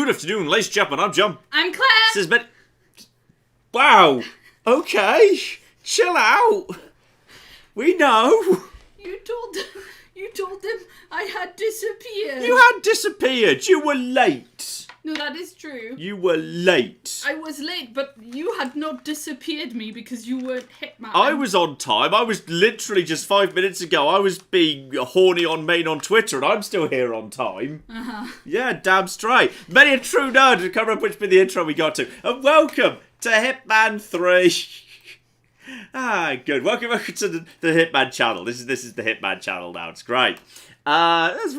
Good afternoon, ladies and gentlemen. I'm John. I'm Claire. This has been... Wow. Okay. Chill out. We know. You told them I had disappeared. You had disappeared. You were late. No, that is true. You were late. I was late, but you had not disappeared me because you weren't Hitman. I was on time. I was literally just 5 minutes ago. I was being horny on main on Twitter, and I'm still here on time. Yeah, damn straight. Many a true nerd to come up which been the intro we got to. And welcome to Hitman 3. Good. Welcome to the Hitman channel. This is the Hitman channel now. It's great. It's a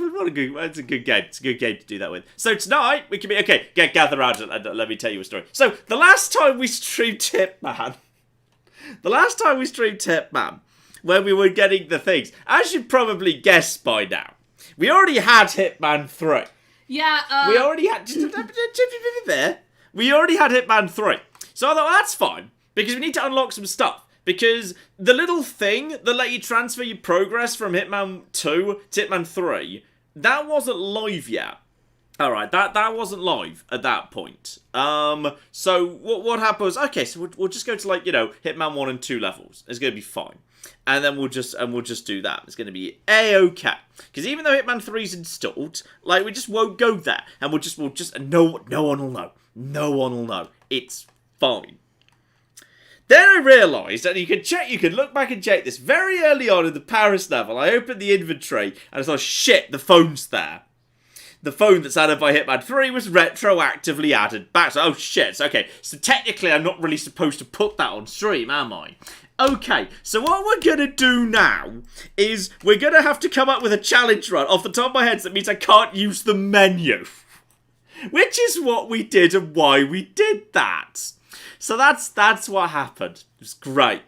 good game. It's a good game to do that with. So tonight we can be okay. Gather around and let me tell you a story. So the last time we streamed Hitman, where we were getting the things, as you probably guessed by now, we already had Hitman 3. Yeah. We already had We already had Hitman 3. So I thought that's fine because we need to unlock some stuff. Because the little thing that let you transfer your progress from Hitman 2 to Hitman 3, that wasn't live yet. Alright, that wasn't live at that point. So what happened was, okay, so we'll just go to Hitman 1 and 2 levels. It's gonna be fine. And then we'll just do that. It's gonna be A-okay. Because even though Hitman 3's installed, we just won't go there. And we'll just no one will know. No one will know. It's fine. Then I realised, and you can look back and check this, very early on in the Paris level, I opened the inventory, and I thought, shit, the phone's there. The phone that's added by Hitman 3 was retroactively added back. So, oh shit, okay, so technically I'm not really supposed to put that on stream, am I? Okay, so what we're going to do now is we're going to have to come up with a challenge run off the top of my head, so that means I can't use the menu. Which is what we did and why we did that. So that's what happened. It was great.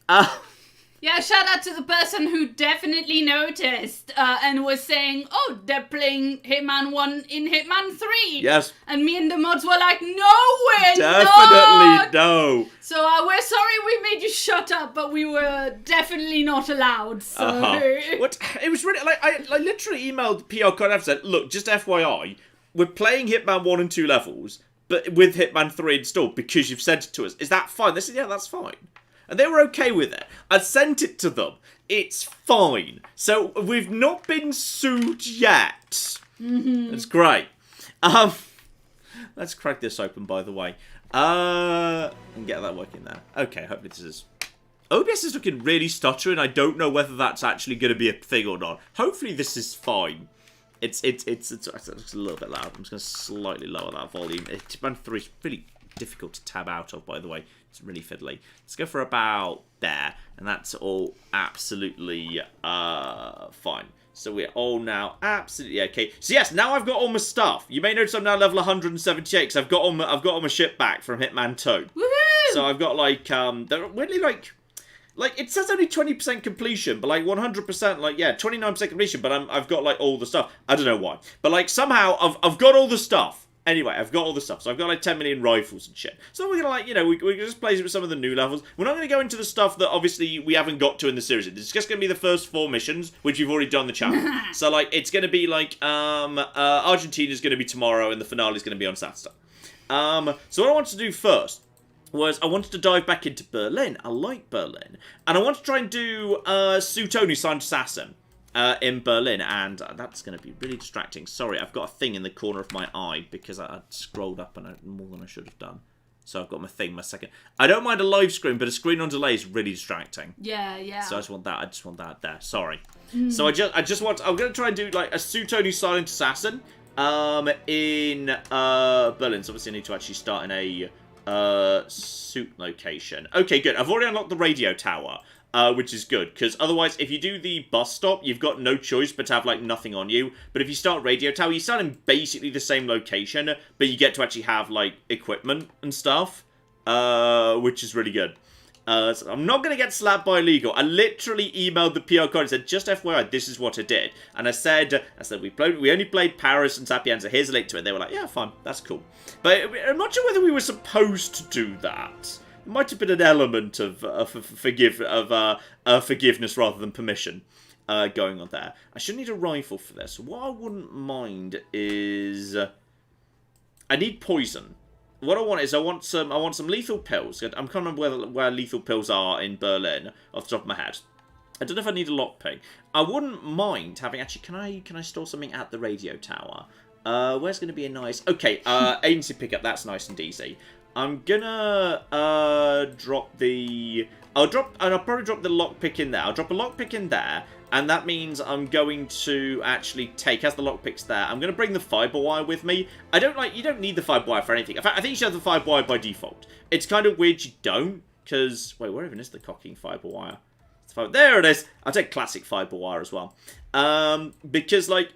Yeah, shout out to the person who definitely noticed and was saying, oh, they're playing Hitman 1 in Hitman 3. Yes. And me and the mods were like, no, we're Definitely no. So we're sorry we made you shut up, but we were definitely not allowed. So. What? It was really, I literally emailed PR Code and said, look, just FYI, we're playing Hitman 1 and 2 levels, but with Hitman 3 installed because you've sent it to us. Is that fine? They said, yeah, that's fine. And they were okay with it. I sent it to them. It's fine. So we've not been sued yet. That's great. Let's crack this open, by the way. And get that working there. Okay, hopefully this is... OBS is looking really stuttering. I don't know whether that's actually going to be a thing or not. Hopefully this is fine. It's a little bit loud. I'm just going to slightly lower that volume. Hitman 3 is really difficult to tab out of, by the way. It's really fiddly. Let's go for about there. And that's all absolutely fine. So we're all now absolutely okay. So yes, now I've got all my stuff. You may notice I'm now level 178 because I've got all my shit back from Hitman 2. Woohoo! So I've got they're really it says only 20% completion, but 100%, 29% completion, but I've got all the stuff. I don't know why. But somehow I've got all the stuff. Anyway, I've got all the stuff. So I've got 10 million rifles and shit. So we're gonna we can just play with some of the new levels. We're not gonna go into the stuff that obviously we haven't got to in the series. It's just gonna be the first 4 missions, which we've already done the channel. So it's gonna be Argentina's gonna be tomorrow and the finale's gonna be on Saturday. So what I want to do first was I wanted to dive back into Berlin. I like Berlin. And I want to try and do Sutoni signed assassin in Berlin. And that's going to be really distracting. Sorry, I've got a thing in the corner of my eye because I scrolled up and more than I should have done. So I've got my second. I don't mind a live screen, but a screen on delay is really distracting. Yeah. So I just want that there. Sorry. So I'm going to try and do a Sutoni silent assassin in Berlin. So obviously I need to actually start in a suit location. Okay, good. I've already unlocked the radio tower, which is good, because otherwise, if you do the bus stop, you've got no choice but to have, nothing on you. But if you start radio tower, you start in basically the same location, but you get to actually have, equipment and stuff, which is really good. So I'm not going to get slapped by illegal. I literally emailed the PR code and said, just FYI, this is what I did. And I said we only played Paris and Sapienza. Here's a link to it. They were like, yeah, fine, that's cool. But I'm not sure whether we were supposed to do that. It might have been an element of forgiveness rather than permission going on there. I should need a rifle for this. What I wouldn't mind is... I need poison. What I want is I want some lethal pills. I can't remember where lethal pills are in Berlin off the top of my head. I don't know if I need a lockpick. I wouldn't mind having... Actually, can I store something at the radio tower? Where's going to be a nice... Okay, agency pickup. That's nice and easy. I'm gonna drop the... I'll probably drop the lockpick in there. I'll drop a lockpick in there, and that means I'm going to actually take, as the lockpick's there, I'm going to bring the fiber wire with me. You don't need the fiber wire for anything. In fact, I think you should have the fiber wire by default. It's kind of weird you don't, because... Wait, where even is the cocking fiber wire? There it is. I'll take classic fiber wire as well. Because, like...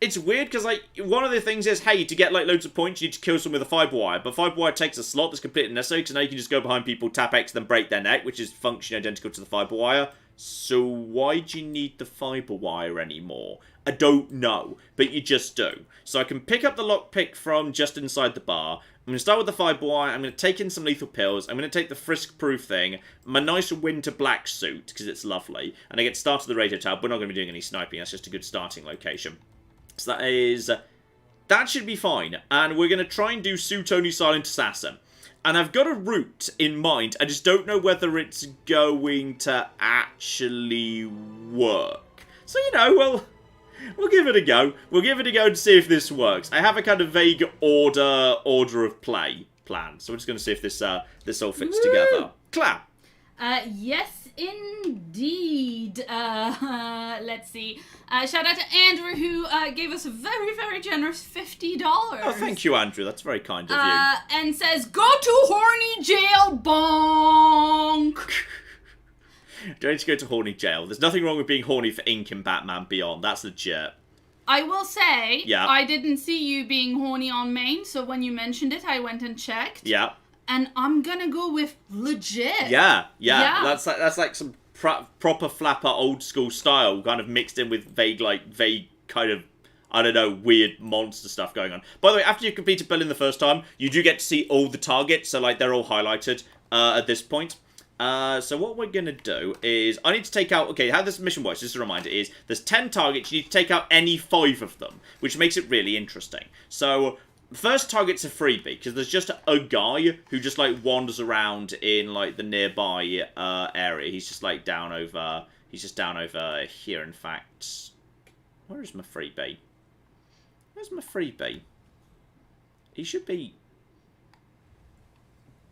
It's weird because, like, one of the things is, hey, to get, like, loads of points, you need to kill someone with a fiber wire. But fiber wire takes a slot that's completely necessary, because now you can just go behind people, tap X, then break their neck, which is functionally identical to the fiber wire. So why do you need the fiber wire anymore? I don't know, but you just do. So I can pick up the lockpick from just inside the bar. I'm going to start with the fiber wire. I'm going to take in some lethal pills. I'm going to take the frisk-proof thing, my nice winter black suit, because it's lovely. And I get started the radio tower. We're not going to be doing any sniping. That's just a good starting location. So that should be fine. And we're going to try and do suit only silent assassin. And I've got a route in mind. I just don't know whether it's going to actually work. So, you know, we'll give it a go. We'll give it a go and see if this works. I have a kind of vague order of play plan. So we're just going to see if this all fits together. Clap. Yes, indeed. Let's see. Shout out to Andrew, who gave us a very, very generous $50. Oh, thank you, Andrew. That's very kind of you. And says, go to horny jail, bonk. Don't need to go to horny jail. There's nothing wrong with being horny for Ink in Batman Beyond. That's legit. I will say, yeah. I didn't see you being horny on main, so when you mentioned it, I went and checked. Yeah. And I'm gonna go with legit. Yeah. That's like some proper flapper old school style, kind of mixed in with vague kind of, I don't know, weird monster stuff going on. By the way, after you've completed Berlin the first time, you do get to see all the targets, so like they're all highlighted at this point. So what we're gonna do is, I need to take out, okay, how this mission works, just a reminder, is there's 10 targets, you need to take out any 5 of them, which makes it really interesting. So, first target's a freebie, because there's just a guy who just, like, wanders around in, like, the nearby area. He's just, like, down over here, in fact. Where is my freebie? Where's my freebie? He should be...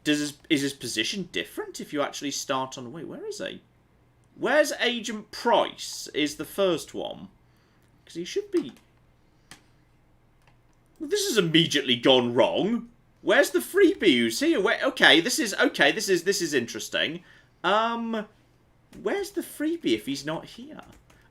Is his position different if you actually start on... Wait, where is he? Where's Agent Price is the first one? Because he should be... Well, this has immediately gone wrong. Where's the freebie who's here? Okay, this is interesting. Where's the freebie if he's not here?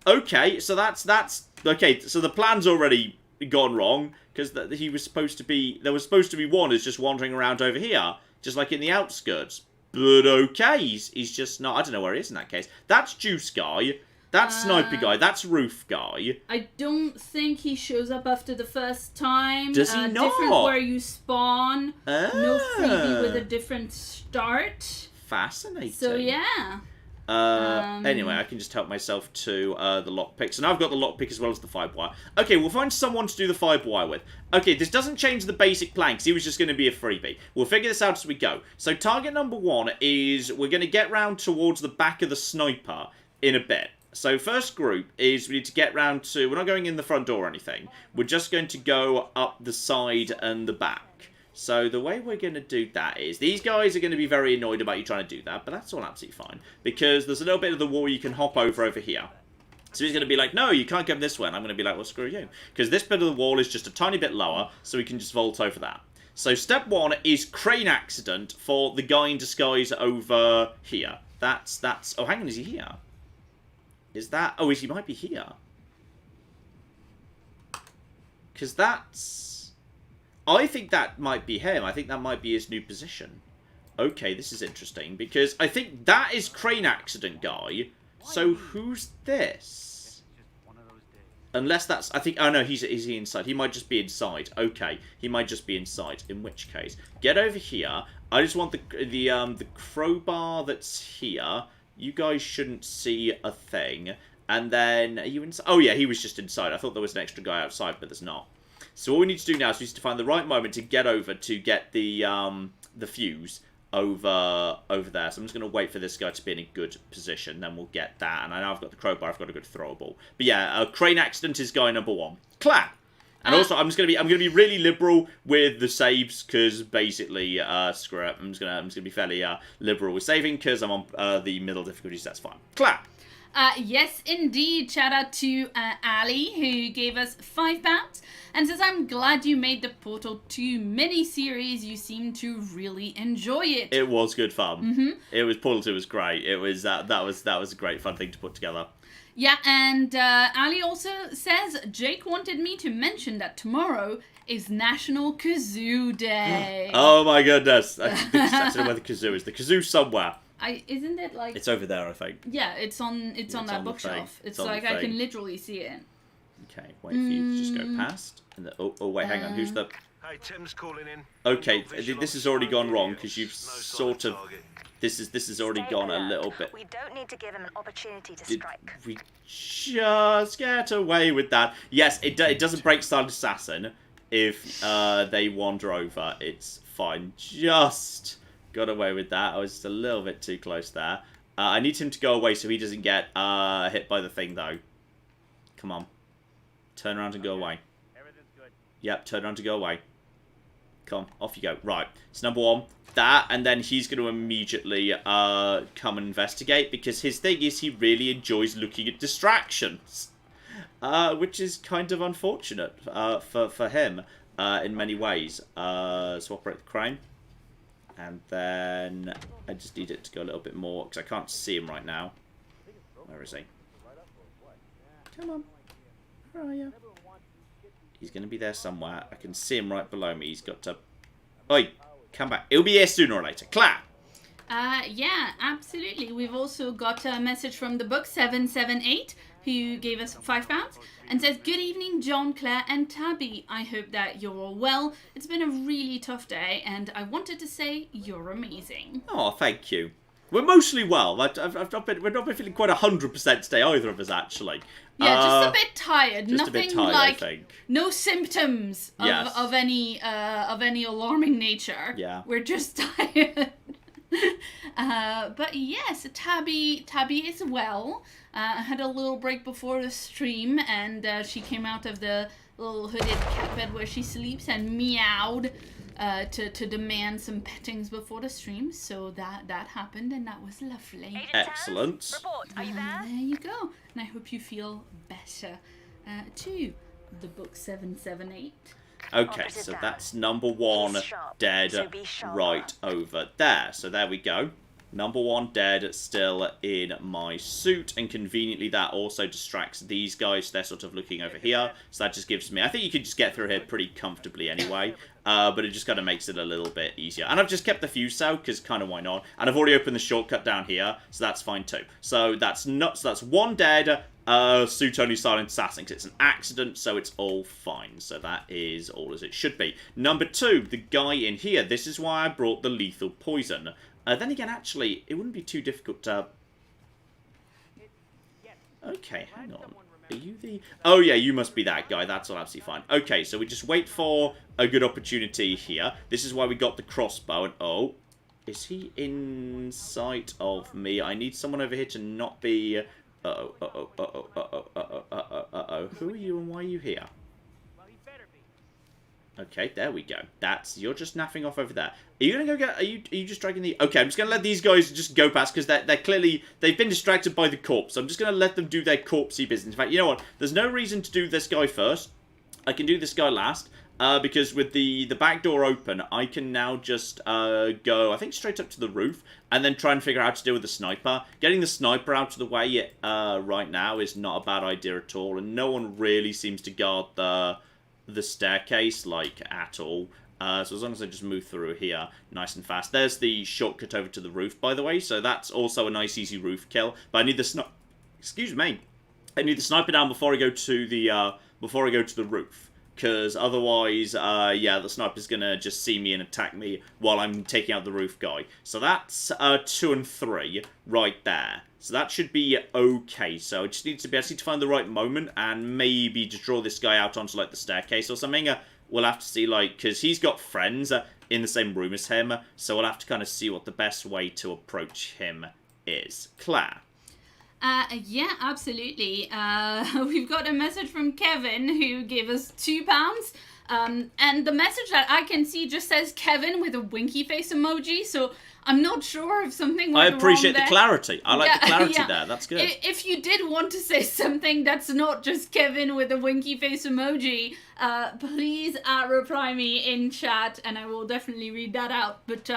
Okay, so that's okay. So the plan's already gone wrong because he was supposed to be. There was supposed to be one who's just wandering around over here, just like in the outskirts. But okay, he's just not. I don't know where he is in that case. That's Juice Guy. That's Sniper Guy. That's Roof Guy. I don't think he shows up after the first time. Does he not? Different where you spawn. No freebie with a different start. Fascinating. So, yeah. Anyway, I can just help myself to the lockpick. So now I've got the lockpick as well as the fiber wire. Okay, we'll find someone to do the fiber wire with. Okay, this doesn't change the basic plan because he was just going to be a freebie. We'll figure this out as we go. So target number 1 is we're going to get round towards the back of the sniper in a bit. So first group is we need to get round to... We're not going in the front door or anything. We're just going to go up the side and the back. So the way we're going to do that is... These guys are going to be very annoyed about you trying to do that, but that's all absolutely fine. Because there's a little bit of the wall you can hop over here. So he's going to be like, no, you can't go this way. And I'm going to be like, well, screw you. Because this bit of the wall is just a tiny bit lower, so we can just vault over that. So step 1 is crane accident for the guy in disguise over here. That's... Oh, hang on, is he here? Is that... Oh, he might be here. Because that's... I think that might be him. I think that might be his new position. Okay, this is interesting. Because I think that is Crane Accident Guy. So who's this? Unless that's... I think... Oh, no, is he inside? He might just be inside. Okay, he might just be inside. In which case, get over here. I just want the crowbar that's here... You guys shouldn't see a thing. And then, are you inside? Oh yeah, he was just inside. I thought there was an extra guy outside, but there's not. So all we need to do now is we need to find the right moment to get over to get the fuse over there. So I'm just going to wait for this guy to be in a good position, then we'll get that. And I know I've got the crowbar, I've got a good throwable. But yeah, crane accident is guy number 1. Clap! And also, I'm gonna be really liberal with the saves because basically, screw it. I'm just gonna be fairly liberal with saving because I'm on the middle difficulty. So that's fine. Clap. Yes, indeed. Shout out to Ali, who gave us £5 and says, "I'm glad you made the Portal 2 mini-series. You seem to really enjoy it." It was good fun. It was Portal 2 was great. It was that was a great fun thing to put together. Yeah, and Ali also says, "Jake wanted me to mention that tomorrow is National Kazoo Day." Oh my goodness! I don't know where the kazoo is. The kazoo's somewhere. Isn't it like... It's over there, I think. Yeah, it's on that bookshelf. It's like I can literally see it. Okay, wait for you to just go past. And oh wait, hang on. Who's the... Hey, Tim's calling in. Okay, this has already gone wrong because you've sort of... This has already gone a little bit... We don't need to give him an opportunity to strike. We just get away with that. Yes, it doesn't break Silent Assassin if they wander over. It's fine. Just got away with that. I was just a little bit too close there. I need him to go away so he doesn't get hit by the thing, though. Come on. Turn around and go away. Everything's good. Yep, turn around to go away. Come on, off you go. Right, it's number 1. That, and then he's going to immediately come and investigate, because his thing is he really enjoys looking at distractions. Which is kind of unfortunate for him in many ways. So operate the crane. And then I just need it to go a little bit more, because I can't see him right now. Where is he? Come on. Where are you? He's going to be there somewhere. I can see him right below me. He's got to... Oi! Come back. It'll be here sooner or later. Clap! Yeah, absolutely. We've also got a message from the book 778, who gave us £5 and says, "Good evening, John, Claire, and Tabby. I hope that you're all well. It's been a really tough day, and I wanted to say you're amazing." Oh, thank you. We're mostly well. We're not been feeling quite 100% today, either of us, actually. Yeah, just a bit tired. Just Nothing a bit tired, like I think. no symptoms of any alarming nature. Yeah. We're just tired. But yes, Tabby is well. I had a little break before the stream, and she came out of the little hooded cat bed where she sleeps and meowed to demand some pettings before the stream. So that happened, and that was lovely. Excellent. Report, are you there? There you go. And I hope you feel better too. The book 778. Okay, so that's number 1 dead right over there. So there we go. Number 1 dead, still in my suit, and conveniently that also distracts these guys. They're sort of looking over here, so that just gives me... I think you could just get through here pretty comfortably anyway, but it just kind of makes it a little bit easier. And I've just kept the fuse cell, because kind of why not? And I've already opened the shortcut down here, so that's fine too. So that's 1 dead, suit only Silent Assassin, because it's an accident, so it's all fine. So that is all as it should be. Number 2, the guy in here. This is why I brought the lethal poison. Then again, actually, it wouldn't be too difficult to... Okay, hang on. Are you the... Oh, yeah, you must be that guy. That's all absolutely fine. Okay, so we just wait for a good opportunity here. This is why we got the crossbow. And, oh, is he in sight of me? I need someone over here to not be... Uh-oh, uh-oh, uh-oh, uh-oh, uh-oh, uh-oh, uh-oh. Who are you and why are you here? Okay, there we go. You're just naffing off over there. Are you gonna go get... Are you just dragging the... Okay, I'm just gonna let these guys just go past, because they're clearly... They've been distracted by the corpse. So I'm just gonna let them do their corpsey business. In fact, you know what? There's no reason to do this guy first. I can do this guy last. Because with the back door open, I can now just go, I think, straight up to the roof, and then try and figure out how to deal with the sniper. Getting the sniper out of the way right now is not a bad idea at all, and no one really seems to guard the staircase, like, at all. So as long as I just move through here nice and fast. There's the shortcut over to the roof, by the way, so that's also a nice, easy roof kill. But I need the sniper... Excuse me. I need the sniper down before I go to the roof. Because otherwise, yeah, the sniper's going to just see me and attack me while I'm taking out the roof guy. So that's 2 and 3 right there. So that should be okay. So I just need to find the right moment and maybe just draw this guy out onto, like, the staircase or something. We'll have to see, like, because he's got friends in the same room as him. So we'll have to kind of see what the best way to approach him is. Claire? Yeah, absolutely. We've got a message from Kevin who gave us £2. And the message that I can see just says Kevin with a winky face emoji, so I'm not sure if something went I appreciate wrong the there. clarity. I like the clarity there. That's good. If you did want to say something that's not just Kevin with a winky face emoji, please reply me in chat, and I will definitely read that out. But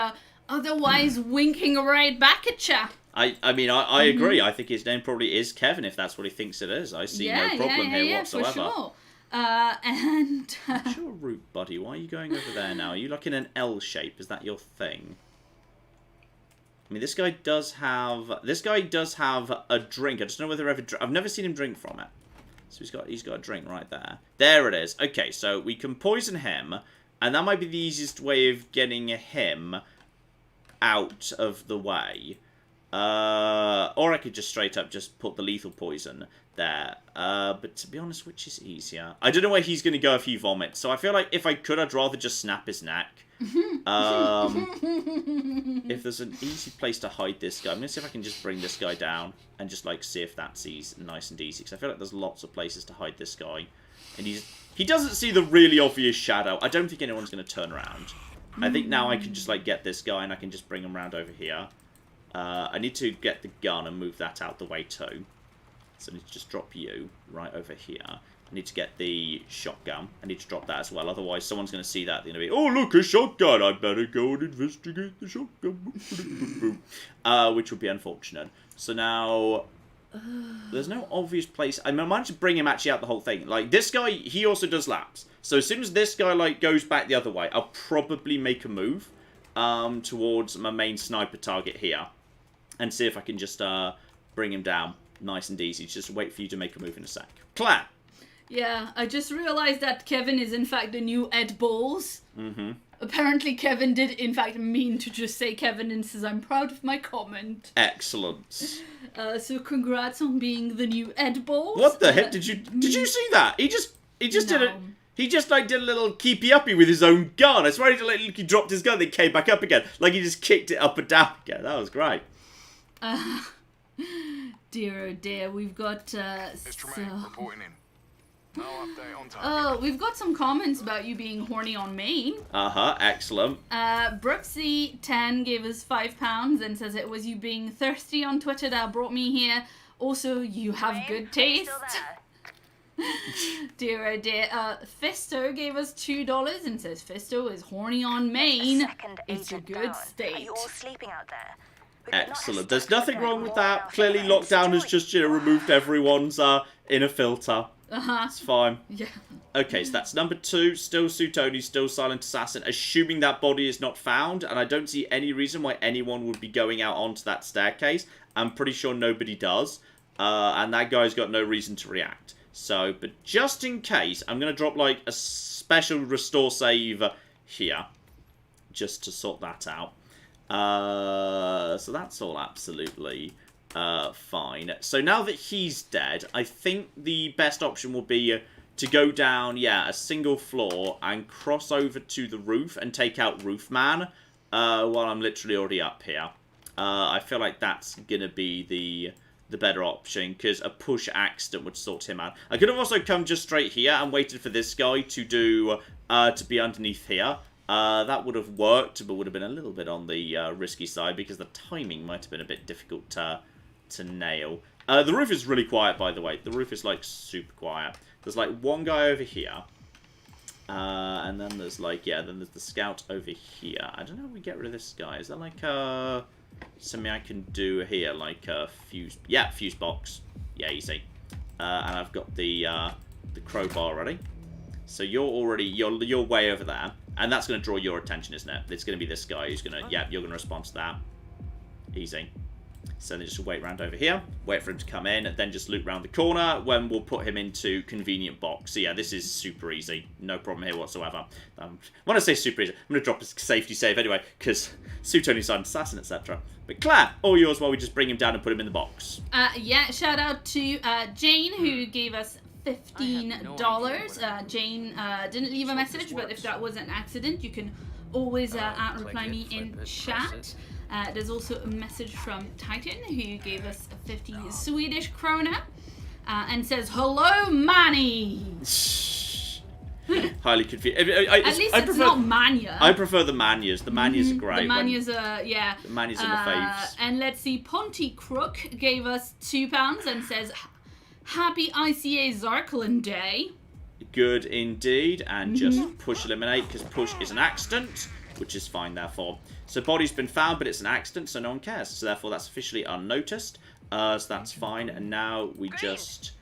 otherwise, winking right back at ya. I mean, I agree. I think his name probably is Kevin, if that's what he thinks it is. I see no problem here whatsoever. For sure. And What's your route, buddy? Why are you going over there now? Are you like in an L shape? Is that your thing? I mean, this guy does have a drink. I just don't know whether I've never seen him drink from it. So he's got a drink right there. There it is. Okay, so we can poison him, and that might be the easiest way of getting him out of the way. Or I could just straight up just put the lethal poison there. But to be honest, which is easier? I don't know where he's going to go if he vomits. So I feel like if I could, I'd rather just snap his neck. If there's an easy place to hide this guy, I'm going to see if I can just bring this guy down and just like see if that's nice and easy. Because I feel like there's lots of places to hide this guy. And he doesn't see the really obvious shadow. I don't think anyone's going to turn around. I think now I can just like get this guy and I can just bring him around over here. I need to get the gun and move that out the way too. So I need to just drop you right over here. I need to get the shotgun. I need to drop that as well. Otherwise, someone's going to see that. They're going to be, oh, look, a shotgun. I better go and investigate the shotgun. Which would be unfortunate. So now, there's no obvious place. I managed to bring him actually out the whole thing. Like, this guy, he also does laps. So as soon as this guy, like, goes back the other way, I'll probably make a move towards my main sniper target here. And see if I can just bring him down nice and easy. Just wait for you to make a move in a sec. Claire! Yeah, I just realized that Kevin is in fact the new Ed Balls. Mm-hmm. Apparently Kevin did in fact mean to just say Kevin and says, I'm proud of my comment. Excellent. So congrats on being the new Ed Balls. What the heck? Did you see that? He just did it. He just like did a little keepy uppy with his own gun. I swear he dropped his gun, then came back up again. Like he just kicked it up and down again. That was great. Dear oh dear, we've got reporting in. No update on target. Oh, we've got some comments about you being horny on main. Excellent. Brooksy10 gave us £5 and says it was you being thirsty on Twitter that brought me here. Also, you have good taste. Dear oh dear. Fisto gave us $2 and says Fisto is horny on main. It's a good state. Are you all sleeping out there? Excellent. There's nothing wrong with that. Clearly, lockdown has just removed everyone's inner filter. It's fine. Yeah. Okay, so that's number 2. Still Sutoni, still Silent Assassin. Assuming that body is not found, and I don't see any reason why anyone would be going out onto that staircase. I'm pretty sure nobody does. And that guy's got no reason to react. So, but just in case, I'm going to drop like a special restore save here. Just to sort that out. So that's all absolutely fine. So now that he's dead, I think the best option will be to go down, a single floor and cross over to the roof and take out Roofman while I'm literally already up here. I feel like that's going to be the better option because a push accident would sort him out. I could have also come just straight here and waited for this guy to be underneath here. That would have worked, but would have been a little bit on the risky side because the timing might have been a bit difficult to nail. The roof is really quiet, by the way. The roof is, like, super quiet. There's, like, one guy over here. And then there's, like, then there's the scout over here. I don't know how we get rid of this guy. Is there, like, something I can do here? Like, a fuse... Yeah, fuse box. Yeah, easy. And I've got the crowbar ready. So you're way over there. And that's going to draw your attention, isn't it? It's going to be this guy who's going to... Yeah, you're going to respond to that. Easy. So then just wait around over here, wait for him to come in, and then just loop around the corner when we'll put him into convenient box. So yeah, this is super easy. No problem here whatsoever. When I say super easy, I'm going to drop a safety save anyway, because suit only signed assassin, etc. But Claire, all yours while we just bring him down and put him in the box. Yeah, shout out to Jane, who gave us $15. Jane didn't leave a message, but if that was an accident, you can always reply me in chat. There's also a message from Titan, who gave us 50 Swedish krona and says, "Hello, Manny." Highly confused. At least it's not Mania. I prefer the Manias. The Manias are great. The Manias are, yeah. The Manias are the faves. And let's see, Ponty Crook gave us £2 and says, "Happy ICA Zarkland Day." Good indeed. And just push eliminate, because push is an accident, which is fine, therefore. So body's been found, but it's an accident, so no one cares. So therefore, that's officially unnoticed. So that's fine. And now we just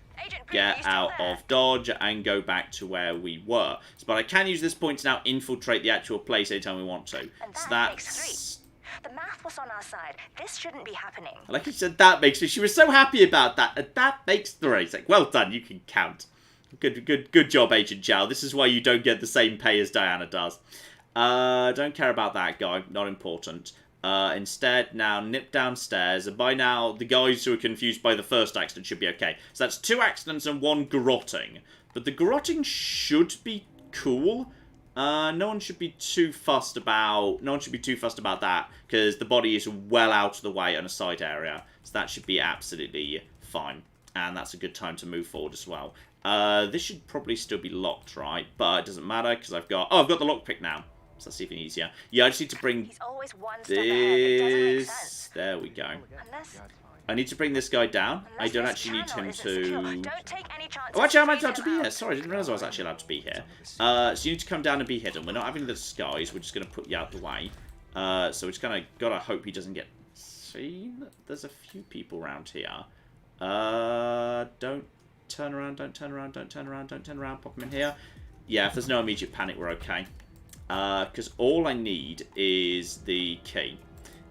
get out of dodge and go back to where we were. But I can use this point to now infiltrate the actual place anytime we want to. And that So that's... makes 3. The math was on our side. This shouldn't be happening. Like I said, that makes me... She was so happy about that. And that makes 3. It's like, well done, you can count. Good job, Agent Chow. This is why you don't get the same pay as Diana does. Don't care about that guy. Not important. Instead, now nip downstairs. And by now, the guys who are confused by the first accident should be okay. So that's 2 accidents and 1 garroting. But the garroting should be cool. No one should be too fussed about... No one should be too fussed about that, because the body is well out of the way on a side area. So that should be absolutely fine. And that's a good time to move forward as well. This should probably still be locked, right? But it doesn't matter, because I've got... Oh, I've got the lockpick now. So that's even easier. Yeah, I just need to bring He's always one step ahead. It doesn't make this... sense. There we go. Unless, I need to bring this guy down. I unless don't this actually need channel him isn't secure. to... Don't take any chances. Oh, actually, I'm Freeze allowed to him be out. here. Sorry, I didn't realise I was actually allowed to be here. So you need to come down and be hidden. We're not having the disguise. We're just going to put you out the way. So we just kind of got to hope he doesn't get seen. There's a few people around here. Don't turn around, don't turn around, don't turn around, don't turn around. Pop him in here. Yeah, if there's no immediate panic, we're okay. Because all I need is the key.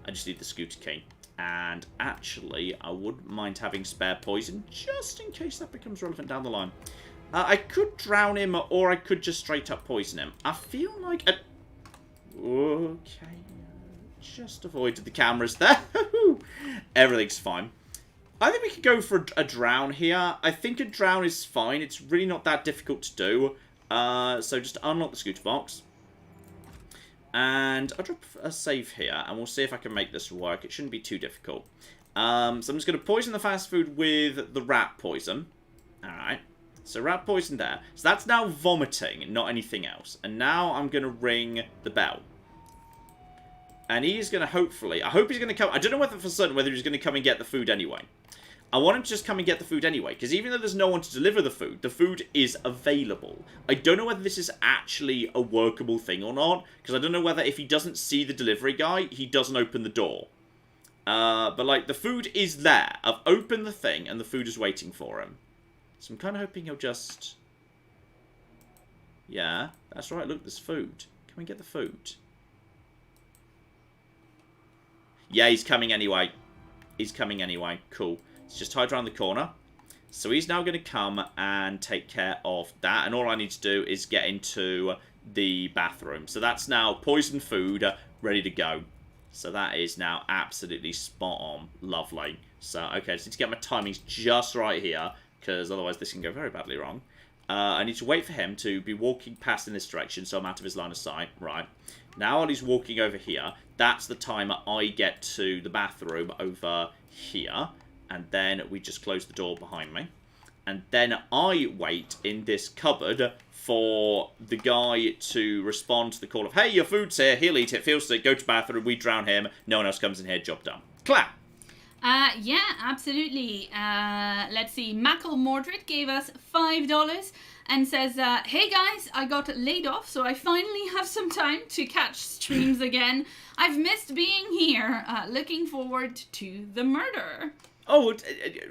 I just need the scooter key. And actually, I wouldn't mind having spare poison, just in case that becomes relevant down the line. I could drown him, or I could just straight up poison him. I feel like... Okay. Just avoided the cameras there. Everything's fine. I think we could go for a drown here. I think a drown is fine. It's really not that difficult to do. So just unlock the scooter box. And I'll drop a save here, and we'll see if I can make this work. It shouldn't be too difficult. So I'm just going to poison the fast food with the rat poison. Alright. So rat poison there. So that's now vomiting, not anything else. And now I'm going to ring the bell. And he's going to hopefully... I hope he's going to come... I don't know whether for certain whether he's going to come and get the food anyway. I want him to just come and get the food anyway, because even though there's no one to deliver the food is available. I don't know whether this is actually a workable thing or not, because I don't know whether if he doesn't see the delivery guy, he doesn't open the door. But, like, the food is there. I've opened the thing, and the food is waiting for him. So I'm kind of hoping he'll just... Yeah, that's right, look, there's food. Can we get the food? Yeah, he's coming anyway. He's coming anyway. Cool. It's just hide around the corner. So he's now going to come and take care of that. And all I need to do is get into the bathroom. So that's now poison food ready to go. So that is now absolutely spot on. Lovely. So, okay, I just need to get my timings just right here, because otherwise this can go very badly wrong. I need to wait for him to be walking past in this direction, so I'm out of his line of sight. Right. Now while he's walking over here, that's the time I get to the bathroom over here. And then we just close the door behind me. And then I wait in this cupboard for the guy to respond to the call of, hey, your food's here, he'll eat it, feel sick, go to the bathroom, we drown him, no one else comes in here, job done. Clap! Yeah, absolutely. Let's see. MacLeod gave us $5 and says, hey guys, I got laid off, so I finally have some time to catch streams again. I've missed being here. Looking forward to the murder. Oh,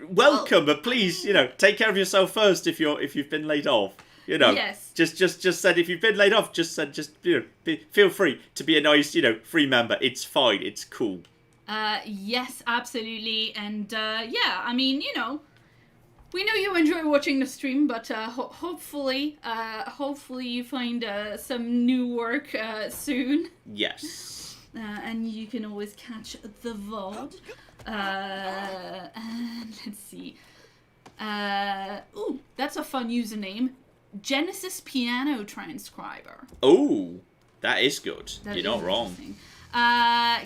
welcome, but please, you know, take care of yourself first if you've been laid off. You know, yes. Just said if you've been laid off, just you know, feel free to be a nice, you know, free member. It's fine. It's cool. Yes, absolutely. And yeah, I mean, you know, we know you enjoy watching the stream, but hopefully you find some new work soon. Yes. And you can always catch the VOD. And let's see. Ooh, that's a fun username. Genesis Piano Transcriber. Oh, that is good. That You're not is wrong. interesting.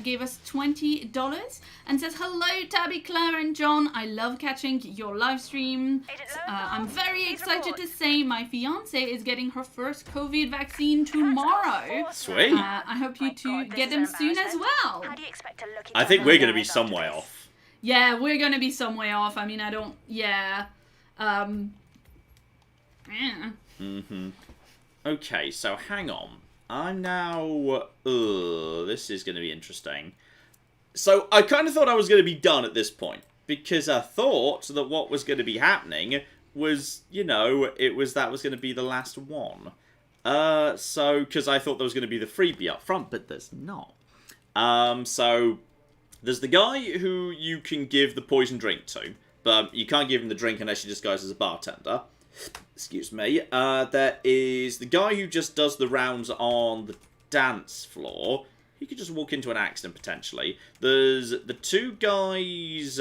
Gave us $20 and says, hello, Tabby, Claire, and John. I love catching your live stream. I'm very excited to say my fiance is getting her first COVID vaccine tomorrow. Sweet. I hope you two get them soon as well. How do you expect a lucky I think dog we're to going to be survive some after way this? off. Yeah, we're going to be some way off. I mean, I don't... Yeah. Yeah. Okay, so hang on. I'm now... this is going to be interesting. So, I kind of thought I was going to be done at this point. Because I thought that what was going to be happening was, you know, that was going to be the last one. So, because I thought there was going to be the freebie up front, but there's not. So, there's the guy who you can give the poison drink to. But you can't give him the drink unless you disguise as a bartender. Excuse me. There is the guy who just does the rounds on the dance floor. He could just walk into an accident, potentially. There's the two guys...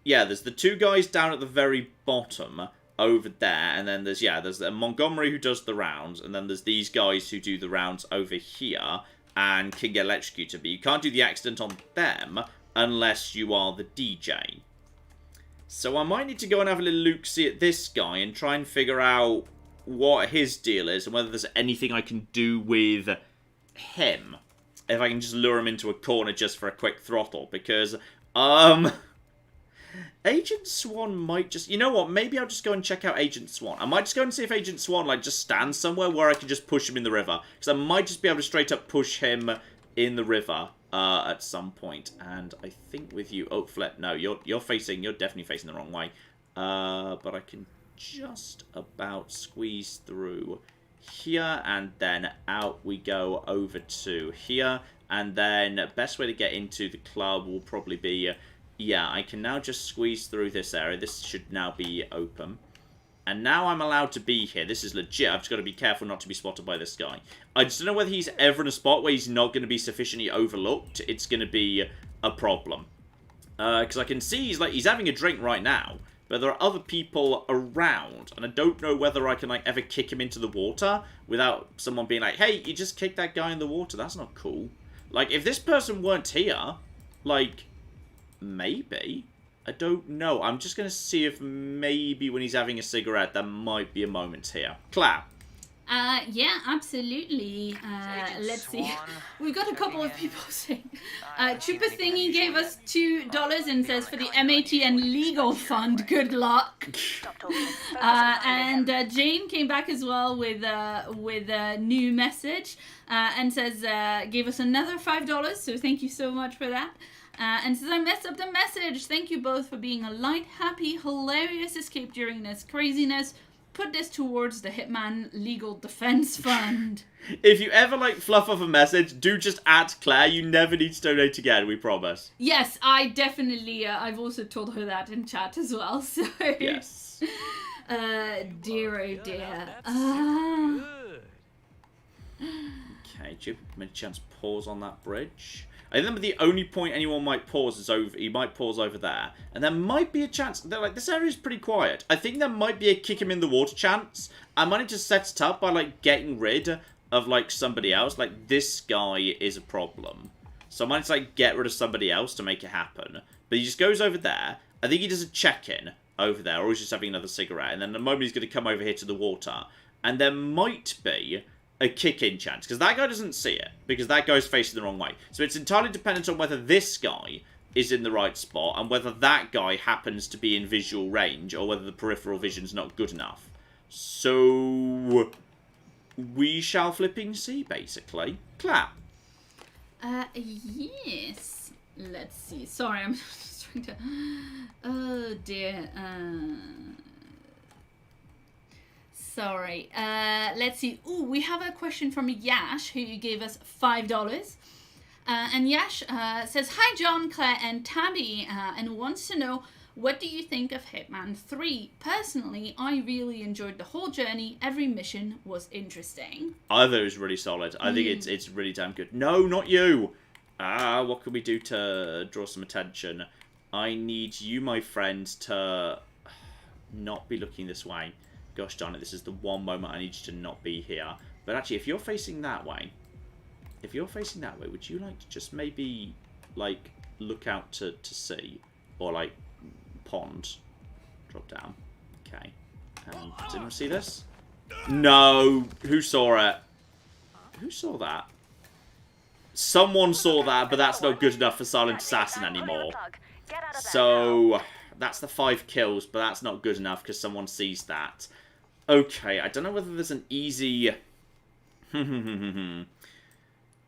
Yeah, there's the two guys down at the very bottom over there. And then there's Montgomery who does the rounds. And then there's these guys who do the rounds over here and can get electrocuted. But you can't do the accident on them unless you are the DJ. So I might need to go and have a little look-see at this guy and try and figure out what his deal is and whether there's anything I can do with him. If I can just lure him into a corner just for a quick throttle. Because, Agent Swan might just... You know what? Maybe I'll just go and check out Agent Swan. I might just go and see if Agent Swan, like, just stands somewhere where I can just push him in the river. Because I might just be able to straight up push him in the river. At some point, and I think with you, oh, Flip, no, you're definitely facing the wrong way, but I can just about squeeze through here, and then out we go over to here, and then best way to get into the club will probably be, yeah, I can now just squeeze through this area. This should now be open. And now I'm allowed to be here. This is legit. I've just got to be careful not to be spotted by this guy. I just don't know whether he's ever in a spot where he's not going to be sufficiently overlooked. It's going to be a problem. Because I can see he's having a drink right now. But there are other people around. And I don't know whether I can like ever kick him into the water without someone being like, hey, you just kicked that guy in the water. That's not cool. Like, if this person weren't here, like, maybe... I don't know. I'm just going to see if maybe when he's having a cigarette, there might be a moment here. Claire. Yeah, absolutely. Let's see. Swan, We've got a couple of people saying. Chupa Thingy gave us $2 and says for the MATN legal fund, good luck. Stop talking. Focus on And Jane came back as well with a new message and says gave us another $5. So thank you so much for that. And says, I messed up the message. Thank you both for being a light, happy, hilarious escape during this craziness. Put this towards the Hitman Legal Defense Fund. If you ever, like, fluff off a message, do just at Claire. You never need to donate again, we promise. Yes, I definitely, I've also told her that in chat as well, so... Yes. Dear, oh dear. Okay, do you have a chance to pause on that bridge? I think the only point anyone might pause is over. He might pause over there, and there might be a chance. They're like, this area is pretty quiet. I think there might be a kick him in the water chance. I might need to set it up by like getting rid of like somebody else. Like this guy is a problem, so I might just like get rid of somebody else to make it happen. But he just goes over there. I think he does a check-in over there, or he's just having another cigarette, and then the moment he's going to come over here to the water, and there might be a kick-in chance, because that guy doesn't see it, because that guy's facing the wrong way. So it's entirely dependent on whether this guy is in the right spot, and whether that guy happens to be in visual range, or whether the peripheral vision's not good enough. So... we shall flipping see, basically. Clap. Yes. Let's see. Sorry, I'm just trying to... Oh, dear. Sorry. Let's see. Ooh, we have a question from Yash, who gave us $5. And Yash says, hi, John, Claire, and Tabby, and wants to know, what do you think of Hitman 3? Personally, I really enjoyed the whole journey. Every mission was interesting. I thought it was really solid. I think it's really damn good. No, not you! What can we do to draw some attention? I need you, my friend, to not be looking this way. Gosh darn it, this is the one moment I need you to not be here. But actually, if you're facing that way, would you like to just maybe, like, look out to sea? Or, like, pond? Drop down. Okay. Did anyone see this? No! Who saw it? Who saw that? Someone saw that, but that's not good enough for Silent Assassin anymore. So, that's the 5 kills, but that's not good enough because someone sees that. Okay, I don't know whether there's an easy...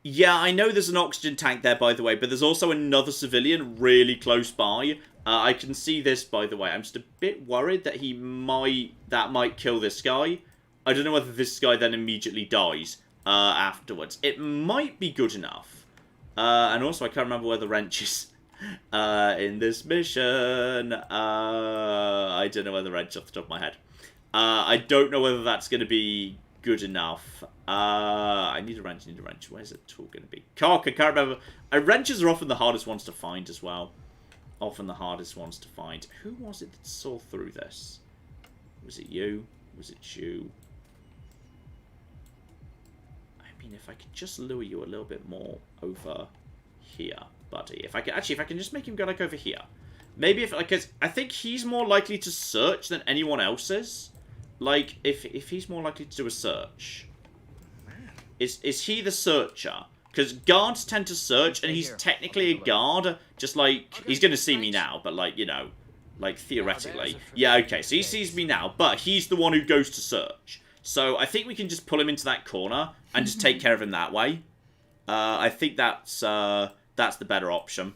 Yeah, I know there's an oxygen tank there, by the way, but there's also another civilian really close by. I can see this, by the way. I'm just a bit worried that that might kill this guy. I don't know whether this guy then immediately dies afterwards. It might be good enough. And also, I can't remember where the wrench is in this mission. I don't know where the wrench is off the top of my head. I don't know whether that's going to be good enough. I need a wrench, Where's the tool going to be? Cock, I can't remember. Wrenches are often the hardest ones to find as well. Often the hardest ones to find. Who was it that saw through this? Was it you? Was it you? I mean, if I could just lure you a little bit more over here, buddy. If I can just make him go like over here. Maybe if, like, I think he's more likely to search than anyone else is. Like, if he's more likely to do a search. Is he the searcher? Because guards tend to search, and he's technically a guard. Just like, he's going to see me now, but like, you know, like theoretically. Yeah, okay, so he sees me now, but he's the one who goes to search. So I think we can just pull him into that corner and just take care of him that way. I think that's the better option.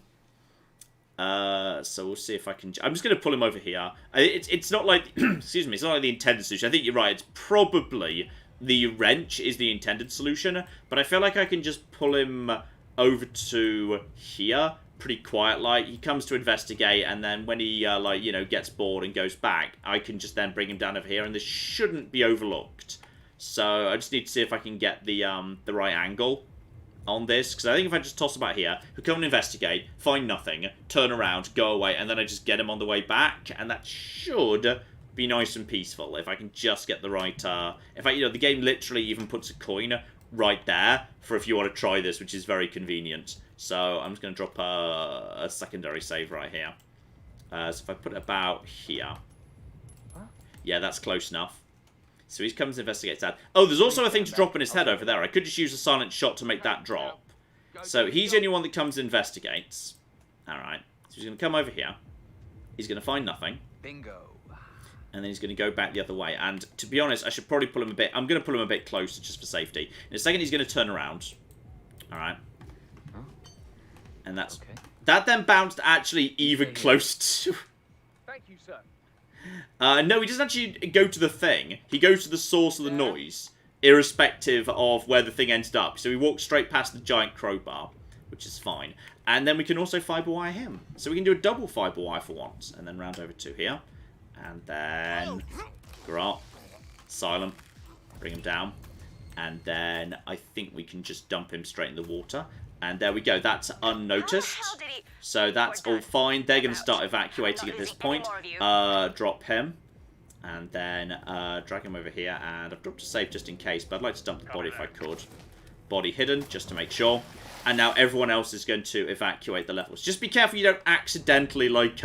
So we'll see if I can... I'm just going to pull him over here. It's not like... excuse me, it's not like the intended solution. I think you're right. It's probably... the wrench is the intended solution, but I feel like I can just pull him over to here pretty quiet. Like, he comes to investigate, and then when he, like, you know, gets bored and goes back, I can just then bring him down over here, and this shouldn't be overlooked. So I just need to see if I can get the right angle on this, because I think if I just toss him out here, he'll come and investigate, find nothing, turn around, go away, and then I just get him on the way back, and that should be nice and peaceful if I can just get the right, in fact, you know, the game literally even puts a coin right there for if you want to try this, which is very convenient. So I'm just going to drop a secondary save right here. So if I put it about here, yeah, that's close enough. So he comes and investigates that. Oh, there's also a thing to drop in his head over there. I could just use a silent shot to make that drop. So he's the only one that comes and investigates. Alright. So he's going to come over here. He's going to find nothing. Bingo. And then he's going to go back the other way. And to be honest, I should probably pull him a bit... I'm going to pull him a bit closer just for safety. In a second, he's going to turn around. Alright. And that's... Okay. That then bounced actually even close to... Thank you, sir. No, he doesn't actually go to the thing. He goes to the source of the noise, irrespective of where the thing ended up. So he walks straight past the giant crowbar, which is fine. And then we can also fiber wire him. So we can do a double fiber wire for once. And then round over to here. And then... Grot. Silent. Bring him down. And then I think we can just dump him straight in the water. And there we go. That's unnoticed. So that's all fine. They're going to start evacuating at this point. Drop him. And then drag him over here. And I've dropped a save just in case. But I'd like to dump the body if I could. Body hidden, just to make sure. And now everyone else is going to evacuate the levels. Just be careful you don't accidentally, like,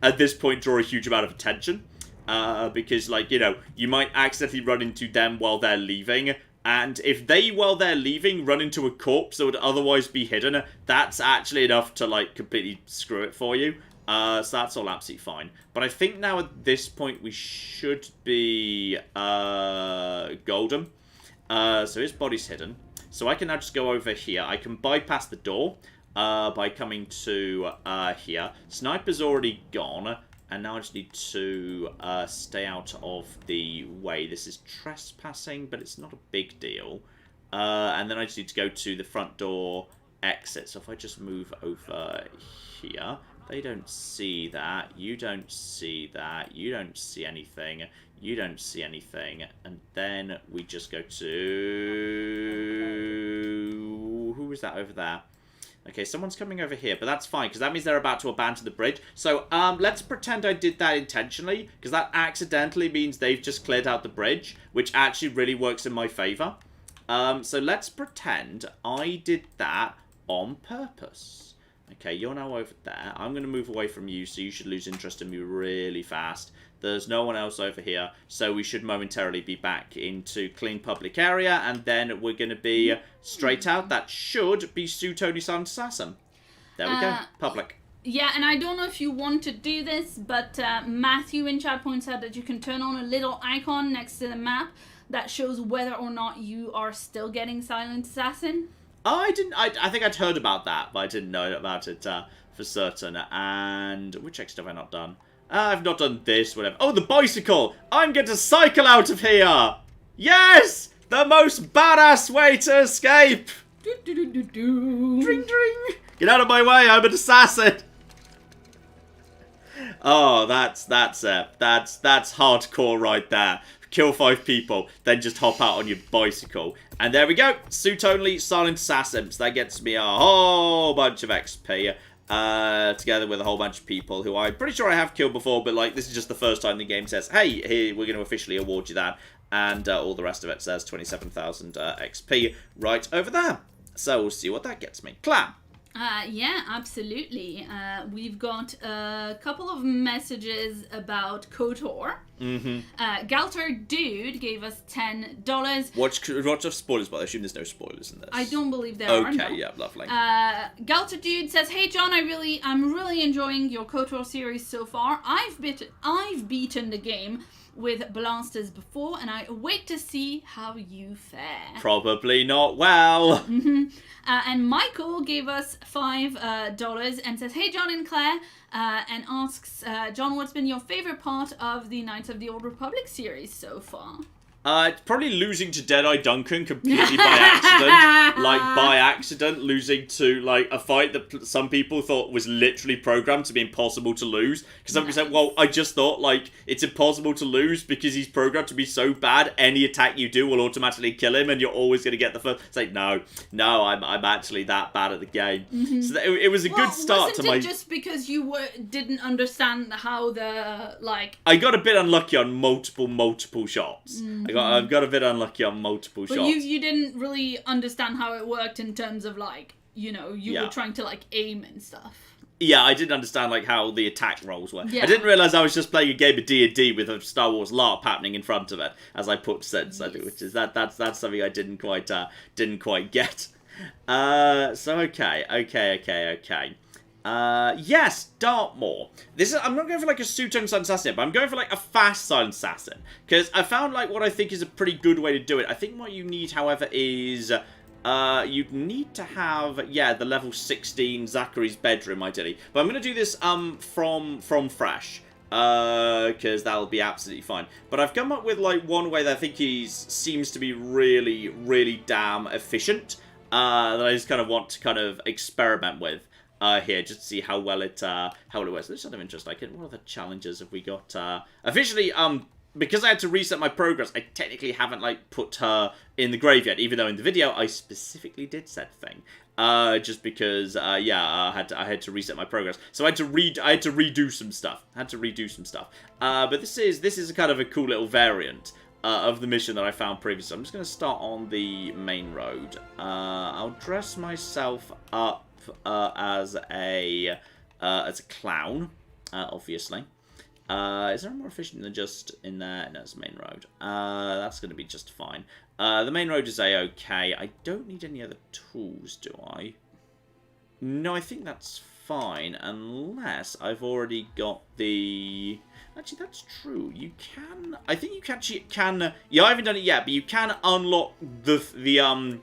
at this point, draw a huge amount of attention. Because, like, you know, you might accidentally run into them while they're leaving. And if they, while they're leaving, run into a corpse that would otherwise be hidden, that's actually enough to, like, completely screw it for you. So that's all absolutely fine. But I think now at this point we should be golden. So his body's hidden. So I can now just go over here. I can bypass the door by coming to here. Sniper's already gone. And now I just need to stay out of the way. This is trespassing, but it's not a big deal. And then I just need to go to the front door exit. So if I just move over here, they don't see that. You don't see that. You don't see anything. You don't see anything. And then we just go to... Who is that over there? Okay, someone's coming over here, but that's fine, because that means they're about to abandon the bridge. So, let's pretend I did that intentionally, because that accidentally means they've just cleared out the bridge, which actually really works in my favour. So let's pretend I did that on purpose. Okay, you're now over there. I'm going to move away from you, so you should lose interest in me really fast. There's no one else over here, so we should momentarily be back into clean public area, and then we're going to be straight out. That should be Sue Tony Silent Assassin. There we go. Public. Yeah, and I don't know if you want to do this, but Matthew in chat points out that you can turn on a little icon next to the map that shows whether or not you are still getting Silent Assassin. Oh, I didn't. I think I'd heard about that, but I didn't know about it for certain. And which exit have I not done? I've not done this, whatever. Oh, the bicycle! I'm going to cycle out of here! Yes! The most badass way to escape! Dring, dring! Get out of my way, I'm an assassin! Oh, that's hardcore right there. Kill 5 people, then just hop out on your bicycle. And there we go. Suit only Silent Assassins. That gets me a whole bunch of XP. Together with a whole bunch of people who I'm pretty sure I have killed before, but like this is just the first time the game says, hey, here, we're going to officially award you that. And all the rest of it says 27,000 XP right over there. So we'll see what that gets me. Clam. Yeah, absolutely. We've got a couple of messages about KOTOR. Galter Dude gave us $10. Watch of spoilers, but I assume there's no spoilers in this. I don't believe there are. Okay, yeah, lovely. Galter Dude says, "Hey John, I'm really enjoying your KOTOR series so far. I've beaten the game with blasters before, and I wait to see how you fare." Probably not well. And Michael gave us $5 and says, "Hey John and Claire," and asks, "John, what's been your favorite part of the Knights of the Old Republic series so far?" It's probably losing to Deadeye Duncan completely by accident. Like, by accident, losing to, like, a fight that some people thought was literally programmed to be impossible to lose. Because somebody said, well, I just thought, like, it's impossible to lose because he's programmed to be so bad, any attack you do will automatically kill him and you're always going to get the first... It's like, no, I'm actually that bad at the game. So it was a good start to my... wasn't it just because you didn't understand how the, like... I got a bit unlucky on multiple shots. I've got a bit unlucky on multiple shots. But you didn't really understand how it worked in terms of, like, you know, you were trying to, like, aim and stuff. Yeah, I didn't understand, like, how the attack rolls were. Yeah. I didn't realise I was just playing a game of D&D with a Star Wars LARP happening in front of it, as I put sense, I think, which is that's something I didn't quite get. So okay. Yes, Dartmoor. I'm not going for like a Suit-on Silent Assassin, but I'm going for like a fast Silent Assassin. Because I found like what I think is a pretty good way to do it. I think what you need, however, is you'd need to have, the level 16 Zachary's bedroom, ideally. But I'm going to do this from fresh. Because that'll be absolutely fine. But I've come up with like one way that I think seems to be really, really damn efficient. That I just kind of want to kind of experiment with. Here, just to see how well it works. There's sort of interest. Like, what other challenges have we got? Officially, because I had to reset my progress, I technically haven't like put her in the grave yet. Even though in the video I specifically did said thing. Just because, I had to reset my progress, so I had to redo some stuff. But this is a kind of a cool little variant. Of the mission that I found previously. I'm just going to start on the main road. I'll dress myself up as a clown, obviously. Is there more efficient than just in there? No, it's the main road. That's going to be just fine. The main road is a-okay. I don't need any other tools, do I? No, I think that's fine, unless I've already got the... Actually, that's true. You can... I think you can... Yeah, I haven't done it yet, but you can unlock the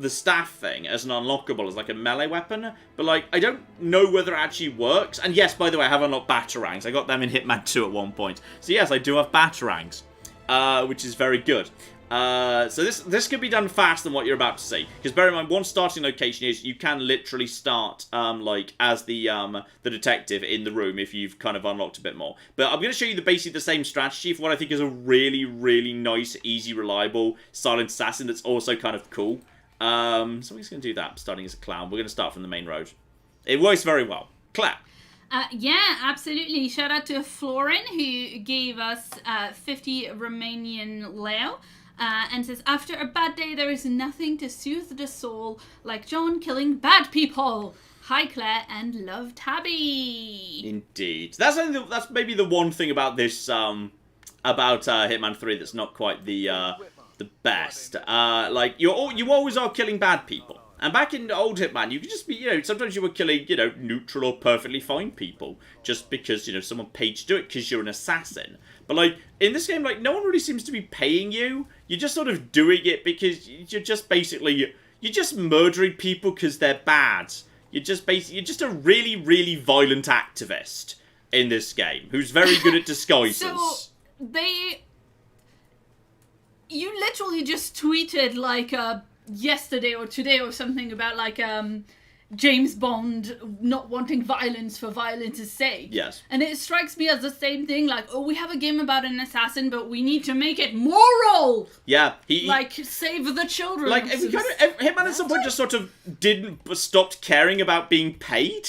staff thing as an unlockable, as like a melee weapon. But, like, I don't know whether it actually works. And yes, by the way, I have unlocked batarangs. I got them in Hitman 2 at one point. So yes, I do have batarangs, which is very good. So this could be done faster than what you're about to see. Because bear in mind, one starting location is you can literally start like as the detective in the room if you've kind of unlocked a bit more. But I'm going to show you basically the same strategy for what I think is a really, really nice, easy, reliable silent assassin that's also kind of cool. So we're just going to do that, starting as a clown. We're going to start from the main road. It works very well. Clap. Yeah, absolutely. Shout out to Florin, who gave us 50 Romanian leu. And says, after a bad day, there is nothing to soothe the soul like John killing bad people. Hi, Claire, and love Tabby. Indeed. That's maybe the one thing about this, about Hitman 3 that's not quite the best. Like, you always are killing bad people. And back in old Hitman, you could just be, you know, sometimes you were killing, you know, neutral or perfectly fine people. Just because, you know, someone paid you to do it because you're an assassin. But, like, in this game, like, no one really seems to be paying you. You're just sort of doing it because you're just basically, you're just murdering people because they're bad. You're just a really, really violent activist in this game who's very good at disguises. So, you literally just tweeted, like, yesterday or today or something about, like, James Bond not wanting violence for violence' sake. Yes. And it strikes me as the same thing, like, oh, we have a game about an assassin, but we need to make it moral! Yeah. Like, save the children. Like, Hitman at some point just sort of stopped caring about being paid.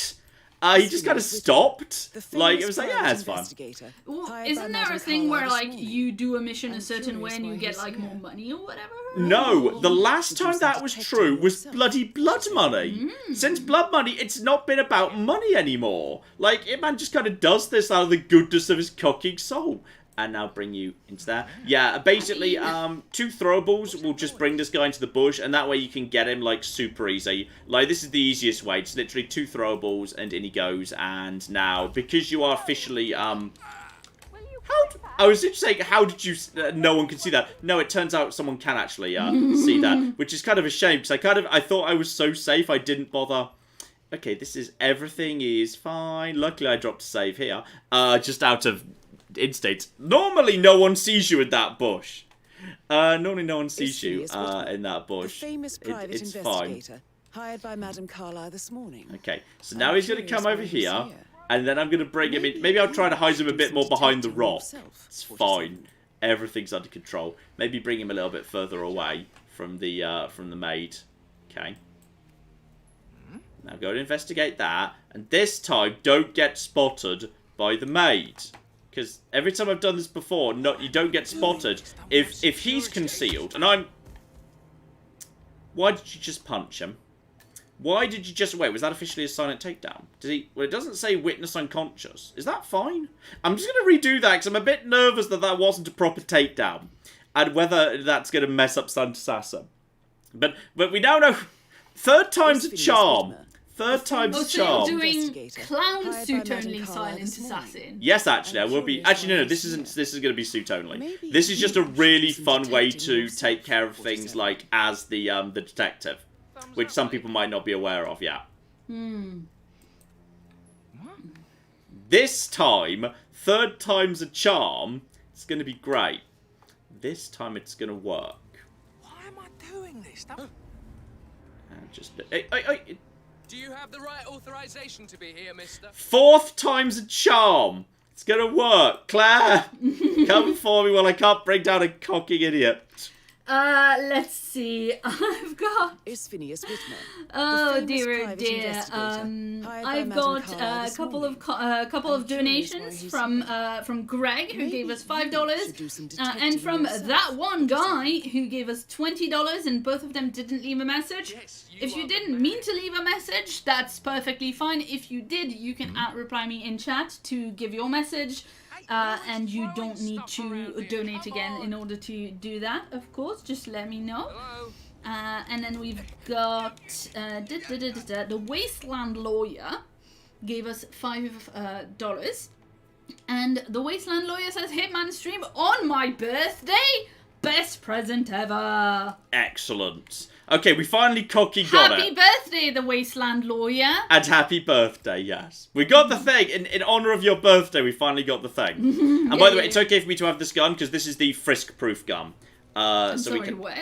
He just kind of stopped. Like, it was like, yeah, it's fine. Well, isn't there a thing where, like, you do a mission a certain way and you get, like, more money or whatever? No, the last time that was true was bloody Blood Money. Since Blood Money, it's not been about money anymore. Like, Hitman just kind of does this out of the goodness of his cocking soul. And now bring you into that. Yeah, basically, 2 throwables will just bring this guy into the bush, and that way you can get him, like, super easy. Like, this is the easiest way. Just literally 2 throwables, and in he goes. And now, because you are officially, I was just saying, how did you, no one can see that. No, it turns out someone can actually, see that. Which is kind of a shame, because I thought I was so safe, I didn't bother. Okay, everything is fine. Luckily, I dropped a save here. Just out of instinct. Normally, no one sees you in that bush. Normally, no one sees you in that bush. The famous private it's investigator fine. hired by Madame Carlisle this morning. Okay, so now he's going to come over here, and then I'm going to bring him in. Maybe I'll try to hide him a bit more behind the rock. It's fine. Everything's under control. Maybe bring him a little bit further away from the maid. Okay. Now go and investigate that, and this time don't get spotted by the maid. Because every time I've done this before, you don't get spotted if he's concealed. And I'm... Why did you just punch him? Why did you just... Wait, was that officially a silent takedown? Did he... Well, it doesn't say witness unconscious. Is that fine? I'm just going to redo that because I'm a bit nervous that wasn't a proper takedown. And whether that's going to mess up Silent Assassin. But we now know... Third time's a charm. Third time's a charm. So you're doing clown suit only Silent Assassin? Yes, actually, I will be. Actually, no, this isn't. This is going to be suit only. This is just a really fun way to take care of things like as the detective, which some people might not be aware of yet. This time, third time's a charm. It's going to be great. This time, it's going to work. Why am I doing this? Just. Do you have the right authorization to be here, mister? Fourth time's a charm. It's gonna work. Claire, come for me while I can't bring down a cocking idiot. Let's see. I've got... Is Phineas Whitman. Oh dear, oh dear. I've got a couple of donations from Greg, who gave us $5, and from that one guy who gave us $20, and both of them didn't leave a message. If you didn't mean to leave a message, that's perfectly fine. If you did, you can reply me in chat to give your message. And you don't need to donate again in order to do that, of course. Just let me know. And then we've got the Wasteland Lawyer gave us $5. And the Wasteland Lawyer says, Hitman stream on my birthday? Best present ever. Excellent. Okay, we finally got it. Happy birthday, the Wasteland Lawyer. And happy birthday, yes. We got the thing. In honour of your birthday, we finally got the thing. And by the way, it's okay for me to have this gun, because this is the frisk-proof gun. I'm so sorry, we can. what?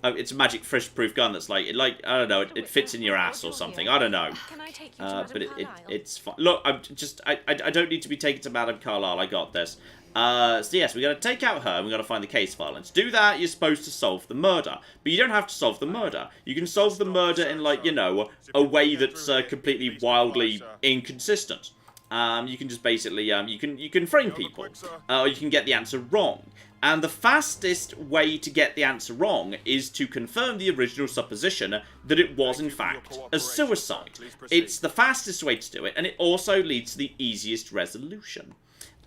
It's a magic frisk-proof gun that's like I don't know, it fits in your ass or something. I don't know. Can I take you to Madame But Carlisle? it's fine. Look, I don't need to be taken to Madame Carlisle. I got this. So yes, we got to take out her and we got to find the case file. And to do that, you're supposed to solve the murder. But you don't have to solve the murder. You can solve the murder in, like, you know, a way that's completely wildly inconsistent. You can just basically, you can frame people. Or you can get the answer wrong. And the fastest way to get the answer wrong is to confirm the original supposition that it was, in fact, a suicide. It's the fastest way to do it, and it also leads to the easiest resolution.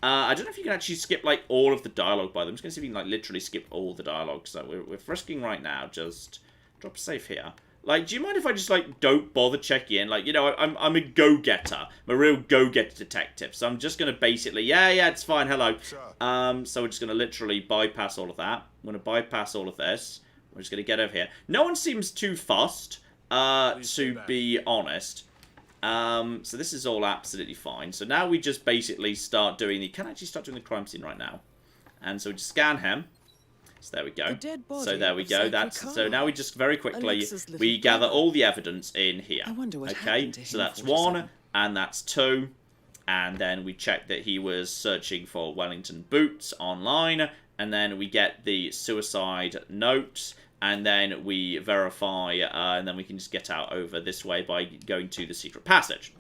I don't know if you can actually skip, like, all of the dialogue by them. I'm just going to see if you can, like, literally skip all the dialogue. So we're frisking right now. Just drop a safe here. Like, do you mind if I just, like, don't bother checking in? Like, you know, I'm a go-getter. I'm a real go-getter detective. So I'm just going to basically, yeah, it's fine, hello. So we're just going to literally bypass all of that. I'm going to bypass all of this. We're just going to get over here. No one seems too fussed, to be honest. So this is all absolutely fine. So now we just basically start doing the... Can I actually start doing the crime scene right now? And so we just scan him. So there we go. So there we go. So now we just very quickly we gather all the evidence in here. Okay, so that's 1 and that's 2, and then we check that he was searching for Wellington boots online, and then we get the suicide note, and then we verify, and then we can just get out over this way by going to the secret passage.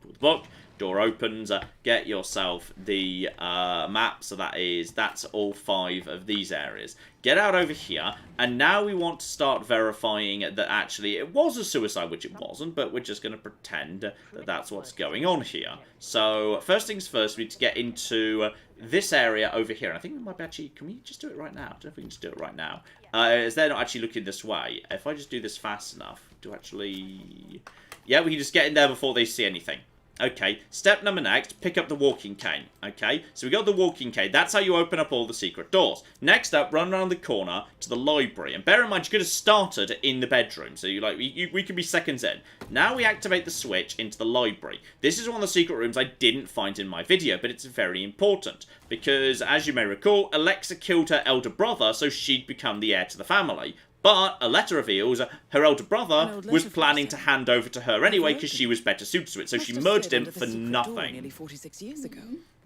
Pull the book. Door opens, get yourself the map, so that's all 5 of these areas. Get out over here, and now we want to start verifying that actually it was a suicide, which it wasn't, but we're just going to pretend that that's what's going on here. So, first things first, we need to get into this area over here. I think we might be actually, can we just do it right now? I don't know if we can just do it right now. As they're not actually looking this way. If I just do this fast enough to actually... Yeah, we can just get in there before they see anything. Okay, step number next, pick up the walking cane. Okay, so we got the walking cane. That's how you open up all the secret doors. Next up, run around the corner to the library. And bear in mind, you could have started in the bedroom. So we could be seconds in. Now we activate the switch into the library. This is one of the secret rooms I didn't find in my video, but it's very important. Because, as you may recall, Alexa killed her elder brother, so she'd become the heir to the family. But a letter reveals her elder brother was planning to hand over to her anyway because she was better suited to it. So she murdered him for nothing. Nearly 46 years ago.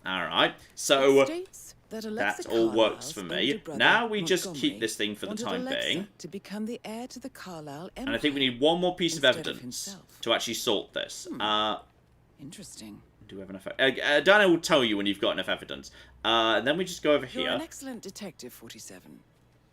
Alright, so that all works for me. Now we just keep this thing for the time being. To become the heir to the Carlisle Empire. And I think we need one more piece of evidence to actually sort this. Interesting. Do we have enough? Dana will tell you when you've got enough evidence. And then we just go over You're here. an excellent detective, 47.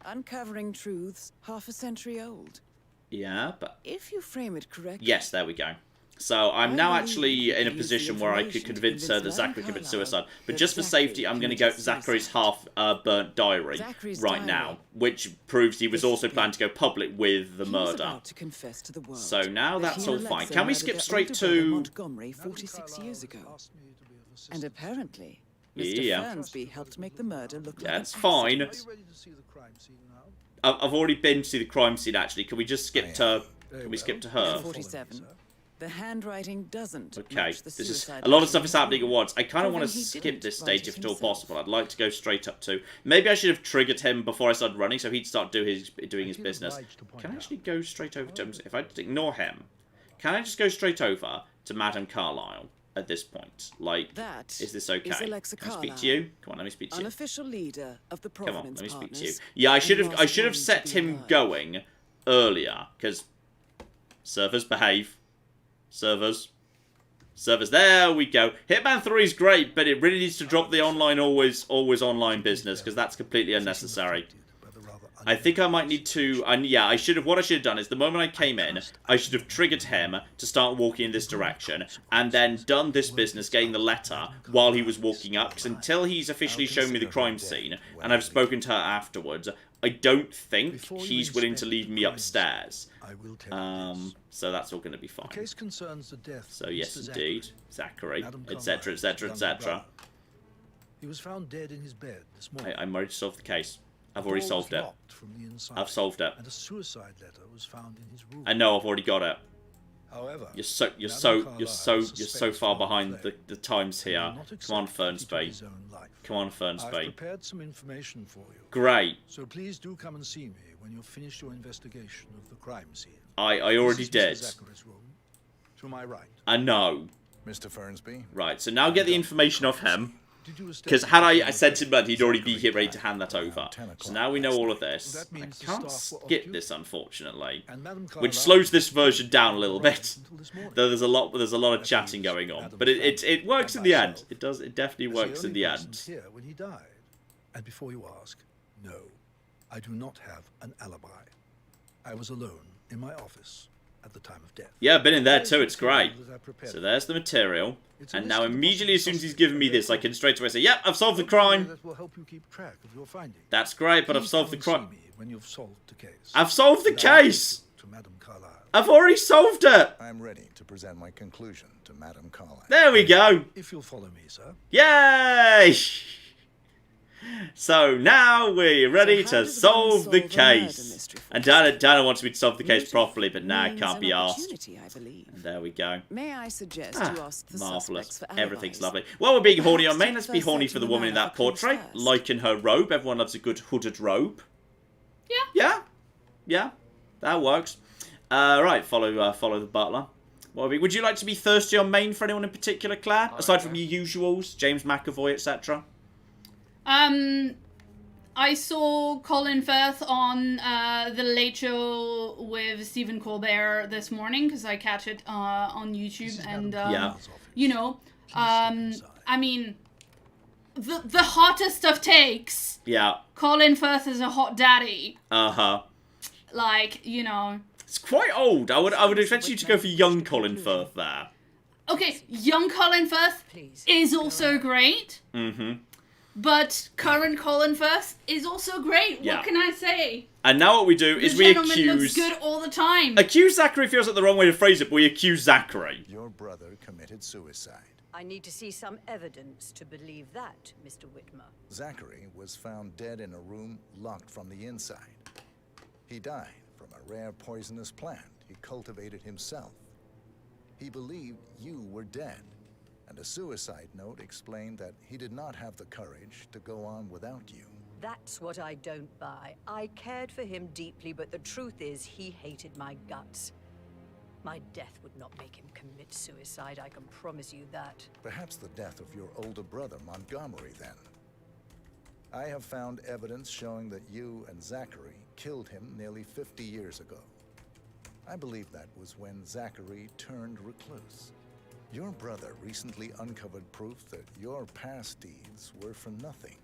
Uncovering truths half a century old. Yeah, but... If you frame it correctly... Yes, there we go. So I'm now actually in a position where I could convince her that Zachary committed suicide. But just for safety, I'm going to go Zachary's half-burnt diary right now. Which proves he was also planning to go public with the murder. So now that's all fine. Can we skip straight to... Montgomery 46 years ago. And apparently... Mr. Fernsby helped make the murder look like That's fine. I've already been to see the crime scene, actually. Can we just skip to... Can we skip to her? 47. The handwriting doesn't. Okay, this is a lot of stuff is happening at once. I kind of want to skip this stage if at all possible. I'd like to go straight up to... Maybe I should have triggered him before I started running, so he'd start doing his business. Can I actually go straight over to him? If I just ignore him, can I just go straight over to Madame Carlisle? At this point, like, is this okay? Can I speak to you? Come on, let me speak to you. Unofficial leader of the Come on, let me speak to you. Yeah, I should have set him going earlier because servers behave. Servers. There we go. Hitman 3 is great, but it really needs to drop the online always online business because that's completely unnecessary. I think I might need to, and yeah, what I should have done is the moment I came in, I should have triggered him to start walking in this direction, and then done this business, getting the letter, while he was walking up, because until he's officially shown me the crime scene, and I've spoken to her afterwards, I don't think he's willing to leave me upstairs. So that's all going to be fine. So yes, indeed, Zachary, etc., etc., etc. He was found dead in his bed this morning. I'm ready to solve the case. I've already solved it. I've solved it. And a suicide letter was found in his room. I know, I've already got it. However, You're so far behind the times here. Come on, Fernsby. Come on, I've Fernsby. prepared some information for you. Great. So please do come and see me when you've finished your investigation of the crime scene. I already This is did. Mr. Zachary's room. To my right. I know. Mr. Fernsby. Right, so now get the information off him. Did you Because had I sent him that, he'd already be here ready to hand that over. 10 So now we know all of this. That I means the can't staff were skip off this, duty. unfortunately. And Madam Carlisle Which slows this version down a little bit. until this morning. Though there's a lot of chatting going on. But it works in the end. It does. It definitely As works in only the person end. Here when he died. And before you ask, no, I do not have an alibi. I was alone in my office at the time of death. Yeah, I've been in there too. It's great. That I prepared. So there's the material. It's a And list now of the immediately as soon as he's possible given me this, I can straight away say, yep, I've solved the crime. That will help you keep track of your findings. That's great, but I've Please solved the come and crime. see me when you've solved the case. I've solved the And I'll case! take it to Madam Carlisle. I've already solved it! I'm ready to present my conclusion to Madam Carlisle. There we go! If you'll follow me, sir. Yay! So now we're ready So how to does one solve the solve a murder case. mystery for And Dana wants me to solve the case Motive properly, but nah, means can't an be asked. opportunity, I believe. And there we go. May I suggest Ah, you ask the marvellous. suspects for Everything's alibis? lovely. Well, we're being horny on Perhaps main. Let's be first horny search for the the woman in man that for clues portrait. first. Liking her robe. Everyone loves a good hooded robe. Yeah. Yeah? Yeah. That works. Right, follow the butler. Would you like to be thirsty on main for anyone in particular, Claire? Aside from your usuals, James McAvoy, etc. I saw Colin Firth on the Late Show with Stephen Colbert this morning because I catch it on YouTube, and Yeah. you know, I mean, the hottest of takes. Yeah. Colin Firth is a hot daddy. Uh-huh. Like, you know. It's quite old. I would expect you to go for young Colin Firth there. Okay, young Colin Firth is also great. Mm-hmm. But current Colin Firth is also great. Yeah. What can I say? And now what we do The is we gentleman looks accuse... good all the time. Accuse Zachary feels like the wrong way to phrase it, but we accuse Zachary. Your brother committed suicide. I need to see some evidence to believe that, Mr. Whitmer. Zachary was found dead in a room locked from the inside. He died from a rare poisonous plant he cultivated himself. He believed you were dead, and a suicide note explained that he did not have the courage to go on without you. That's what I don't buy. I cared for him deeply, but the truth is he hated my guts. My death would not make him commit suicide, I can promise you that. Perhaps the death of your older brother, Montgomery, then. I have found evidence showing that you and Zachary killed him nearly 50 years ago. I believe that was when Zachary turned recluse. Your brother recently uncovered proof that your past deeds were for nothing.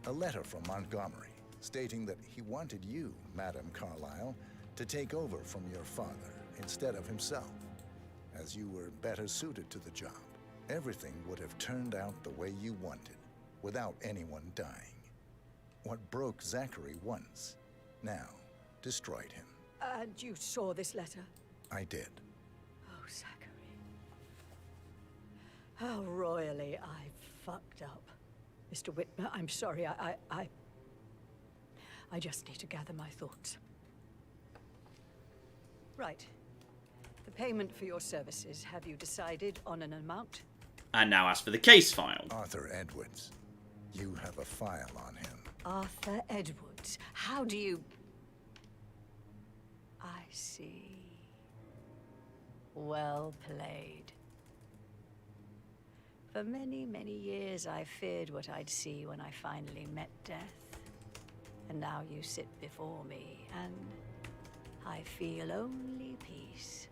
A letter from Montgomery stating that he wanted you, Madam Carlisle, to take over from your father instead of himself, as you were better suited to the job. Everything would have turned out the way you wanted, without anyone dying. What broke Zachary once, now destroyed him. And you saw this letter? I did. Oh, Zachary. How royally I fucked up. Mr. Whitmer, I'm sorry, I just need to gather my thoughts. Right. The payment for your services, have you decided on an amount? And now as for the case file. Arthur Edwards. You have a file on him. Arthur Edwards. How do you... I see. Well played. For many, many years I feared what I'd see when I finally met death. And now you sit before me, and I feel only peace.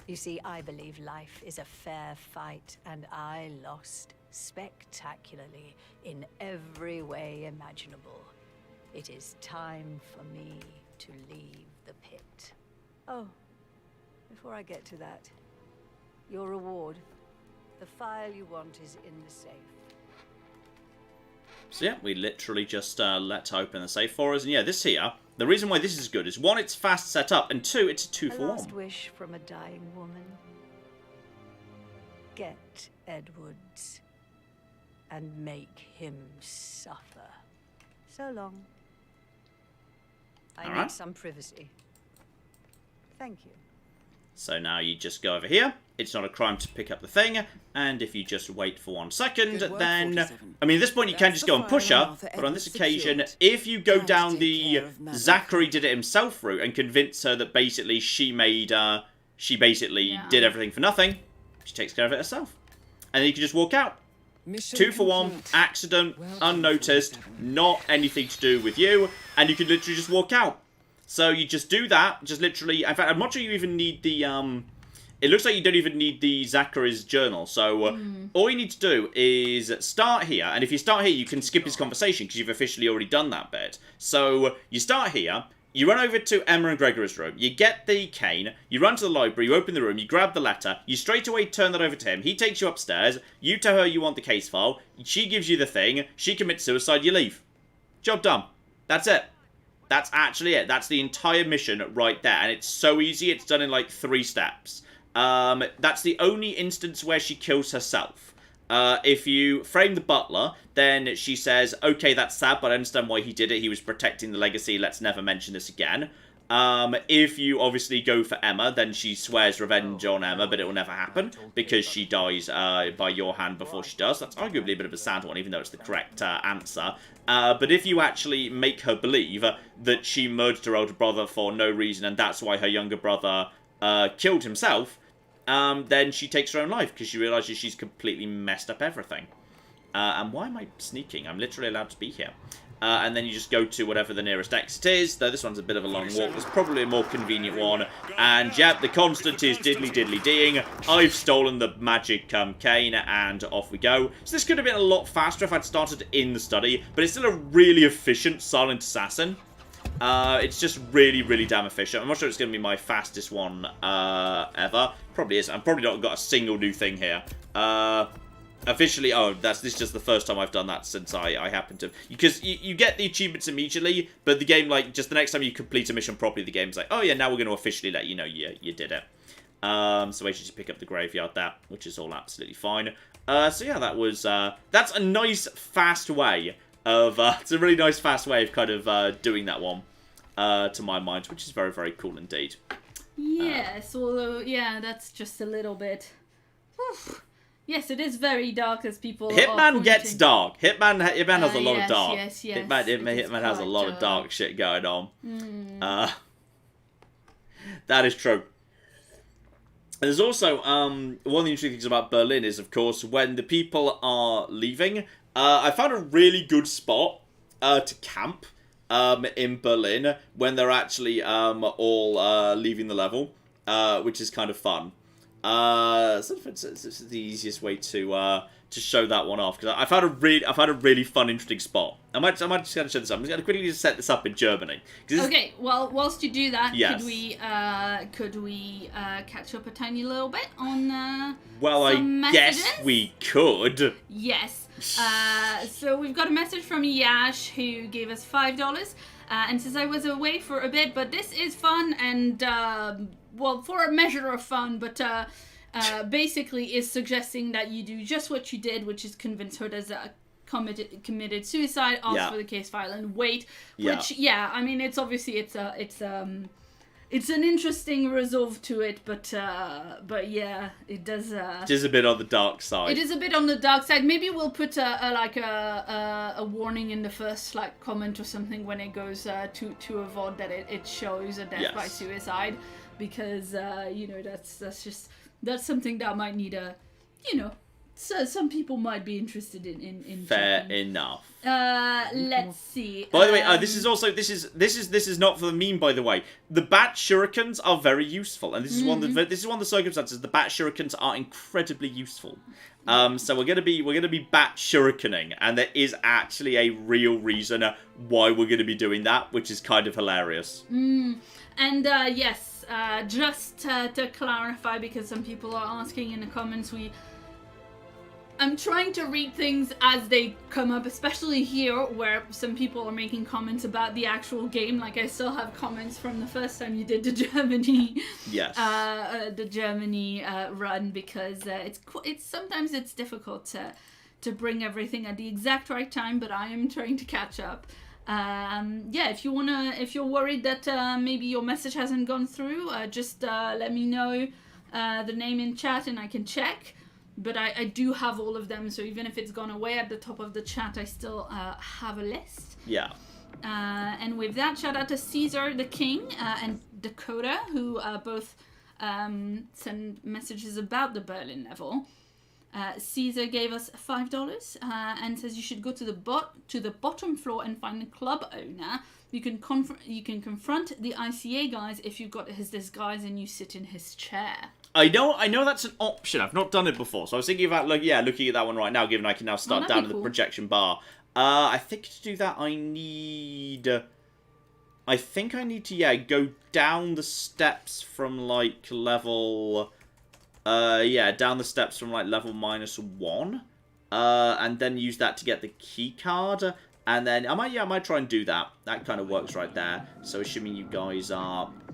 You see, I believe life is a fair fight, and I lost spectacularly in every way imaginable. It is time for me to leave the pit. Oh, before I get to that, your reward. The file you want is in the safe. So yeah, we literally just let her open the safe for us. And yeah, this here, the reason why this is good is one, it's fast set up, and two, it's a 2-for-1. last wish from a dying woman. Get Edwards and make him suffer. So long. I All need right. some privacy. Thank you. So now you just go over here. It's not a crime to pick up the thing. And if you just wait for 1 second, Good work, then... 47. I mean, at this point you can That's just the go and push fire her. Arthur But on this Edwards occasion, secured. if you go Time to down take the care of Madam Zachary did it himself route and convince her that basically she made... she basically did everything for nothing, she takes care of it herself. And then you can just walk out. Mission 2 for 1, complete. accident, Well done, unnoticed, 47. not anything to do with you, and you can literally just walk out. So you just do that, just literally, in fact, I'm not sure you even need the, it looks like you don't even need the Zachary's journal, so all you need to do is start here, and if you start here, you can skip his conversation, because you've officially already done that bit. So you start here, you run over to Emma and Gregory's room, you get the cane, you run to the library, you open the room, you grab the letter, you straight away turn that over to him, he takes you upstairs, you tell her you want the case file, she gives you the thing, she commits suicide, you leave. Job done. That's it. That's actually it. That's the entire mission right there, and it's so easy, it's done in like 3 steps. That's the only instance where she kills herself. If you frame the butler, then she says, okay, that's sad, but I understand why he did it. He was protecting the legacy. Let's never mention this again. If you obviously go for Emma, then she swears revenge on Emma, but it will never happen because she dies by your hand before she does. That's arguably a bit of a sad one, even though it's the correct answer. But if you actually make her believe that she murdered her older brother for no reason, and that's why her younger brother killed himself, then she takes her own life because she realizes she's completely messed up everything. And why am I sneaking? I'm literally allowed to be here. And then you just go to whatever the nearest exit is, though this one's a bit of a long walk. There's probably a more convenient one. And yep, the constant is diddly-diddly-deeing. I've stolen the magic cane, and off we go. So this could have been a lot faster if I'd started in the study, but it's still a really efficient silent assassin. It's just really, really damn efficient. I'm not sure it's going to be my fastest one ever. Probably is. I've probably not got a single new thing here. Officially, this is just the first time I've done that since I happened to. Because you get the achievements immediately, but the game, like, just the next time you complete a mission properly, the game's like, oh yeah, now we're going to officially let you know you did it. So we should just pick up the graveyard there, which is all absolutely fine. So yeah, that's a nice, fast way of, it's a really nice, fast way of kind of doing that one, to my mind, which is very, very cool indeed. Yes, although, yeah, that's just a little bit... Yes, it is very dark as people Hitman gets dark. Hitman has a lot of dark. Yes. Hitman has a lot of dark shit going on. That is true. There's also, one of the interesting things about Berlin is, of course, when the people are leaving, I found a really good spot to camp in Berlin when they're actually all leaving the level, which is kind of fun. So it's the easiest way to show that one off, because I found a really fun, interesting spot. I might just kind of show this up. I'm just going to quickly just set this up in Germany. Okay, well, whilst you do that, yes. could we catch up a tiny little bit on well, some I messages? guess we could. Yes. So we've got a message from Yash who gave us $5 and says, I was away for a bit, but this is fun and well, for a measure of fun, but basically is suggesting that you do just what you did, which is convince her there's a committed suicide, ask for the case file, and wait. Which, I mean, it's obviously it's an interesting resolve to it, but yeah, it does. It is a bit on the dark side. It is a bit on the dark side. Maybe we'll put a warning in the first comment or something when it goes to a VOD that it shows a death by suicide, because that's something that might need a, so some people might be interested in fair checking. enough. Let's see. By the way, this is not for the meme. By the way, the bat shurikens are very useful, and this is one of the circumstances. The bat shurikens are incredibly useful. So we're gonna be bat shurikening, and there is actually a real reason why we're gonna be doing that, which is kind of hilarious. And yes, just to clarify, because some people are asking in the comments, I'm trying to read things as they come up, especially here where some people are making comments about the actual game. Like, I still have comments from the first time you did the Germany, run, because it's sometimes it's difficult to bring everything at the exact right time, but I am trying to catch up. Yeah, if you're worried that maybe your message hasn't gone through, just let me know the name in chat and I can check. But I do have all of them, so even if it's gone away at the top of the chat, I still have a list. Yeah. And with that, shout out to Caesar the King and Dakota, who both send messages about the Berlin level. Caesar gave us $5 and says you should go to the bottom floor and find the club owner. You can confront the ICA guys if you've got his disguise and you sit in his chair. I know that's an option. I've not done it before, so I was thinking about looking at that one right now. Given I can now start down in the projection bar. I think to do that I need to go down the steps from like level. Down the steps from like level -1, and then use that to get the key card, and then I might try and do that. That kind of works right there. So assuming you guys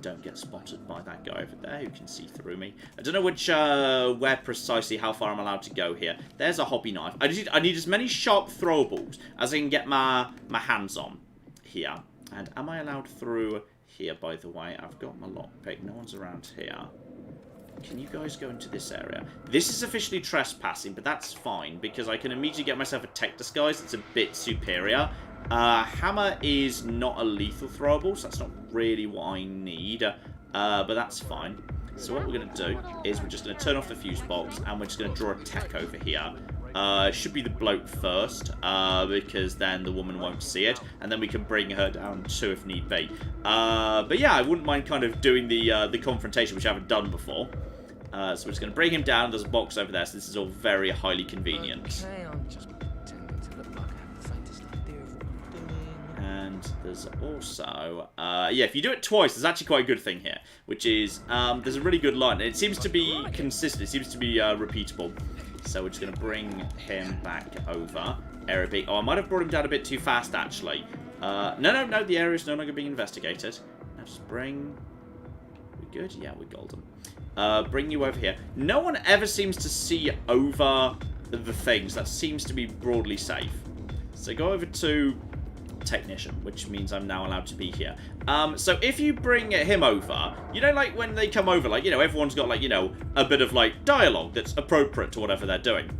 don't get spotted by that guy over there who can see through me. I don't know where precisely how far I'm allowed to go here. There's a hobby knife. I need as many sharp throwables as I can get my hands on here. And am I allowed through here? By the way, I've got my lockpick. No one's around here. Can you guys go into this area? This is officially trespassing, but that's fine, because I can immediately get myself a tech disguise that's a bit superior. Hammer is not a lethal throwable, so that's not really what I need, but that's fine. So what we're going to do is we're just going to turn off the fuse box, and we're just going to draw a tech over here. Should be the bloke first, because then the woman won't see it, and then we can bring her down too if need be. But yeah, I wouldn't mind kind of doing the confrontation, which I haven't done before. So we're just going to bring him down. There's a box over there, so this is all very highly convenient. Okay, I'm just pretending to look like I have the faintest idea of what I'm doing. And there's also, if you do it twice, there's actually quite a good thing here, which is, there's a really good line. It seems to be consistent. It seems to be repeatable. So we're just going to bring him back over. Area B. Oh, I might have brought him down a bit too fast, actually. No, the area is no longer being investigated. Now just bring... We good? Yeah, we're golden. Bring you over here. No one ever seems to see over the things. That seems to be broadly safe. So go over to technician, which means I'm now allowed to be here. So if you bring him over, you know, like when they come over, like, you know, everyone's got like, you know, a bit of like dialogue that's appropriate to whatever they're doing.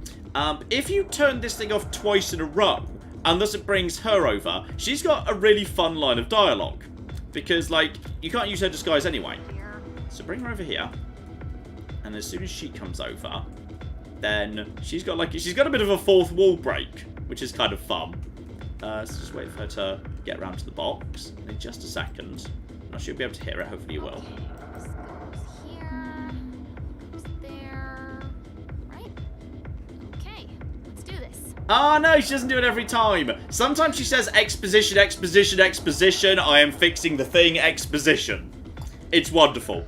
If you turn this thing off twice in a row, and thus it brings her over, she's got a really fun line of dialogue. Because, like, you can't use her disguise anyway. So bring her over here. And as soon as she comes over, then she's got a bit of a fourth wall break, which is kind of fun. So just wait for her to get around to the box in just a second. I should be able to hear it, hopefully you will. This goes here, goes there, right? Okay, let's do this. Oh no, she doesn't do it every time. Sometimes she says exposition, exposition, exposition. I am fixing the thing, exposition. It's wonderful.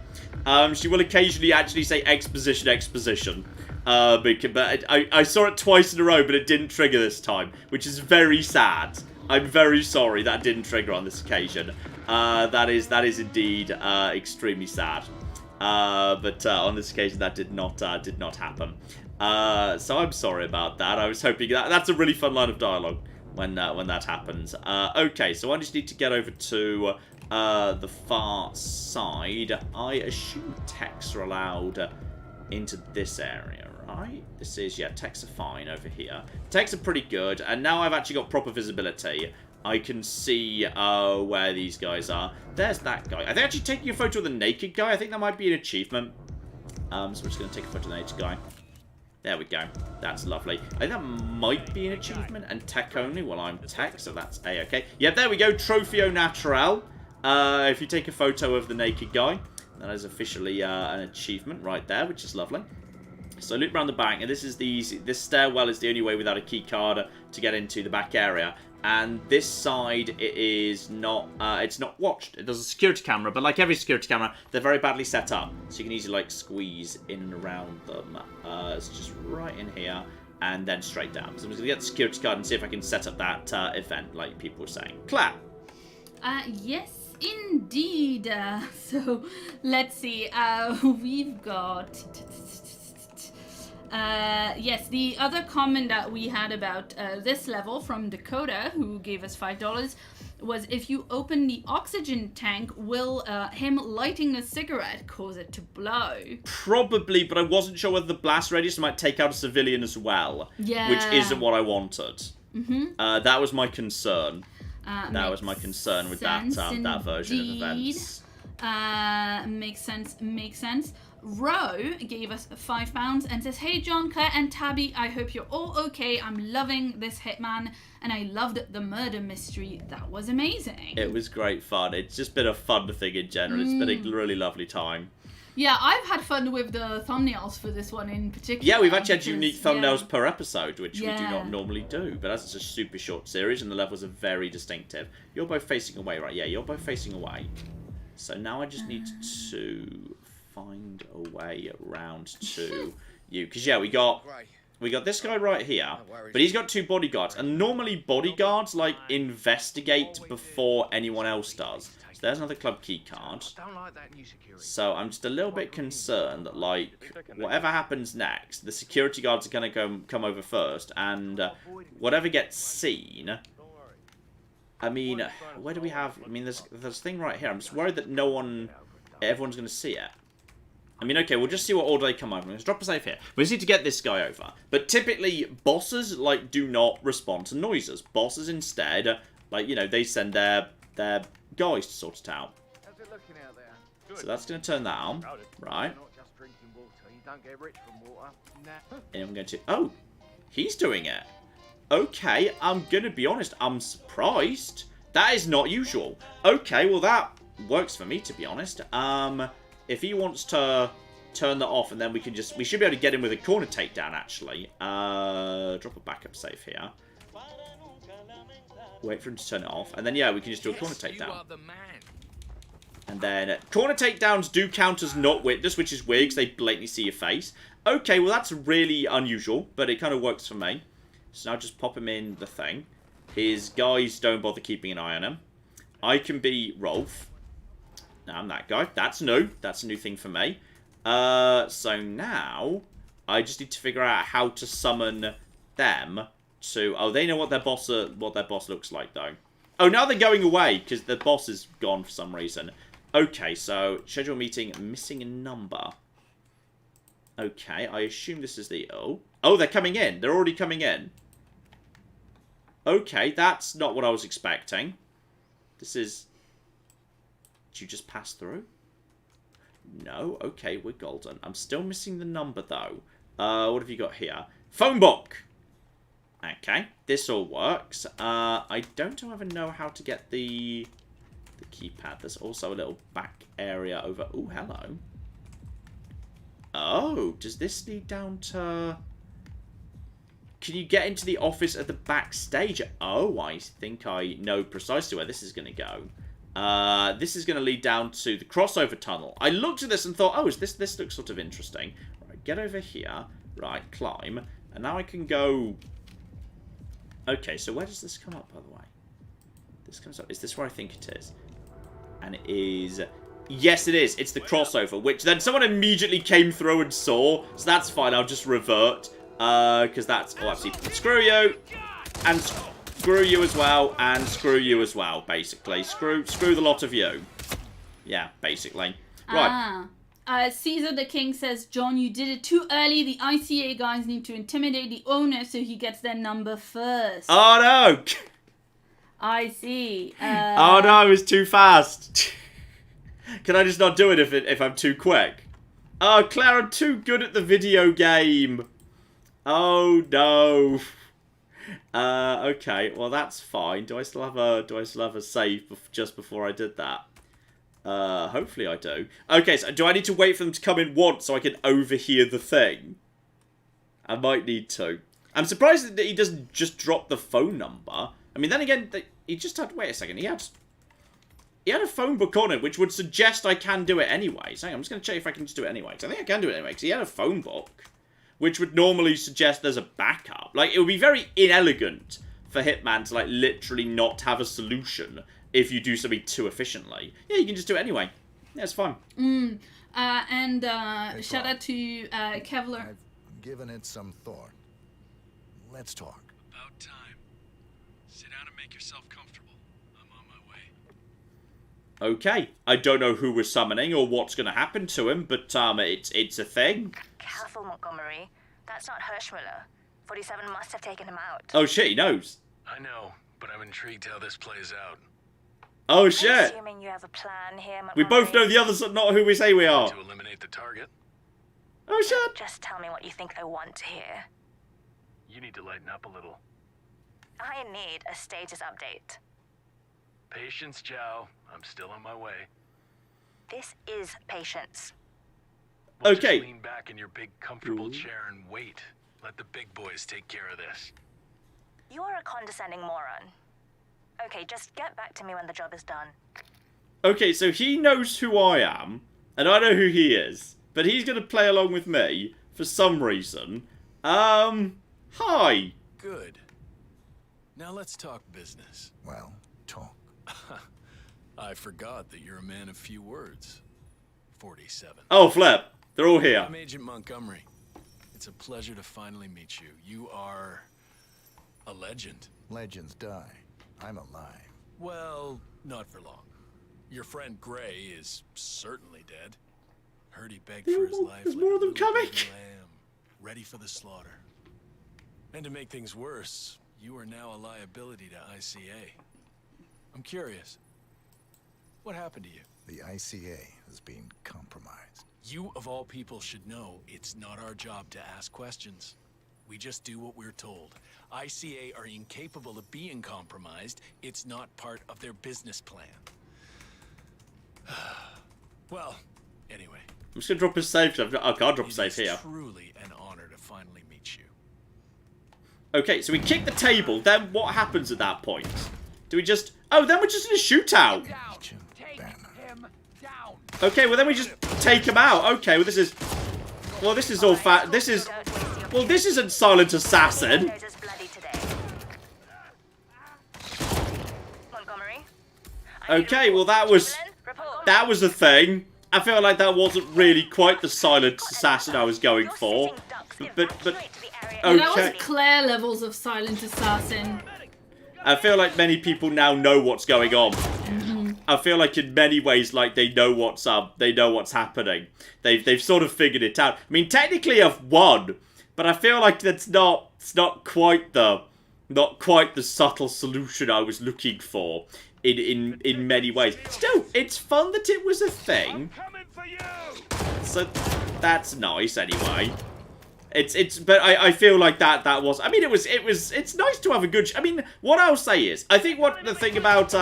She will occasionally actually say exposition, exposition. But I saw it twice in a row, but it didn't trigger this time, which is very sad. I'm very sorry that didn't trigger on this occasion. That is indeed extremely sad. But on this occasion, that did not happen. So I'm sorry about that. I was hoping that's a really fun line of dialogue when that happens. Okay, so I just need to get over to the far side. I assume techs are allowed into this area, right? This is, yeah, techs are fine over here. Techs are pretty good, and now I've actually got proper visibility. I can see where these guys are. There's that guy. Are they actually taking a photo of the naked guy? I think that might be an achievement. So we're just going to take a photo of the naked guy. There we go. That's lovely. I think that might be an achievement, and tech only. Well, I'm tech, so that's A-okay. Yeah, there we go. Trophy au naturel. If you take a photo of the naked guy, that is officially an achievement right there, which is lovely. So loop around the back, and this stairwell is the only way without a key card to get into the back area. And this side, it is not, it's not watched. It does a security camera, but like every security camera, they're very badly set up. So you can easily like squeeze in and around them. It's just right in here, and then straight down. So I'm just gonna get the security card and see if I can set up that event, like people were saying. Clap. Yes. Indeed. So let's see. We've got Yes, the other comment that we had about this level from Dakota, who gave us $5, was if you open the oxygen tank, will him lighting a cigarette cause it to blow? Probably, but I wasn't sure whether the blast radius might take out a civilian as well. Yeah. Which isn't what I wanted. That was my concern. That was my concern with that version of events. Makes sense. Ro gave us £5 and says, "Hey John, Claire and Tabby, I hope you're all okay. I'm loving this Hitman and I loved the murder mystery. That was amazing." It was great fun. It's just been a fun thing in general. It's been a really lovely time. Yeah, I've had fun with the thumbnails for this one in particular. Yeah, we've actually had unique thumbnails per episode, which we do not normally do. But as it's a super short series and the levels are very distinctive. You're both facing away, right? Yeah, you're both facing away. So now I just need to find a way around to you. Because, yeah, we got this guy right here. But he's got 2 bodyguards. And normally bodyguards, like, investigate before anyone else does. So there's another club key card. So I'm just a little bit concerned that, like, whatever happens next, the security guards are going to come over first. And whatever gets seen... I mean, where do we have... I mean, there's a thing right here. I'm just worried that everyone's going to see it. I mean, okay, we'll just see what order they come over. Let's drop a safe here. We just need to get this guy over. But typically, bosses, like, do not respond to noises. Bosses instead, like, you know, they send their guys to sort it out. So that's going to turn that on. Right. And I'm going to... Oh! He's doing it. Okay, I'm going to be honest. I'm surprised. That is not usual. Okay, well, that works for me, to be honest. If he wants to turn that off, and then we should be able to get him with a corner takedown, actually. Drop a backup safe here. Wait for him to turn it off. And then, yeah, we can just do a corner takedown. And then, corner takedowns do count as not witness, which is weird, because they blatantly see your face. Okay, well, that's really unusual, but it kind of works for me. So now just pop him in the thing. His guys don't bother keeping an eye on him. I can be Rolf. Now I'm that guy. That's new. That's a new thing for me. So now I just need to figure out how to summon them to... Oh, they know what their boss looks like, though. Oh, now they're going away because the boss is gone for some reason. Okay, so schedule meeting, missing a number. Okay, I assume this is the... Oh, they're coming in. They're already coming in. Okay, that's not what I was expecting. This is... Did you just pass through? No. Okay, we're golden. I'm still missing the number, though. What have you got here? Phone book! Okay, this all works. I don't ever know how to get the keypad. There's also a little back area over... Oh, hello. Oh, does this lead down to... Can you get into the office at the backstage? Oh, I think I know precisely where this is going to go. This is going to lead down to the crossover tunnel. I looked at this and thought, oh, this looks sort of interesting. Right, get over here. Right, climb. And now I can go... Okay, so where does this come up, by the way? This comes up... Is this where I think it is? And it is... Yes, it is. It's the crossover, which then someone immediately came through and saw. So that's fine. I'll just revert. Because that's... Oh, actually, screw you. And screw you as well. And screw you as well, basically. Screw the lot of you. Yeah, basically. Right. Caesar the King says, John, you did it too early. The ICA guys need to intimidate the owner so he gets their number first. Oh, no. I see. Oh, no, it was too fast. Can I just not do it if I'm too quick? Oh, Claire, I'm too good at the video game. Oh no. Okay, well that's fine. Do I still have a save just before I did that? Hopefully I do. Okay, so do I need to wait for them to come in once so I can overhear the thing? I might need to. I'm surprised that he doesn't just drop the phone number. I mean, then again, he just had... Wait a second, he had a phone book on it, which would suggest I can do it anyway. So I'm just going to check if I can just do it anyway. Because I think I can do it anyway, because he had a phone book. Which would normally suggest there's a backup. Like, it would be very inelegant for Hitman to, like, literally not have a solution if you do something too efficiently. Yeah, you can just do it anyway. Yeah, it's fine. Shout out to Kevlar. given it some thought. Let's talk. About time. Sit down and make yourself comfortable. I'm on my way. Okay. I don't know who we're summoning or what's going to happen to him, but it's a thing. Careful, Montgomery. That's not Hirschmuller. 47 must have taken him out. Oh shit, he knows. I know, but I'm intrigued how this plays out. Oh I'm shit. assuming you have a plan here, We Montgomery. both know the other's not who we say we are. To eliminate the target, Oh shit. Just tell me what you think I want to hear. you need to lighten up a little. I need a status update. Patience, Joe. I'm still on my way. This is patience. Well, Okay. Just lean back in your big, comfortable chair and wait. Let the big boys take care of this. You are a condescending moron. Okay, just get back to me when the job is done. Okay, so he knows who I am, and I know who he is, but he's going to play along with me for some reason. Hi. Good. Now let's talk business. Well, talk. I forgot that you're a man of few words. 47. Oh, flip. They're all here. I'm Agent Montgomery. It's a pleasure to finally meet you. You are a legend. Legends die. I'm alive. Well, not for long. Your friend Gray is certainly dead. Heard he begged for his life. There's like more a of them little coming. baby lamb, ready for the slaughter. And to make things worse, you are now a liability to ICA. I'm curious. What happened to you? The ICA has been compromised. You, of all people, should know it's not our job to ask questions. We just do what we're told. ICA are incapable of being compromised. It's not part of their business plan. Well, anyway. I'm just going to drop his save. I can't drop a save It is here. truly an honor to finally meet you. Okay, so we kick the table. Then what happens at that point? Do we just... Oh, then we're just in a shootout. Agent Banner. Okay, well then we just take him out. Okay, well this is... Well, this is all fat. This is... Well, this isn't Silent Assassin. Nose is bloody today. Montgomery? Okay, well that was... That was a thing. I feel like that wasn't really quite the Silent Assassin I was going for. But That was okay. Claire levels of Silent Assassin. I feel like many people now know what's going on. I feel like in many ways, like they know what's up, they know what's happening. They've sort of figured it out. I mean, technically I've won, but I feel like it's not quite the subtle solution I was looking for in many ways. Still, it's fun that it was a thing. So that's nice anyway. But I feel like that was, I mean, it's nice to have a good, I mean, what I'll say is, I think what the thing about,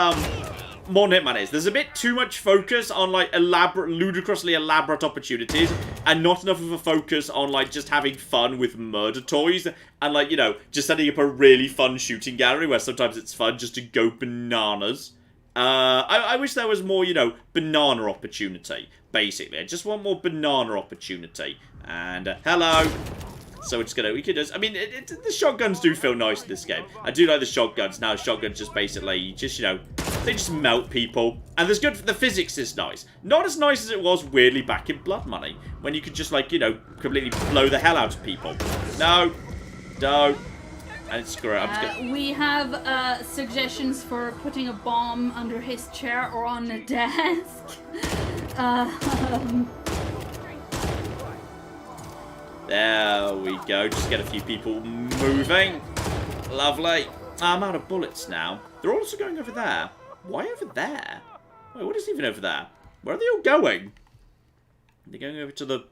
Modern Hitman is, there's a bit too much focus on, like, ludicrously elaborate opportunities, and not enough of a focus on, like, just having fun with murder toys, and, like, you know, just setting up a really fun shooting gallery, where sometimes it's fun just to go bananas. I wish there was more, you know, banana opportunity, basically. I just want more banana opportunity. And, hello. So it's gonna, we could just, I mean, the shotguns do feel nice in this game. I do like the shotguns. Now, shotguns just basically, just, you know, they just melt people. And there's good, the physics is nice. Not as nice as it was, weirdly, back in Blood Money, when you could just, like, you know, completely blow the hell out of people. No. Don't. And screw it, I'm just gonna... We have suggestions for putting a bomb under his chair or on a desk. There we go. Just get a few people moving. Lovely. I'm out of bullets now. They're also going over there. Why over there? Wait, what is even over there? Where are they all going? They're going over to the...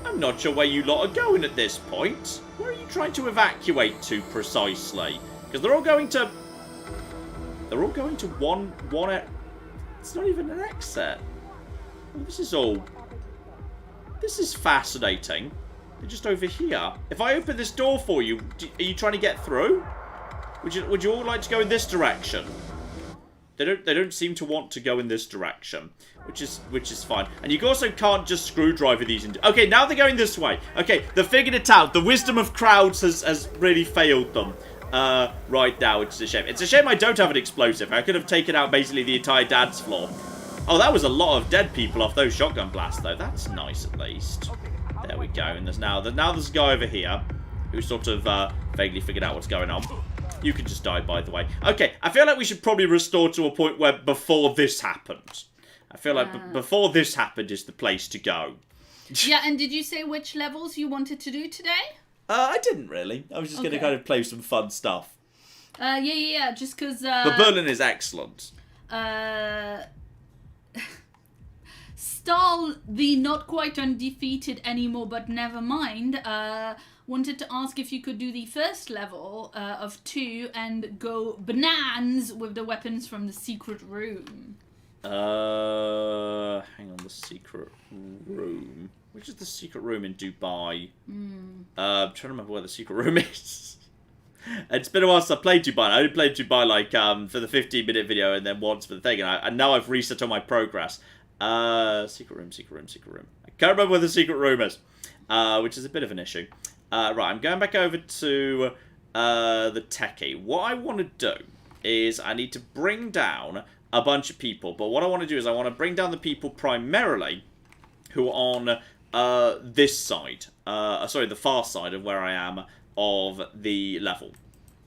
I'm not sure where you lot are going at this point. Where are you trying to evacuate to precisely? Because they're all going to... They're all going to one... It's not even an exit. Well, this is all... This is fascinating. They're just over here. If I open this door for you, are you trying to get through? Would you all like to go in this direction? They don't seem to want to go in this direction, which is fine. And you also can't just screwdriver these into... Okay, now they're going this way. Okay, they figured it out. The wisdom of crowds has really failed them. Right now, which is a shame. It's a shame I don't have an explosive. I could have taken out basically the entire dance floor. Oh, that was a lot of dead people off those shotgun blasts, though. That's nice, at least. There we go. And there's now there's a guy over here who sort of vaguely figured out what's going on. You can just die, by the way. Okay, I feel like we should probably restore to a point where before this happened. I feel like before this happened is the place to go. Yeah, and did you say which levels you wanted to do today? I didn't really. I was just going to kind of play some fun stuff. Yeah, just because... But Berlin is excellent. Stahl, the not quite undefeated anymore, but never mind, wanted to ask if you could do the first level of 2 and go bananas with the weapons from the secret room. Hang on, the secret room. Which is the secret room in Dubai? I'm trying to remember where the secret room is. It's been a while since I played Dubai. I only played Dubai like for the 15-minute video and then once for the thing, and now I've reset all my progress. Secret room. I can't remember where the secret room is, which is a bit of an issue. Right, I'm going back over to the techie. What I want to do is I need to bring down a bunch of people, but what I want to do is I want to bring down the people primarily who are on this side, sorry, the far side of where I am of the level.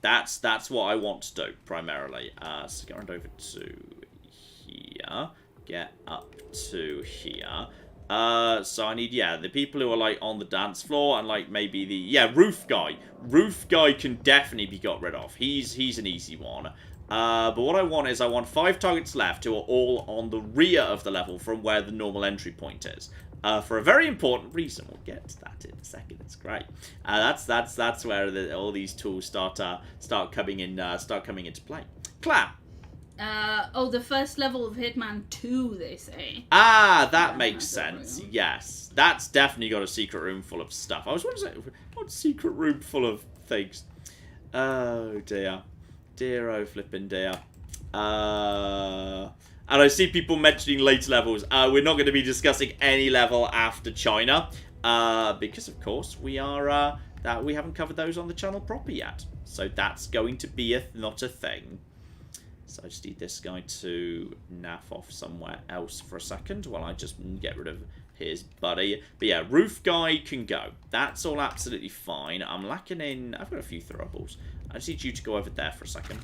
That's what I want to do primarily. So get around over to here, get up to here. So I need, the people who are like on the dance floor and like maybe the roof guy. Roof guy can definitely be got rid of. He's an easy one. But what I want is I want 5 targets left who are all on the rear of the level from where the normal entry point is. For a very important reason. We'll get to that in a second. It's great. That's where all these tools start coming into play. Clap. The first level of Hitman 2, they say. That makes sense. Yes, that's definitely got a secret room full of stuff. I was wondering, what secret room full of things? Oh dear. Dear, oh flippin' dear. And I see people mentioning later levels. We're not going to be discussing any level after China. Because, of course, we haven't covered those on the channel proper yet. So that's going to be not a thing. So I just need this guy to naff off somewhere else for a second while I just get rid of his buddy. But yeah, roof guy can go. That's all absolutely fine. I'm lacking in... I've got a few throwables. I just need you to go over there for a second.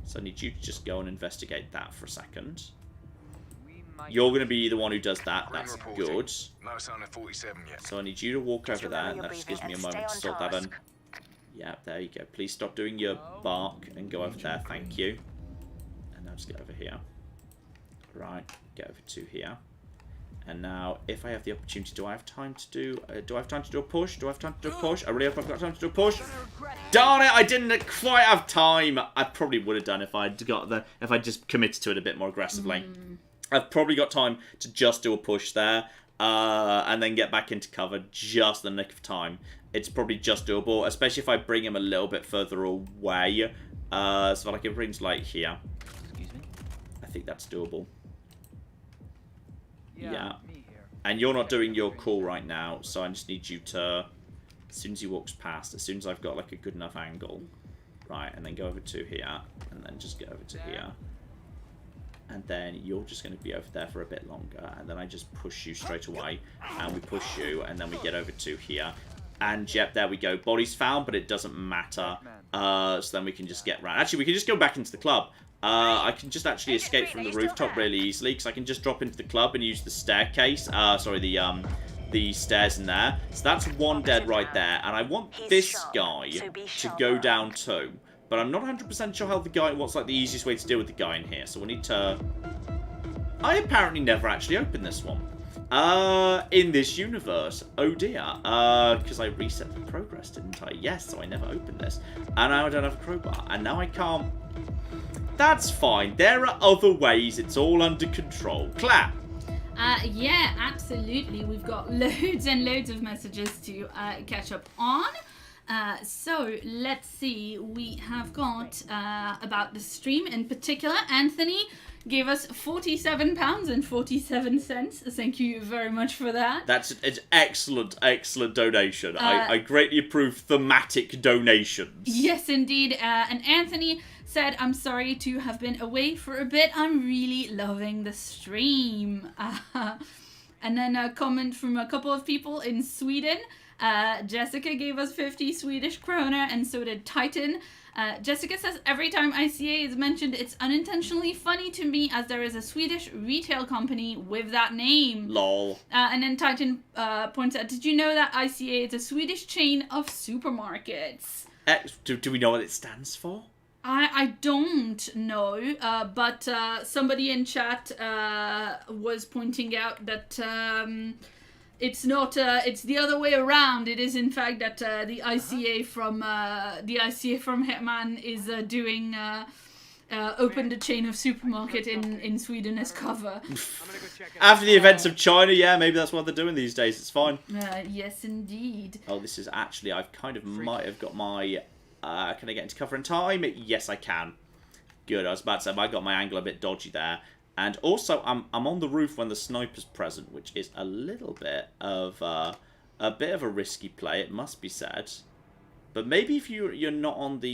So I need you to just go and investigate that for a second. You're going to be the one who does that. That's good. No sign of 47 yet. So I need you to walk over there. And that just gives me a moment to sort that in. Yeah, there you go. Please stop doing your bark and go over there. Thank you. And now just get over here. Right, get over to here. And now, if I have the opportunity, do I have time to do a push? Do I have time to do a push? I really hope I've got time to do a push. Darn it, I didn't quite have time. I probably would have done if I just committed to it a bit more aggressively. I've probably got time to just do a push there, and then get back into cover just in the nick of time. It's probably just doable, especially if I bring him a little bit further away. So like it brings like here. Excuse me? I think that's doable. Yeah. And you're not doing your call right now, so I just need you to, as soon as he walks past, as soon as I've got like a good enough angle, right, and then go over to here, and then just get over to here. And then you're just going to be over there for a bit longer, and then I just push you straight away, and we push you, and then we get over to here. And yep, there we go. Body's found, but it doesn't matter. So then we can just get round. Actually, we can just go back into the club. I can just actually escape from the rooftop really easily, because I can just drop into the club and use the staircase. Sorry, the stairs in there. So that's one dead right there, and I want this guy to go down too. But I'm not 100% sure how what's like the easiest way to deal with the guy in here. So we need to... I apparently never actually opened this one. In this universe. Oh dear. Because I reset the progress, didn't I? Yes, so I never opened this. And now I don't have a crowbar. And now I can't... That's fine. There are other ways. It's all under control. Clap. Yeah, absolutely. We've got loads and loads of messages to catch up on. So let's see. We have got about the stream in particular. Anthony gave us £47.47. Thank you very much for that. That's an excellent donation. I greatly approve thematic donations. Yes, indeed. And Anthony said, I'm sorry to have been away for a bit. I'm really loving the stream. And then a comment from a couple of people in Sweden. Jessica gave us 50 Swedish kroner, and so did Titan. Jessica says, every time ICA is mentioned, it's unintentionally funny to me as there is a Swedish retail company with that name. Lol. And then Titan points out, did you know that ICA is a Swedish chain of supermarkets? Do we know what it stands for? I don't know, but somebody in chat was pointing out that it's not. It's the other way around. It is in fact that the ICA from Hitman is doing opened a chain of supermarket in Sweden as cover. After the events of China, yeah, maybe that's what they're doing these days. It's fine. Yes, indeed. Oh, this is actually. I've kind of might have got my. Can I get into cover in time? Yes, I can. Good. I was about to say I got my angle a bit dodgy there. And also, I'm on the roof when the sniper's present, which is a little bit of a risky play, it must be said. But maybe if you're not on the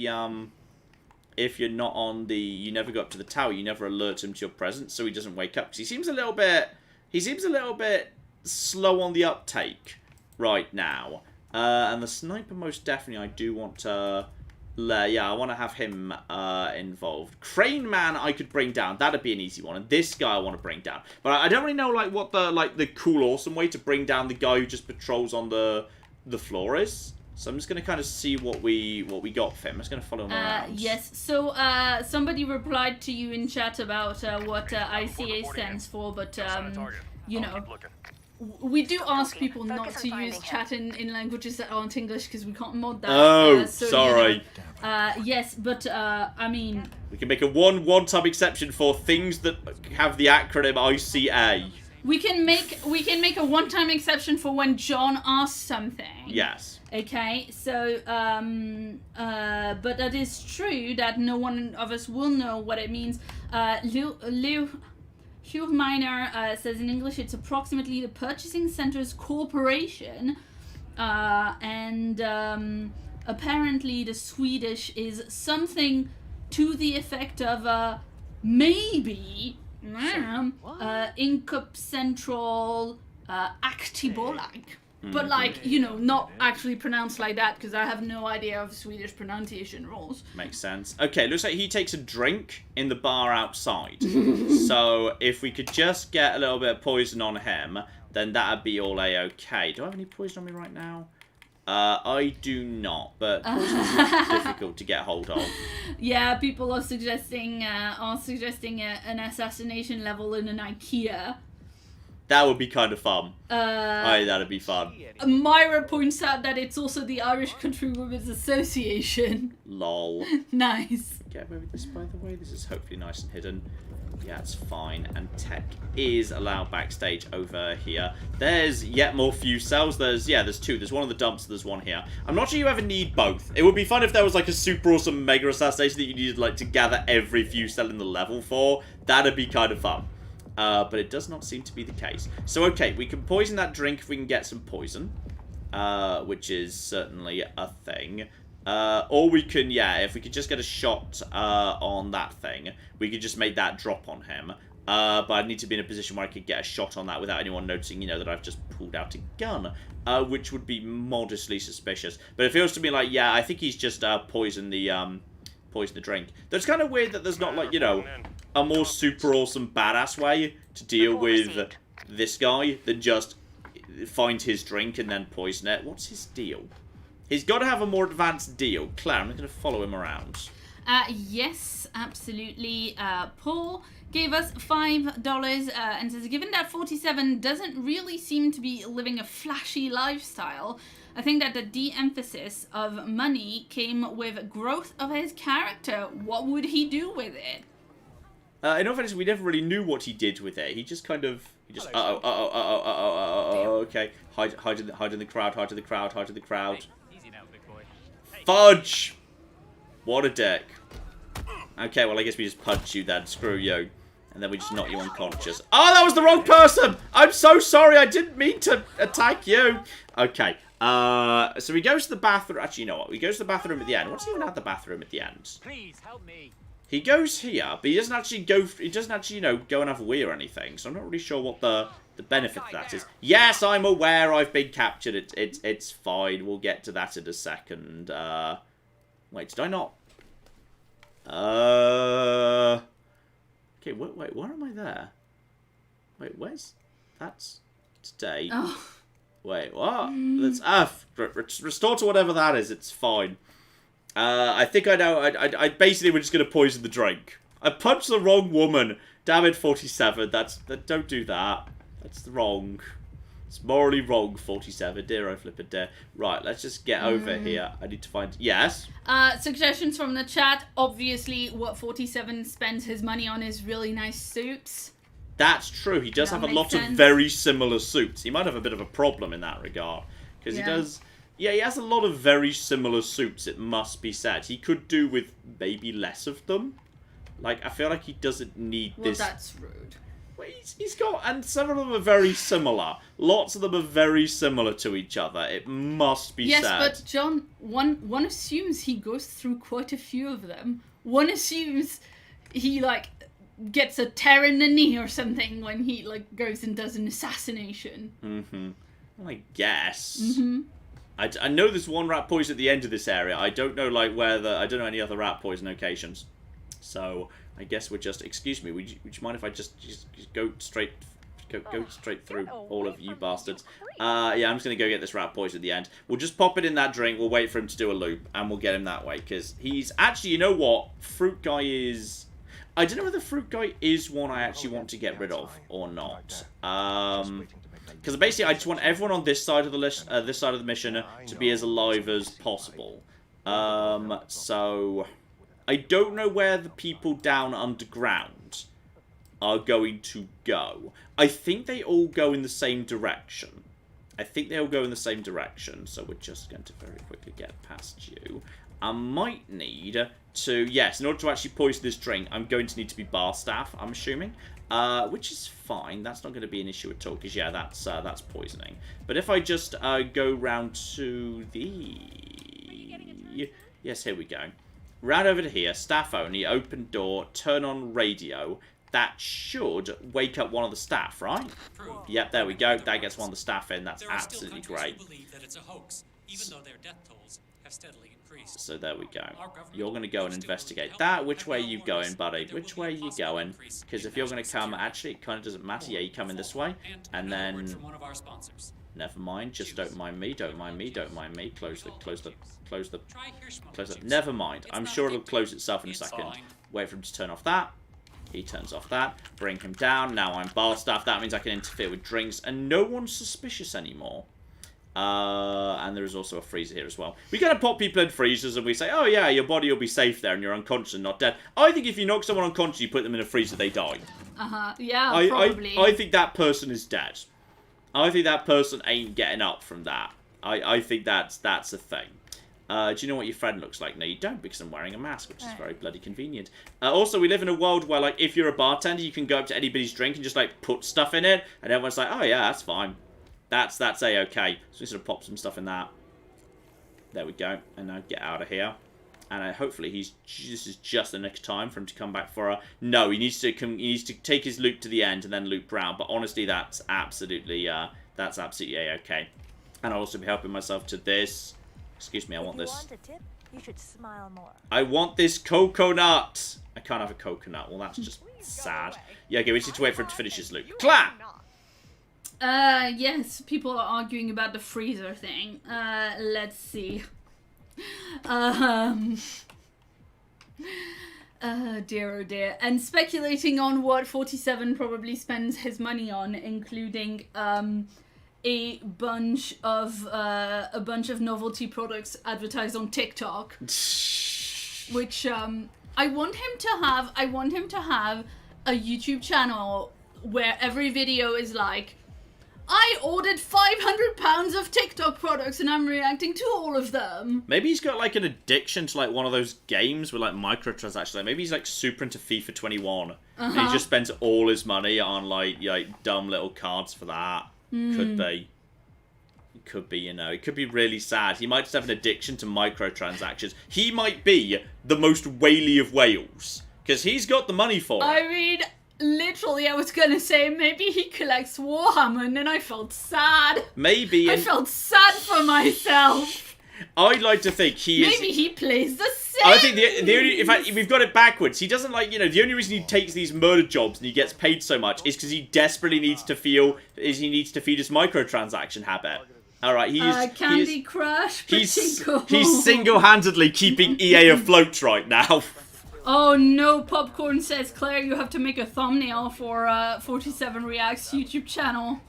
you never go up to the tower, you never alert him to your presence, so he doesn't wake up. Because he seems a little bit slow on the uptake right now. And the sniper, most definitely, I do want to. Yeah, I want to have him involved. Crane Man, I could bring down. That'd be an easy one. And this guy, I want to bring down. But I don't really know like what the cool, awesome way to bring down the guy who just patrols on the floor is. So I'm just gonna kind of see what we got for him. I'm just gonna follow him around. Yes. So somebody replied to you in chat about what ICA stands for, but you know. We do ask people not to use chat in languages that aren't English because we can't mod that. Oh, so, sorry. You know, yes, but I mean... We can make a one-time exception for things that have the acronym ICA. We can make a one-time exception for when John asks something. Yes. Okay, so, but that is true that no one of us will know what it means. Hugh Miner says in English it's approximately the purchasing center's corporation, and apparently the Swedish is something to the effect of maybe Inköp Central Aktiebolag. But like, you know, not actually pronounced like that because I have no idea of Swedish pronunciation rules. Makes sense. Okay, looks like he takes a drink in the bar outside. So if we could just get a little bit of poison on him, then that'd be all a-okay. Do I have any poison on me right now? I do not, but poison is difficult to get hold of. Yeah, people are suggesting an assassination level in an IKEA. That would be kind of fun. That'd be fun. Myra points out that it's also the Irish Country Women's Association. Lol. Nice. Get away with this, by the way. This is hopefully nice and hidden. Yeah, it's fine. And tech is allowed backstage over here. There's yet more fuse cells. There's two. There's one on the dumps, there's one here. I'm not sure you ever need both. It would be fun if there was like a super awesome mega assassination that you needed like to gather every fuse cell in the level for. That'd be kind of fun. But it does not seem to be the case. So, okay, we can poison that drink if we can get some poison. Which is certainly a thing. Or we can, if we could just get a shot on that thing, we could just make that drop on him. But I'd need to be in a position where I could get a shot on that without anyone noticing, you know, that I've just pulled out a gun. Which would be modestly suspicious. But it feels to me like, I think he's just poisoned the drink. Though it's kind of weird that there's not, like, you know, a more super awesome badass way to deal with this guy than just find his drink and then poison it. What's his deal? He's got to have a more advanced deal. Claire, I'm going to follow him around. Yes, absolutely. Paul gave us $5 and says, given that 47 doesn't really seem to be living a flashy lifestyle, I think that the de-emphasis of money came with growth of his character. What would he do with it? In all fairness, we never really knew what he did with it. He just kind of... okay. Hide in the crowd, hide in the crowd, hide in the crowd. Hey, easy now, big boy. Hey. Fudge! What a dick. Okay, well, I guess we just punch you then. Screw you. And then we just knock you unconscious. Oh, that was the wrong person! I'm so sorry, I didn't mean to attack you. Okay. So he goes to the bathroom. Actually, you know what? He goes to the bathroom at the end. What's he even at the bathroom at the end? Please help me. He goes here, but he doesn't actually go. He doesn't actually, go and have a wee or anything. So I'm not really sure what the benefit of that is. Yes, I'm aware I've been captured. It's fine. We'll get to that in a second. Wait, did I not? Okay, wait, why am I there? Wait, where's... That's today. Oh. Wait, what? That's... restore to whatever that is. It's fine. I think I know. I basically, we're just going to poison the drink. I punched the wrong woman. Damn it, 47. Don't do that. That's wrong. It's morally wrong, 47. Dear, oh, flip it, dear. Right, let's just get over here. I need to find... Yes? Suggestions from the chat. Obviously, what 47 spends his money on is really nice suits. That's true. He does have a lot of very similar suits. He might have a bit of a problem in that regard. Because he does... Yeah, he has a lot of very similar suits, it must be said. He could do with maybe less of them. Like, I feel like he doesn't need this... Well, that's rude. Well, he's got... And several of them are very similar. Lots of them are very similar to each other. It must be said. Yes, but John, one assumes he goes through quite a few of them. One assumes he, like, gets a tear in the knee or something when he, like, goes and does an assassination. Well, I guess. I know there's one rat poison at the end of this area. I don't know, like, I don't know any other rat poison locations. So, I guess we're just... Excuse me, would you mind if I just go straight... Go straight through all of you bastards. Yeah, I'm just going to go get this rat poison at the end. We'll just pop it in that drink. We'll wait for him to do a loop. And we'll get him that way. Because he's... Actually, you know what? Fruit Guy is... I don't know whether Fruit Guy is one I actually want to get rid of or not. Because basically, I just want everyone on this side of the list, this side of the mission, to be as alive as possible. So I don't know where the people down underground are going to go. I think they all go in the same direction. So we're just going to very quickly get past you. I might need to... Yes, in order to actually poison this drink, I'm going to need to be bar staff, I'm assuming. Which is fine. That's not going to be an issue at all, because, yeah, that's poisoning. But if I just go round to the... Yes, here we go. Round over to here, staff only, open door, turn on radio. That should wake up one of the staff, right? Yep, there we go. That gets one of the staff in. That's absolutely great. That it's a hoax, even though their death tolls have steadily increased. So there we go. You're going to go and investigate that. Which way are you going, buddy? Which way are you going? Because if you're going to come... Actually, it kind of doesn't matter. Yeah, you come in this way. And then... Never mind. Just don't mind me. Don't mind me. Don't mind me. Close the... Never mind. I'm sure it'll close itself in a second. Wait for him to turn off that. He turns off that. Bring him down. Now I'm bar staff. That means I can interfere with drinks. And no one's suspicious anymore. And there is also a freezer here as well. We kind of pop people in freezers and we say, oh yeah, your body will be safe there and you're unconscious and not dead. I think if you knock someone unconscious, you put them in a freezer, they die. Yeah, probably. I think that person is dead. I think that person ain't getting up from that. I think that's a thing. Do you know what your friend looks like? No, you don't, because I'm wearing a mask, which is very bloody convenient. Also, we live in a world where, like, if you're a bartender, you can go up to anybody's drink and just, like, put stuff in it, and everyone's like, oh, yeah, that's fine. That's A-okay. So we sort of pop some stuff in that. There we go. And now get out of here. And hopefully this is just the next time for him to come back for a... No, he needs to take his loop to the end and then loop round. But honestly, that's absolutely A-okay. And I'll also be helping myself to this... Excuse me, I want this. If you want a tip, you should smile more. I want this coconut. I can't have a coconut. Well, that's just sad. Yeah, okay, we just need to wait for him to finish his loop. Clap! Yes, people are arguing about the freezer thing. Let's see. Dear oh dear. And speculating on what 47 probably spends his money on, including, a bunch of novelty products advertised on TikTok, which I want him to have a YouTube channel where every video is like, I ordered 500 pounds of TikTok products and I'm reacting to all of them. Maybe he's got like an addiction to like one of those games with like microtransactions. Like, maybe he's like super into FIFA 21 and he just spends all his money on like dumb little cards for that. Could be. It could be, you know. It could be really sad. He might just have an addiction to microtransactions. He might be the most whaley of whales. Because he's got the money for it. I mean, literally, I was gonna say maybe he collects Warhammer, and then I felt sad. Maybe. I felt sad for myself. I'd like to think he is... Maybe he plays the Sims. I think the only... In fact, we've got it backwards. He doesn't like, the only reason he takes these murder jobs and he gets paid so much is because he desperately needs to feed his microtransaction habit. Alright, Candy Crush, he's single-handedly keeping EA afloat right now. Oh no, Popcorn says, Claire, you have to make a thumbnail for 47 Reacts YouTube channel.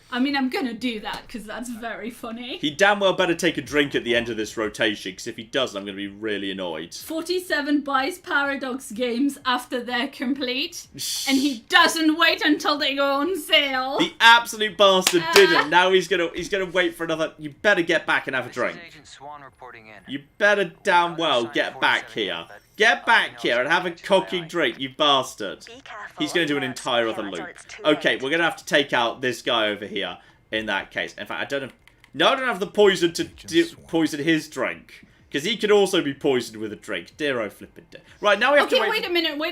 I mean, I'm gonna do that, because that's very funny. He damn well better take a drink at the end of this rotation, because if he doesn't, I'm gonna be really annoyed. 47 buys Paradox games after they're complete, and he doesn't wait until they go on sale. The absolute bastard didn't. Now he's gonna wait for another... You better get back and have a drink. You better damn well get back here. Get back here and have a cocking drink, you bastard. He's going to do an entire other loop. Okay, we're going to have to take out this guy over here in that case. In fact, I don't have... No, I don't have the poison to poison his drink. Because he could also be poisoned with a drink. Dear oh flippin' dear. Right, now we have to wait... wait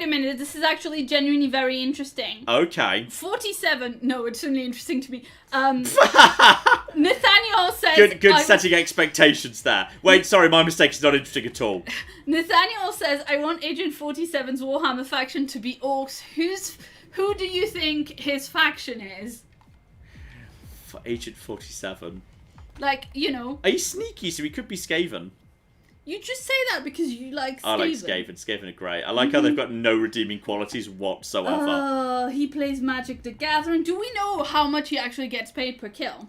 a minute. This is actually genuinely very interesting. Okay. 47... No, it's only interesting to me. Nathaniel says... Good setting expectations there. Wait, sorry, my mistake. It's not interesting at all. Nathaniel says, I want Agent 47's Warhammer faction to be orcs. Who do you think his faction is? For Agent 47. Like, He's sneaky, so he could be Skaven. You just say that because you like Skaven. I like Skaven. Skaven are great. I like how they've got no redeeming qualities whatsoever. He plays Magic the Gathering. Do we know how much he actually gets paid per kill?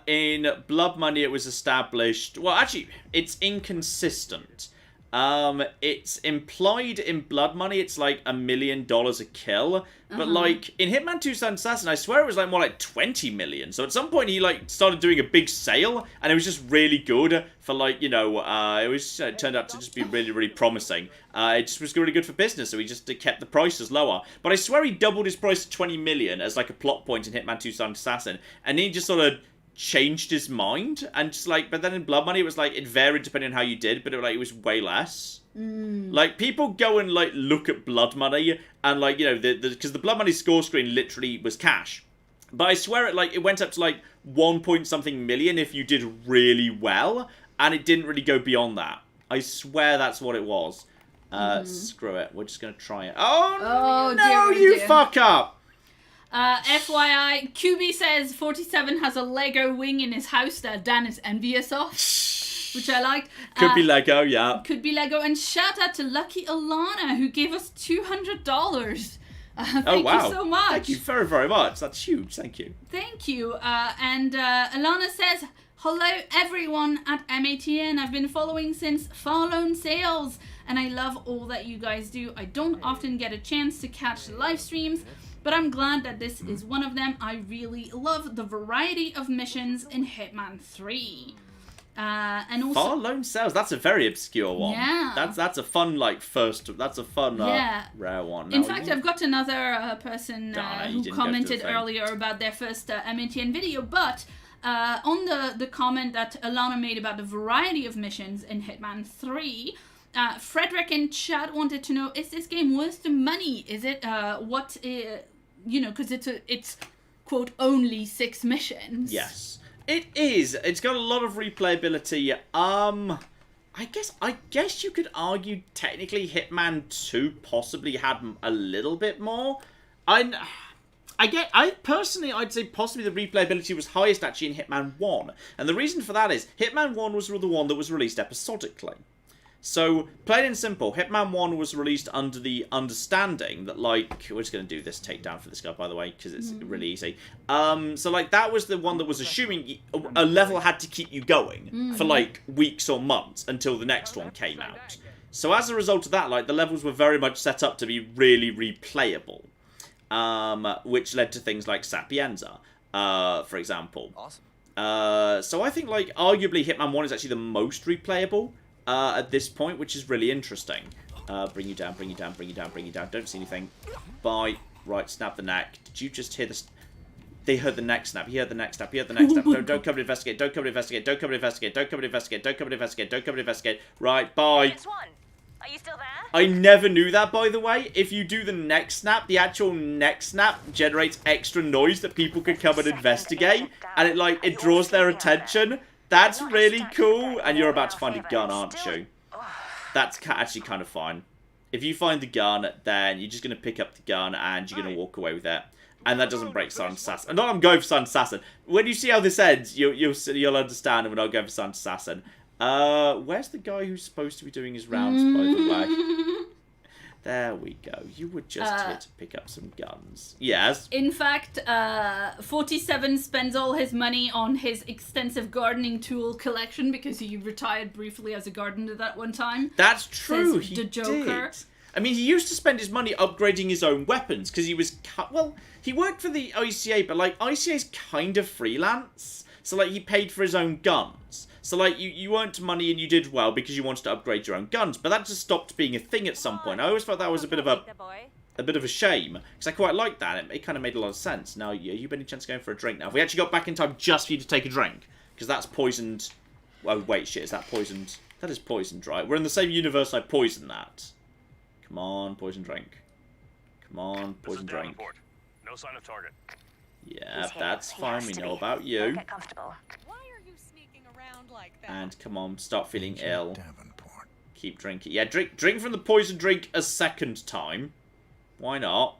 In Blood Money, it was established... Well, actually, it's inconsistent. It's implied in Blood Money it's like $1 million a kill, but like in Hitman 2 Silent Assassin I swear it was like more like 20 million. So at some point he like started doing a big sale and it was just really good for like, it turned out to just be really, really promising. It just was really good for business, so he just kept the prices lower. But I swear he doubled his price to 20 million as like a plot point in Hitman 2 Silent Assassin, and he just sort of changed his mind, and just like, but then in Blood Money it was like it varied depending on how you did, but it was way less. Like people go and like look at Blood Money and like because the Blood Money score screen literally was cash, but I swear it went up to like 1 point something million if you did really well, and it didn't really go beyond that. I swear that's what it was. Screw it, we're just gonna try it. Oh no, dear, you dear. fuck up. FYI, QB says 47 has a Lego wing in his house that Dan is envious of, which I liked. Could be Lego, yeah. Could be Lego. And shout out to Lucky Alana, who gave us $200. Thank you so much. Thank you very, very much. That's huge. Thank you. Thank you. And Alana says, hello everyone at MATN. I've been following since Farlone Sales, and I love all that you guys do. I don't often get a chance to catch the live streams, but I'm glad that this is one of them. I really love the variety of missions in Hitman 3. And also Far Lone Sales, that's a very obscure one. Yeah. That's a fun that's a fun rare one. In fact, I've got another person who commented earlier about their first MNTN video, but on the comment that Alana made about the variety of missions in Hitman 3, Frederick in chat wanted to know, is this game worth the money? Is it because it's quote only 6 missions. Yes, it is. It's got a lot of replayability. I guess you could argue technically Hitman 2 possibly had a little bit more. I'd say possibly the replayability was highest actually in Hitman 1, and the reason for that is Hitman 1 was the one that was released episodically. So, plain and simple, Hitman 1 was released under the understanding that, like... We're just going to do this takedown for this guy, by the way, because it's really easy. So, like, that was the one that was assuming a level had to keep you going for, like, weeks or months until the next one came out. So, as a result of that, like, the levels were very much set up to be really replayable. Which led to things like Sapienza, for example. Awesome. So, I think, like, arguably Hitman 1 is actually the most replayable. At this point, which is really interesting. Bring you down, bring you down, bring you down, bring you down. Don't see anything. Bye. Right, snap the neck. Did you just hear this? They heard the neck snap. He heard the neck snap. He heard the neck snap. Don't come to investigate. Don't come to investigate. Don't come to investigate. Don't come to investigate. Don't come to investigate. Don't come to investigate. Right, bye. Are you still there? I never knew that, by the way. If you do the neck snap, the actual neck snap generates extra noise that people can come and investigate. And it draws their attention. That's really cool. And you're about to find a gun, aren't you? That's actually kind of fun. If you find the gun, then you're just going to pick up the gun and you're going to walk away with it. And that doesn't break Silent Assassin. Not I'm going for Silent Assassin. When you see how this ends, you'll understand when I go for Silent Assassin. Where's the guy who's supposed to be doing his rounds, by the way? There we go. You were just here to pick up some guns. Yes. In fact, 47 spends all his money on his extensive gardening tool collection because he retired briefly as a gardener that one time. That's true. Says the Joker. Did. I mean, he used to spend his money upgrading his own weapons because he was... Well, he worked for the ICA, but, like, ICA's kind of freelance. So, like, he paid for his own guns. So, like, you earned money and you did well because you wanted to upgrade your own guns. But that just stopped being a thing at some point. I always felt that was a bit of a shame. Because I quite liked that. It kind of made a lot of sense. Now, you've any chance of going for a drink now? If we actually got back in time just for you to take a drink. Because that's poisoned... Well, wait, shit, is that poisoned? That is poisoned, right? We're in the same universe I poisoned that. Come on, poison drink. Come on, poison drink. No sign of target. Yeah, that's fine. We know about you. Get comfortable. Why are you sneaking around like that? And come on, start feeling ill. Keep drinking. Yeah, drink from the poison drink a second time. Why not?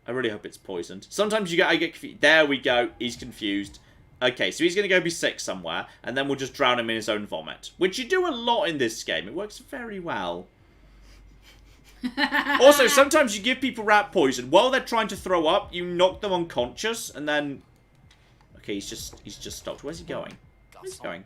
I really hope it's poisoned. Sometimes I get confused. There we go. He's confused. Okay, so he's going to go be sick somewhere, and then we'll just drown him in his own vomit. Which you do a lot in this game. It works very well. Also, sometimes you give people rat poison. While they're trying to throw up, you knock them unconscious, and then... Okay, he's just stopped. Where's he going? Where's he going?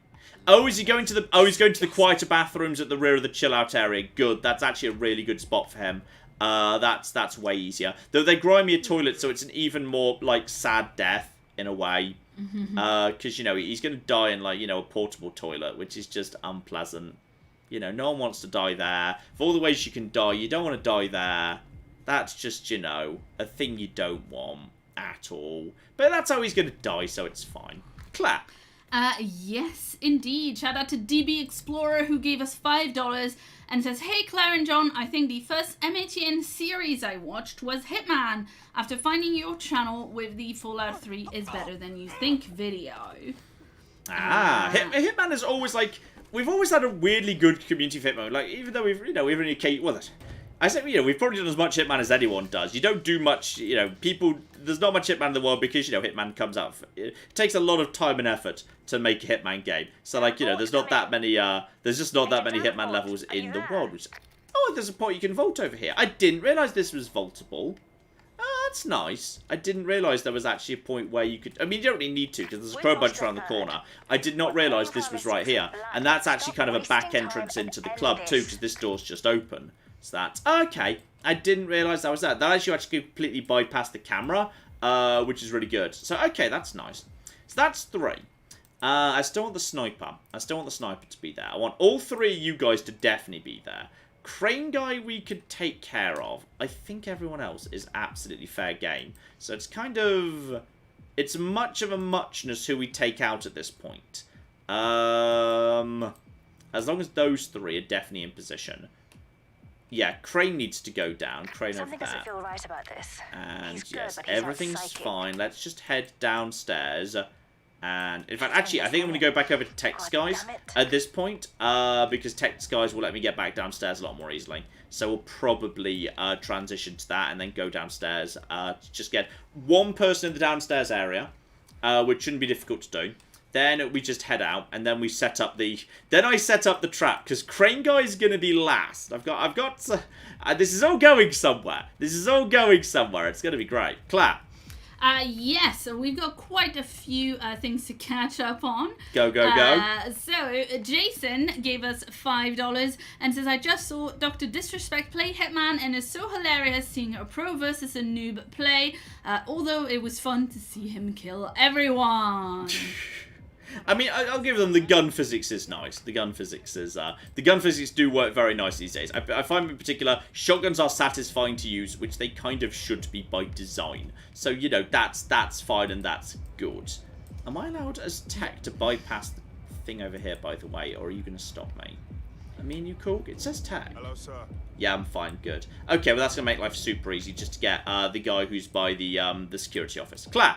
Oh, is he going to the... Oh, he's going to the quieter bathrooms at the rear of the chill-out area. Good. That's actually a really good spot for him. That's way easier. Though they're grimier toilets, so it's an even more, like, sad death, in a way. Because, you know, he's going to die in, like, you know, a portable toilet, which is just unpleasant. You know, no one wants to die there. For all the ways you can die, you don't want to die there. That's just, you know, a thing you don't want at all. But that's how he's going to die, so it's fine. Clap. Yes, indeed. Shout out to DB Explorer who gave us $5 and says, "Hey Claire and John, I think the first MATN series I watched was Hitman. After finding your channel with the Fallout 3 is better than you think video." Hitman is always like... We've always had a weirdly good community of Hitman. Like, even though we've only... Well, I said, you know, we've probably done as much Hitman as anyone does. You don't do much, you know, there's not much Hitman in the world because, you know, Hitman comes out... It takes a lot of time and effort to make a Hitman game. So, like, you know, there's not that many, there's just not that many Hitman levels in the world. Which, oh, there's a point you can vault over here. I didn't realise this was vaultable. Oh, that's nice. I didn't realise there was actually a point where you could... I mean, you don't really need to, because there's a crow bunch around the corner. I did not realise this was right here. And that's actually kind of a back entrance into the club, too, because this door's just open. So that's... Okay. I didn't realise that was that. That actually completely bypassed the camera, which is really good. So, okay, that's nice. So that's 3. I still want the sniper. I still want the sniper to be there. I want all 3 of you guys to definitely be there. Crane guy we could take care of. I think everyone else is absolutely fair game. So it's kind of... It's much of a muchness who we take out at this point. As long as those 3 are definitely in position. Yeah, Crane needs to go down. Crane over there. Something doesn't feel right about this. And yes, everything's fine. Let's just head downstairs. And, in fact, actually, I think I'm going to go back over to Tech Skies at this point, because Tech Skies will let me get back downstairs a lot more easily. So we'll probably transition to that and then go downstairs. Just get one person in the downstairs area, which shouldn't be difficult to do. Then we just head out, and then we set up the... Then I set up the trap, because Crane Guy is going to be last. I've got... this is all going somewhere. This is all going somewhere. It's going to be great. Clap. Yes, so we've got quite a few things to catch up on. Go. So, Jason gave us $5 and says, "I just saw Dr. Disrespect play Hitman and it's so hilarious seeing a pro versus a noob play, although it was fun to see him kill everyone." I mean, I'll give them the gun physics is nice. The gun physics is the gun physics do work very nice these days. I find in particular shotguns are satisfying to use, which they kind of should be by design. So you know that's fine and that's good. Am I allowed as tech to bypass the thing over here, by the way, or are you going to stop me? I mean, you cool? It says tag. Hello, sir. Yeah, I'm fine. Good. Okay, well, that's going to make life super easy just to get the guy who's by the security office. Claire.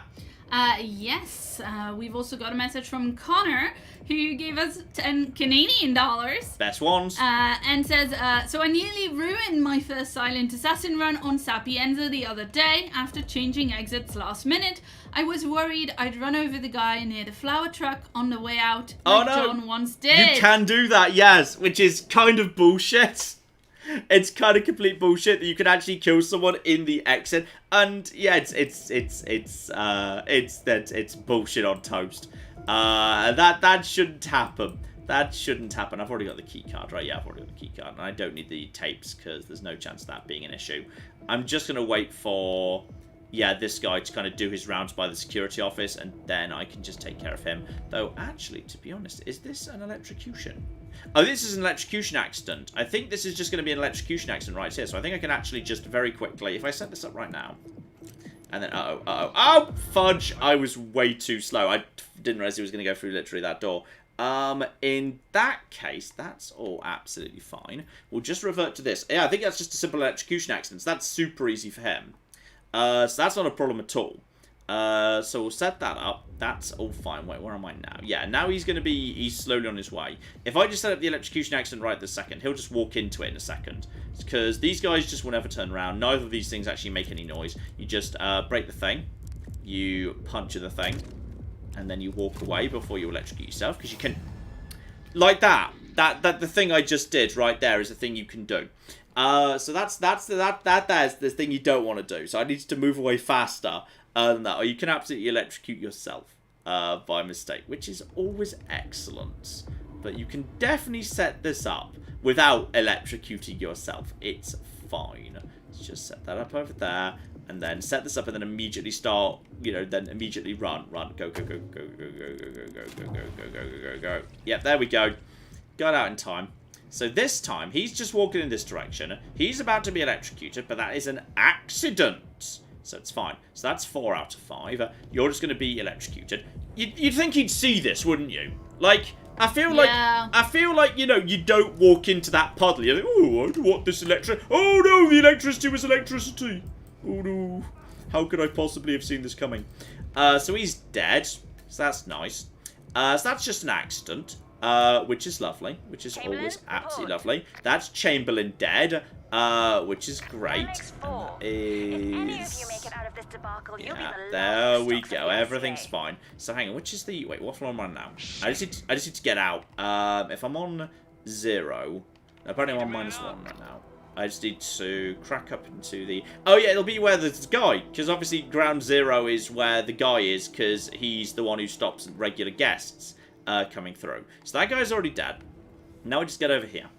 Yes, we've also got a message from Connor, who gave us 10 Canadian dollars. Best ones. And says, so I nearly ruined my first silent assassin run on Sapienza the other day after changing exits last minute. I was worried I'd run over the guy near the flower truck on the way out, like John once did. You can do that, yes, which is kind of bullshit. It's kind of complete bullshit that you can actually kill someone in the exit, and yeah, it's bullshit on toast. That shouldn't happen. That shouldn't happen. I've already got the key card, right? Yeah, I've already got the key card, and I don't need the tapes because there's no chance of that being an issue. I'm just gonna wait for this guy to kind of do his rounds by the security office, and then I can just take care of him. Though, actually, to be honest, is this an electrocution? Oh, this is an electrocution accident. I think this is just going to be an electrocution accident right here. So I think I can actually just very quickly, if I set this up right now, and then, oh, fudge, I was way too slow. I didn't realize he was going to go through literally that door. In that case, that's all absolutely fine. We'll just revert to this. Yeah, I think that's just a simple electrocution accident. So that's super easy for him. So that's not a problem at all. So we'll set that up. That's all fine. Wait, where am I now? Yeah, now he's slowly on his way. If I just set up the electrocution accident right this second, he'll just walk into it in a second. Because these guys just will never turn around. Neither of these things actually make any noise. You just break the thing. You puncture the thing. And then you walk away before you electrocute yourself. Because you can... Like that. The thing I just did right there is the thing you can do. So that's the thing you don't want to do. So I need to move away faster than that. Or you can absolutely electrocute yourself by mistake, which is always excellent. But you can definitely set this up without electrocuting yourself. It's fine. Let's just set that up over there. And then set this up and then immediately start, then immediately run. Go, go, go, go, go, go, go, go, go, go, go, go, go, go. Yep, there we go. Got out in time. So this time, he's just walking in this direction. He's about to be electrocuted, but that is an accident. So it's fine. So that's 4 out of 5. You're just going to be electrocuted. You'd think he'd see this, wouldn't you? Like, I feel like, you don't walk into that puddle. You're like, oh, I don't want this electricity. Oh, no, the electricity was electricity. Oh, no. How could I possibly have seen this coming? So he's dead. So that's nice. So that's just an accident. Which is lovely, which is always absolutely lovely. That's Chamberlain dead, which is great. There we go. Everything's fine. So hang on, which is the... Wait, what floor am I on now? I just need to get out. If I'm on 0... Apparently I'm on -1 right now. I just need to crack up into the... Oh yeah, it'll be where there's the guy. Because obviously ground 0 is where the guy is, because he's the one who stops regular guests coming through. So that guy's already dead. Now we just get over here.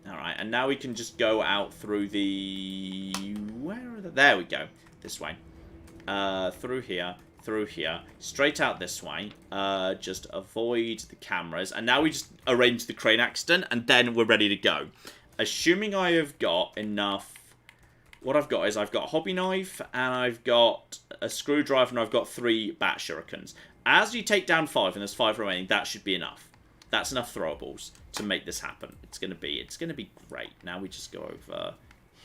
Alright, and now we can just go out through the... Where are the... There we go. This way. Through here. Straight out this way. Just avoid the cameras. And now we just arrange the crane accident, and then we're ready to go. Assuming I have got enough... What I've got is I've got a hobby knife, and I've got a screwdriver, and I've got 3 bat shurikens. As you take down 5, and there's 5 remaining, that should be enough. That's enough throwables to make this happen. It's gonna be great. Now we just go over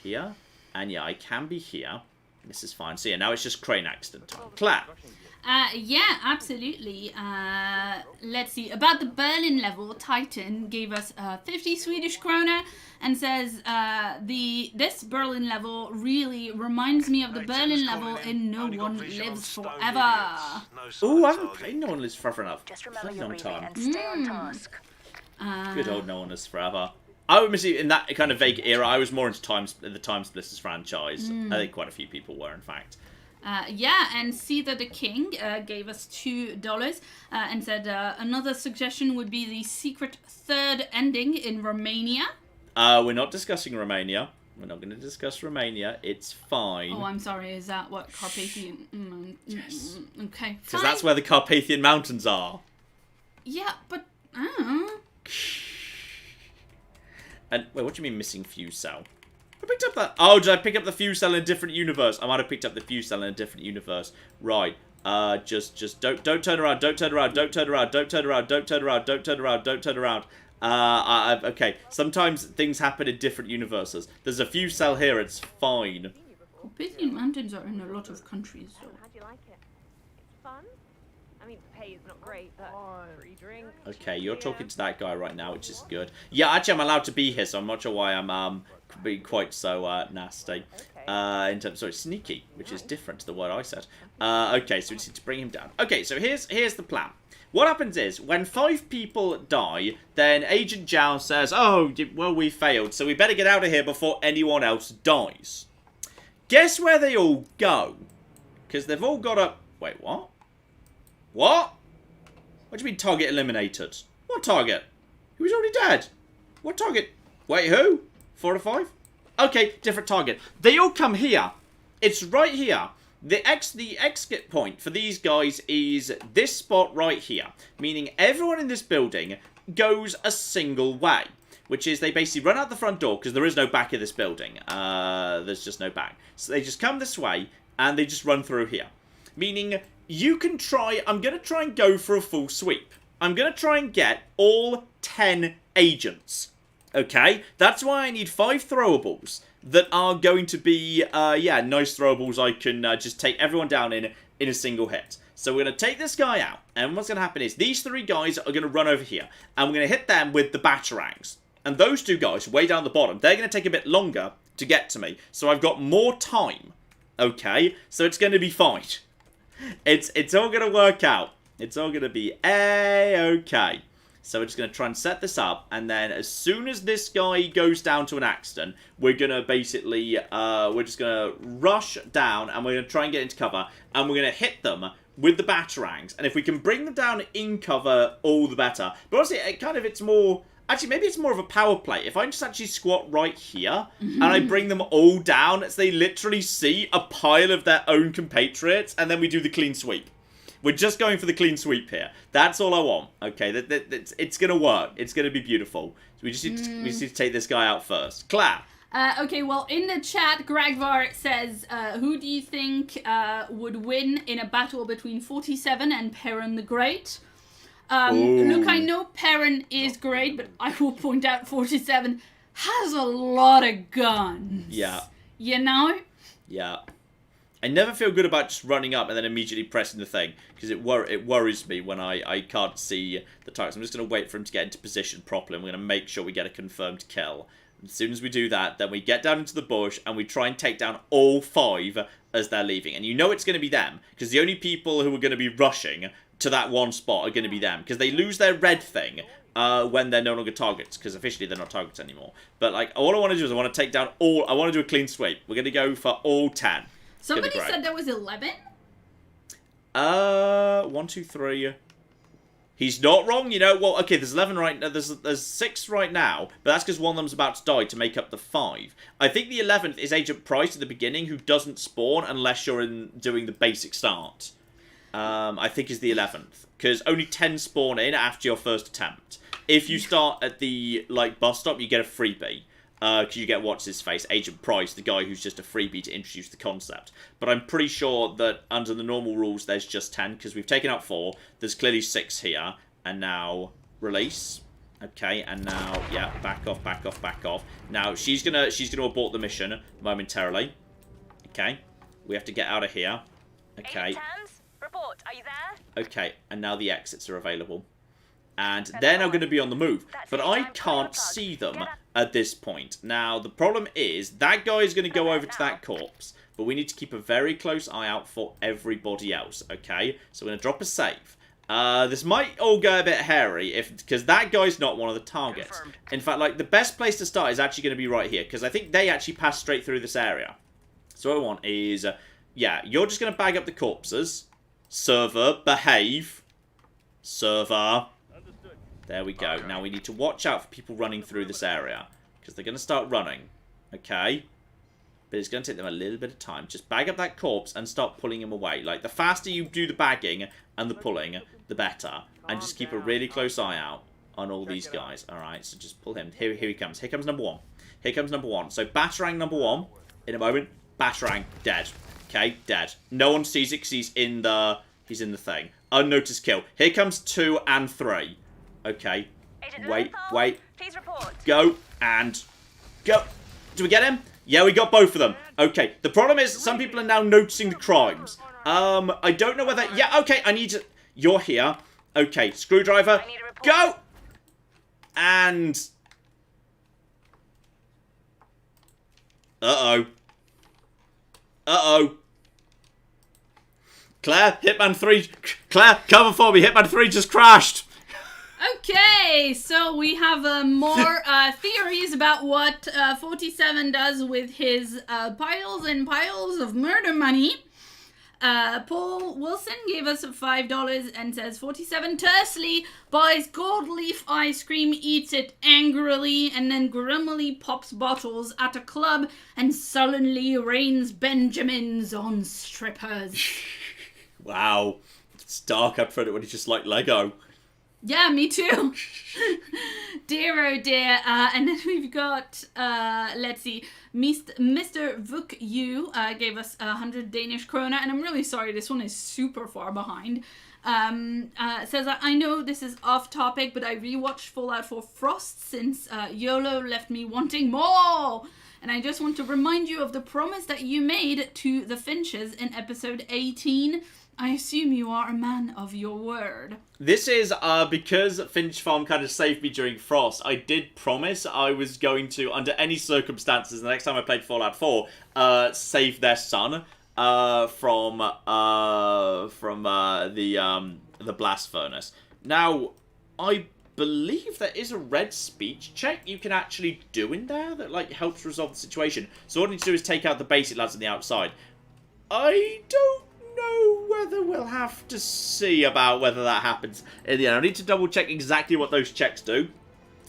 here, and yeah, I can be here. This is fine. So yeah, now it's just crane accident time. Claire. Yeah, absolutely. Let's see. About the Berlin level, Titan gave us 50 Swedish krona and says this Berlin level really reminds me of the Berlin level in No One Lives Forever. Oh, I haven't played No One Lives Forever enough. Just remember your breathing and stay on task. Good old No One Lives Forever. I would say in that kind of vague era, I was more into the Time Splitters franchise. I think quite a few people were, in fact. Yeah, and Caesar the King gave us $2 and said another suggestion would be the secret third ending in Romania. We're not discussing Romania. We're not going to discuss Romania. It's fine. Oh, I'm sorry. Is that what Carpathian... Yes. Okay, because that's where the Carpathian Mountains are. Yeah, but... And wait, what do you mean missing fuse cell? I picked up that. Oh, did I pick up the fuse cell in a different universe? I might have picked up the fuse cell in a different universe. Right. Just don't turn around. Don't turn around. Don't turn around. Don't turn around. Don't turn around. Don't turn around. Don't turn around. Okay, sometimes things happen in different universes. There's a few cell here, it's fine. Carpathian Mountains are in a lot of countries, though. How do you like it? It's fun. I mean, pay is not great, but free drink. Okay, you're talking to that guy right now, which is good. Yeah, actually, I'm allowed to be here, so I'm not sure why I'm being quite so nasty. In terms, sorry, sneaky, which is different to the word I said. Okay, so we just need to bring him down. Okay, so here's the plan. What happens is, when 5 people die, then Agent Zhao says, oh, well, we failed, so we better get out of here before anyone else dies. Guess where they all go? Because they've all got a... Wait, what? What? What do you mean target eliminated? What target? He was already dead. What target? Wait, who? 4 to 5? Okay, different target. They all come here. It's right here. The exit point for these guys is this spot right here. Meaning everyone in this building goes a single way. Which is they basically run out the front door because there is no back of this building. There's just no back. So they just come this way and they just run through here. Meaning you can try... I'm going to try and go for a full sweep. I'm going to try and get all 10 agents. Okay? That's why I need 5 throwables that are going to be, yeah, nice throwables I can just take everyone down in a single hit. So we're going to take this guy out. And what's going to happen is these 3 guys are going to run over here. And we're going to hit them with the batarangs. And those 2 guys, way down the bottom, they're going to take a bit longer to get to me. So I've got more time. Okay? So it's going to be fine. It's all going to work out. It's all going to be A-okay. So we're just going to try and set this up. And then as soon as this guy goes down to an accident, we're going to basically, we're just going to rush down. And we're going to try and get into cover. And we're going to hit them with the batarangs. And if we can bring them down in cover, all the better. But honestly, it's more... Actually, maybe it's more of a power play. If I just actually squat right here, and I bring them all down, so they literally see a pile of their own compatriots, and then we do the clean sweep. We're just going for the clean sweep here. That's all I want. Okay, it's going to work. It's going to be beautiful. So we just need to take this guy out first. Claire. Okay, well, in the chat, Gregvar says, who do you think would win in a battle between 47 and Perrin the Great? Look, I know Perrin is great, but I will point out 47 has a lot of guns. Yeah. You know? Yeah. I never feel good about just running up and then immediately pressing the thing, because it worries me when I can't see the targets. I'm just going to wait for him to get into position properly, and we're going to make sure we get a confirmed kill. As soon as we do that, then we get down into the bush, and we try and take down all 5 as they're leaving. And you know it's going to be them, because the only people who are going to be rushing to that one spot are going to be them, because they lose their red thing when they're no longer targets, because officially they're not targets anymore. But like, all I want to do is I want to take down all... I want to do a clean sweep. We're going to go for all 10. Somebody said there was 11? 1, 2, 3... He's not wrong, you know. Well, okay, there's 11 right now. There's 6 right now, but that's because one of them's about to die to make up the 5. I think the 11th is Agent Price at the beginning, who doesn't spawn unless you're doing the basic start. I think is the 11th, because only 10 spawn in after your first attempt. If you start at the bus stop, you get a freebie. Because you get what's his face, Agent Price, the guy who's just a freebie to introduce the concept. But I'm pretty sure that under the normal rules, there's just 10, because we've taken out 4. There's clearly 6 here, and now release. Okay, and now yeah, back off, back off, back off. Now she's gonna abort the mission momentarily. Okay, we have to get out of here. Okay. Report, are you there? Okay, and now the exits are available. And they're now going to be on the move. But I can't see them at this point. Now, the problem is, that guy is going to go over to that corpse. But we need to keep a very close eye out for everybody else, okay? So we're going to drop a save. This might all go a bit hairy, because that guy's not one of the targets. In fact, the best place to start is actually going to be right here. Because I think they actually pass straight through this area. So what I want is, yeah, you're just going to bag up the corpses. Server, behave. Server. There we go. Now we need to watch out for people running through this area, because they're going to start running. Okay? But it's going to take them a little bit of time. Just bag up that corpse and start pulling him away. The faster you do the bagging and the pulling, the better. And just keep a really close eye out on all these guys. Alright, so just pull him. Here he comes. Here comes number 1. Here comes number 1. So Batarang number 1. In a moment. Batarang, dead. Okay, dead. No one sees it because he's in the thing. Unnoticed kill. Here comes 2 and 3. Okay. Wait. Please report. Go and go. Do we get him? Yeah, we got both of them. Okay. The problem is some people are now noticing the crimes. I don't know whether... Yeah, okay. I need to... You're here. Okay. Screwdriver. Go! And... Uh-oh. Claire, Hitman 3... Claire, cover for me. Hitman 3 just crashed. Okay, so we have more theories about what 47 does with his piles and piles of murder money. Paul Wilson gave us $5 and says 47 tersely buys gold leaf ice cream, eats it angrily, and then grimmily pops bottles at a club and sullenly rains Benjamins on strippers. Wow. It's dark up front when it's just like Lego. Yeah, me too. Dear oh dear. And then we've got, let's see, Mr. Vuk Yu gave us 100 Danish krona. And I'm really sorry, this one is super far behind. Says, I know this is off topic, but I rewatched Fallout 4 Frost since YOLO left me wanting more. And I just want to remind you of the promise that you made to the Finches in episode 18. I assume you are a man of your word. This is because Finch Farm kind of saved me during Frost. I did promise I was going to, under any circumstances, the next time I played Fallout 4, save their son from the blast furnace. Now, I believe there is a red speech check you can actually do in there that like helps resolve the situation. So all I need to do is take out the basic lads on the outside. I don't know whether we'll have to see about whether that happens in the end. I need to double check exactly what those checks do,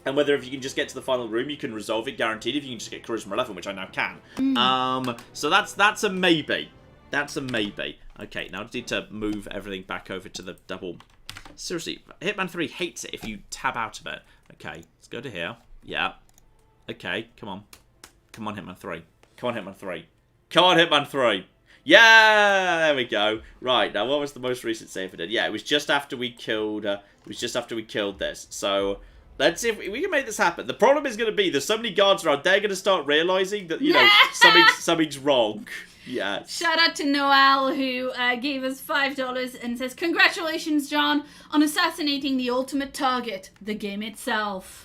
and whether if you can just get to the final room you can resolve it, guaranteed, if you can just get Charisma 11, which I now can. So that's a maybe. That's a maybe. Okay, now I just need to move everything back over to the double. Seriously, Hitman 3 hates it if you tab out of it. Okay, let's go to here. Yeah. Okay, come on. Come on, Hitman 3. Come on, Hitman 3. Come on, Hitman 3. Yeah, there we go. Right, now what was the most recent save I did? Yeah, it was just after we killed this. So let's see if we can make this happen. The problem is going to be there's so many guards around, they're going to start realizing that, you know, something's wrong. Yeah. Shout out to Noel, who gave us $5 and says, congratulations, John, on assassinating the ultimate target, the game itself.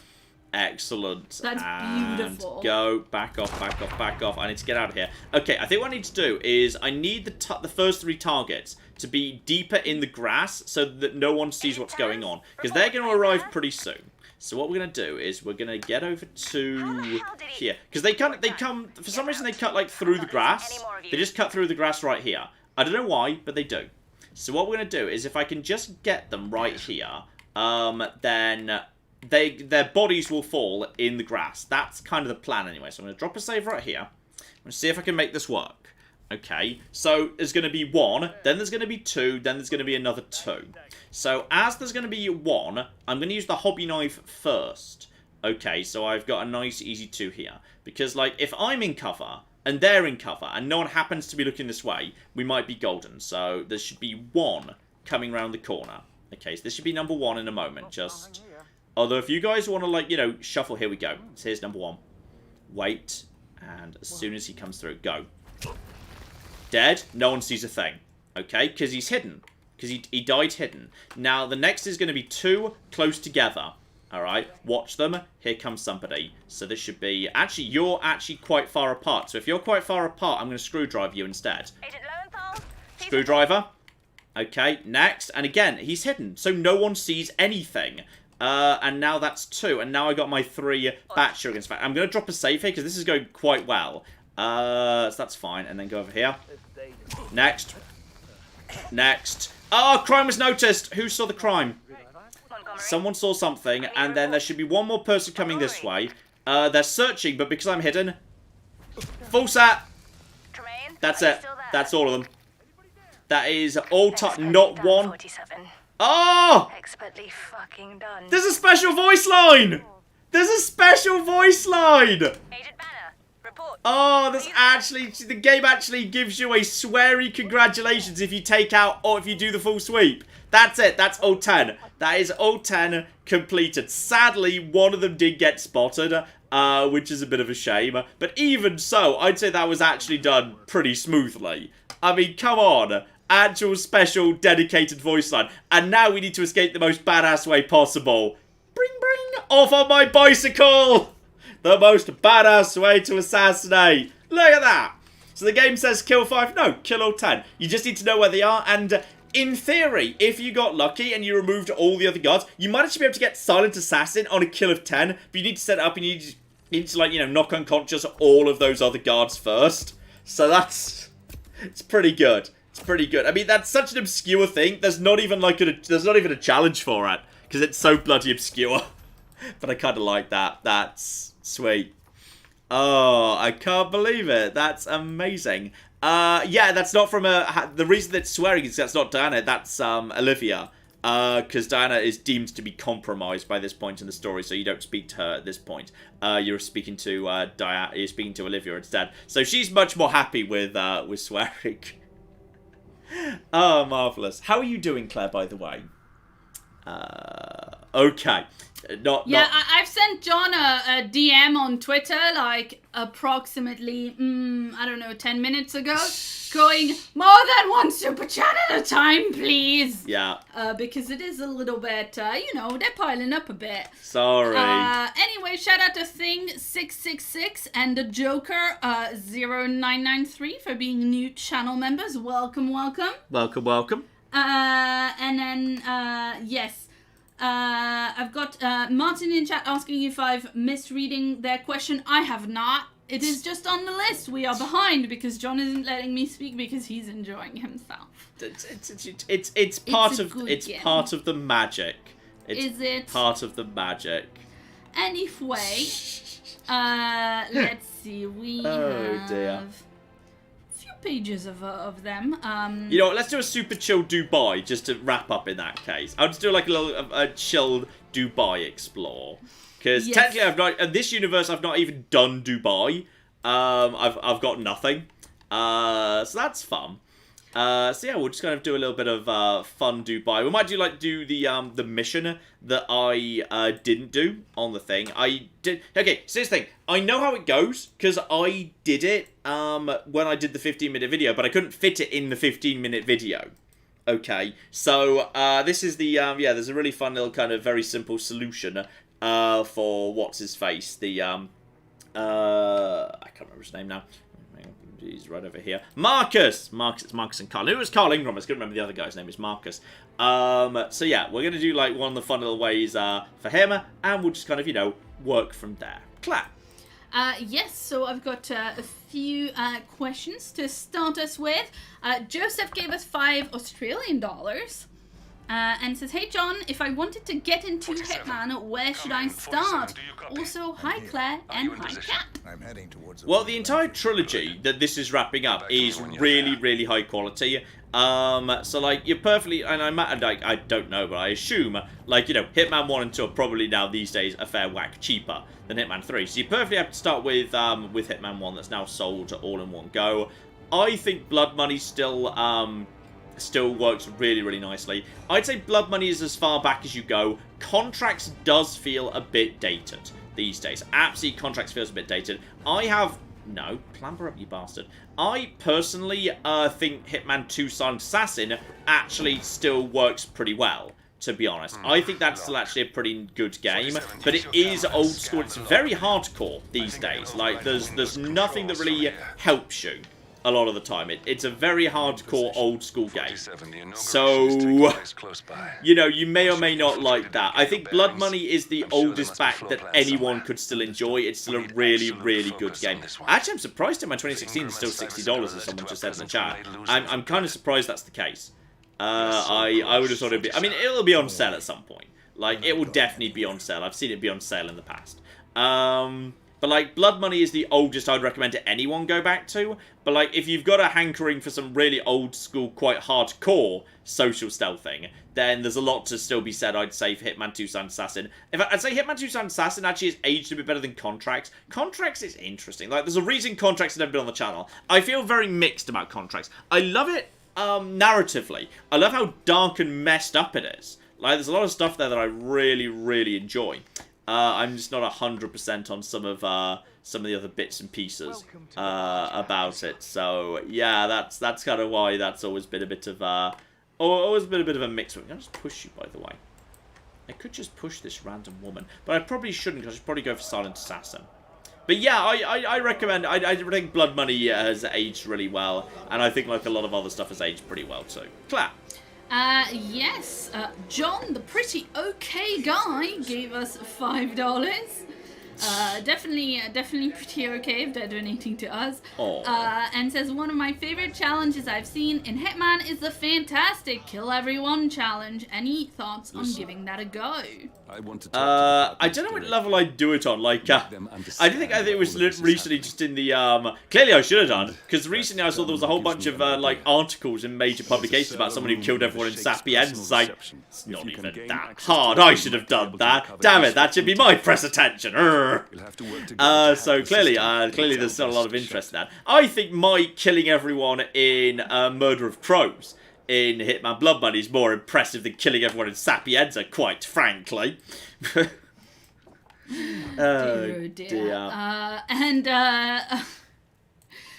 Excellent. That's and beautiful. Go back off, back off, back off. I need to get out of here. Okay, I think what I need to do is I need the first 3 targets to be deeper in the grass so that no one sees what's going on, because they're going to arrive pretty soon. So what we're going to do is we're going to get over to here, because they come for some reason they cut like through the grass. They just cut through the grass right here. I don't know why, but they do. So what we're going to do is if I can just get them right here, then their bodies will fall in the grass. That's kind of the plan anyway. So I'm going to drop a save right here. I'm going to see if I can make this work. Okay, so there's going to be 1, then there's going to be 2, then there's going to be another 2. So as there's going to be 1, I'm going to use the hobby knife first. Okay, so I've got a nice easy 2 here. Because, like, if I'm in cover and they're in cover and no one happens to be looking this way, we might be golden. So there should be 1 coming around the corner. Okay, so this should be number 1 in a moment. Just... Although if you guys want to, like, you know, shuffle, here we go. So here's number 1. Wait, and as soon as he comes through, go. Dead. No one sees a thing. Okay, because he's hidden. Because he died hidden. Now, the next is going to be 2 close together. Alright, watch them. Here comes somebody. So this should be... Actually, you're actually quite far apart. So if you're quite far apart, I'm going to screwdriver you instead. Screwdriver. Okay, next. And again, he's hidden. So no one sees anything. And now that's 2. And now I got my 3 bat shurikens back. I'm going to drop a save here because this is going quite well. So that's fine. And then go over here. Next. Next. Oh, crime was noticed. Who saw the crime? Someone saw something. And then there should be 1 more person coming this way. They're searching, but because I'm hidden... Full sat. That's it. That's all of them. That is all not 1. Oh! Expertly fucking done. There's a special voice line! There's a special voice line! Agent Banner, report. Oh, that's actually... The game actually gives you a sweary congratulations if you take out or if you do the full sweep. That's it. That's all 10. That is all 10 completed. Sadly, one of them did get spotted, which is a bit of a shame. But even so, I'd say that was actually done pretty smoothly. I mean, come on. Actual special dedicated voice line. And now we need to escape the most badass way possible. Bring, bring, off on my bicycle. The most badass way to assassinate. Look at that. So the game says kill 5. No, kill all 10. You just need to know where they are. And in theory, if you got lucky and you removed all the other guards, you might actually be able to get Silent Assassin on a kill of 10. But you need to set it up and you need to, like, you know, knock unconscious all of those other guards first. So that's... It's pretty good. It's pretty good. I mean, that's such an obscure thing. There's not even like there's not even a challenge for it because it's so bloody obscure. But I kind of like that. That's sweet. Oh, I can't believe it. That's amazing. Yeah, that's not from the reason that swearing is that's not Diana. That's Olivia. Because Diana is deemed to be compromised by this point in the story, so you don't speak to her at this point. You're speaking to You're speaking to Olivia instead. So she's much more happy with swearing. Oh, marvelous. How are you doing, Claire? By the way. Okay. I've sent John a DM on Twitter, like, approximately, I don't know, 10 minutes ago, going, more than one super chat at a time, please. Yeah. Because it is a little bit, you know, they're piling up a bit. Sorry. Anyway, shout out to Thing666 and the Joker 0993 for being new channel members. Welcome, welcome. Welcome, welcome. And then, yes. I've got Martin in chat asking if I've misreading their question. I have not. It is just on the list. We are behind because John isn't letting me speak because he's enjoying himself. It's part of the magic. Is it part of the magic? Anyway, let's see. We have pages of them. You know what, let's do a super chill Dubai just to wrap up in that case. I'll just do like a chill Dubai explore. Because technically I've not, in this universe I've not even done Dubai. I've got nothing. So that's fun. So yeah, we'll just kind of do a little bit of fun Dubai. We might do the mission that I didn't do on the thing. Okay, so here's the thing. I know how it goes because I did it when I did the 15-minute video, but I couldn't fit it in the 15-minute video. Okay, so this is the there's a really fun little kind of very simple solution for what's his face, the I can't remember his name now. He's right over here. Marcus! It's Marcus and Carl. Who was Carl Ingram? I couldn't remember the other guy's name. Is Marcus. So yeah, we're going to do like one of the fun little ways for him, and we'll just kind of, you know, work from there. Claire. Yes, so I've got a few questions to start us with. Joseph gave us $5 Australian. And says, hey John, if I wanted to get into Hitman, where should I start? Also, hi Claire and hi Kat. Well, the entire trilogy that this is wrapping up is really, really high quality. So like, you're perfectly, and I don't know, but I assume, like, you know, Hitman 1 and 2 are probably now these days a fair whack cheaper than Hitman 3. So you perfectly have to start with Hitman 1 that's now sold all in one go. I think Blood Money still works really, really nicely. I'd say Blood Money is as far back as you go. Contracts does feel a bit dated these days. Absolutely, Contracts feels a bit dated. No, clamber up, you bastard. I personally think Hitman 2 Silent Assassin actually still works pretty well, to be honest. I think that's still actually a pretty good game, but it is old school. It's very hardcore these days. Like, there's nothing that really helps you a lot of the time. It's a very hardcore old school game. So, you know, you may or may not like that. I think Blood Money is the oldest back that anyone could still enjoy. It's still a really, really good game. Actually, I'm surprised in my 2016 is still $60, as someone just said in the chat. I'm kind of surprised that's the case. I would have thought it'd be... I mean, it'll be on sale at some point. Like, it will definitely be on sale. I've seen it be on sale in the past. But, like, Blood Money is the oldest I'd recommend to anyone go back to. But, like, if you've got a hankering for some really old school, quite hardcore social stealthing, then there's a lot to still be said, I'd say, for Hitman 2 Silent Assassin. In fact, I'd say Hitman 2 Silent Assassin actually has aged a bit better than Contracts. Contracts is interesting. Like, there's a reason Contracts has never been on the channel. I feel very mixed about Contracts. I love it narratively. I love how dark and messed up it is. Like, there's a lot of stuff there that I really, really enjoy. I'm just not 100% on some of the other bits and pieces about it. So yeah, that's kind of why that's always been a bit of a mix. I'm gonna just push you, by the way. I could just push this random woman, but I probably shouldn't, because I should probably go for Silent Assassin. But yeah, I recommend. I think Blood Money has aged really well, and I think like a lot of other stuff has aged pretty well too. Claire. Yes, John, the pretty okay guy, gave us $5. Definitely pretty okay if they're donating to us. And says, one of my favorite challenges I've seen in Hitman is the fantastic Kill Everyone challenge. Any thoughts on giving that a go? I want to talk I don't know what level I'd do it on. Like, I think it was recently just in the, clearly I should have done, because recently I saw there was a whole bunch of, like, articles in major publications about someone who killed everyone in Sapiens. Like, it's not even that hard. I should have done that. Damn it, that should be my press attention. So clearly there's still a lot of interest in that. I think my killing everyone in Murder of Crows in Hitman Blood Money is more impressive than killing everyone in Sapienza, quite frankly. Oh dear.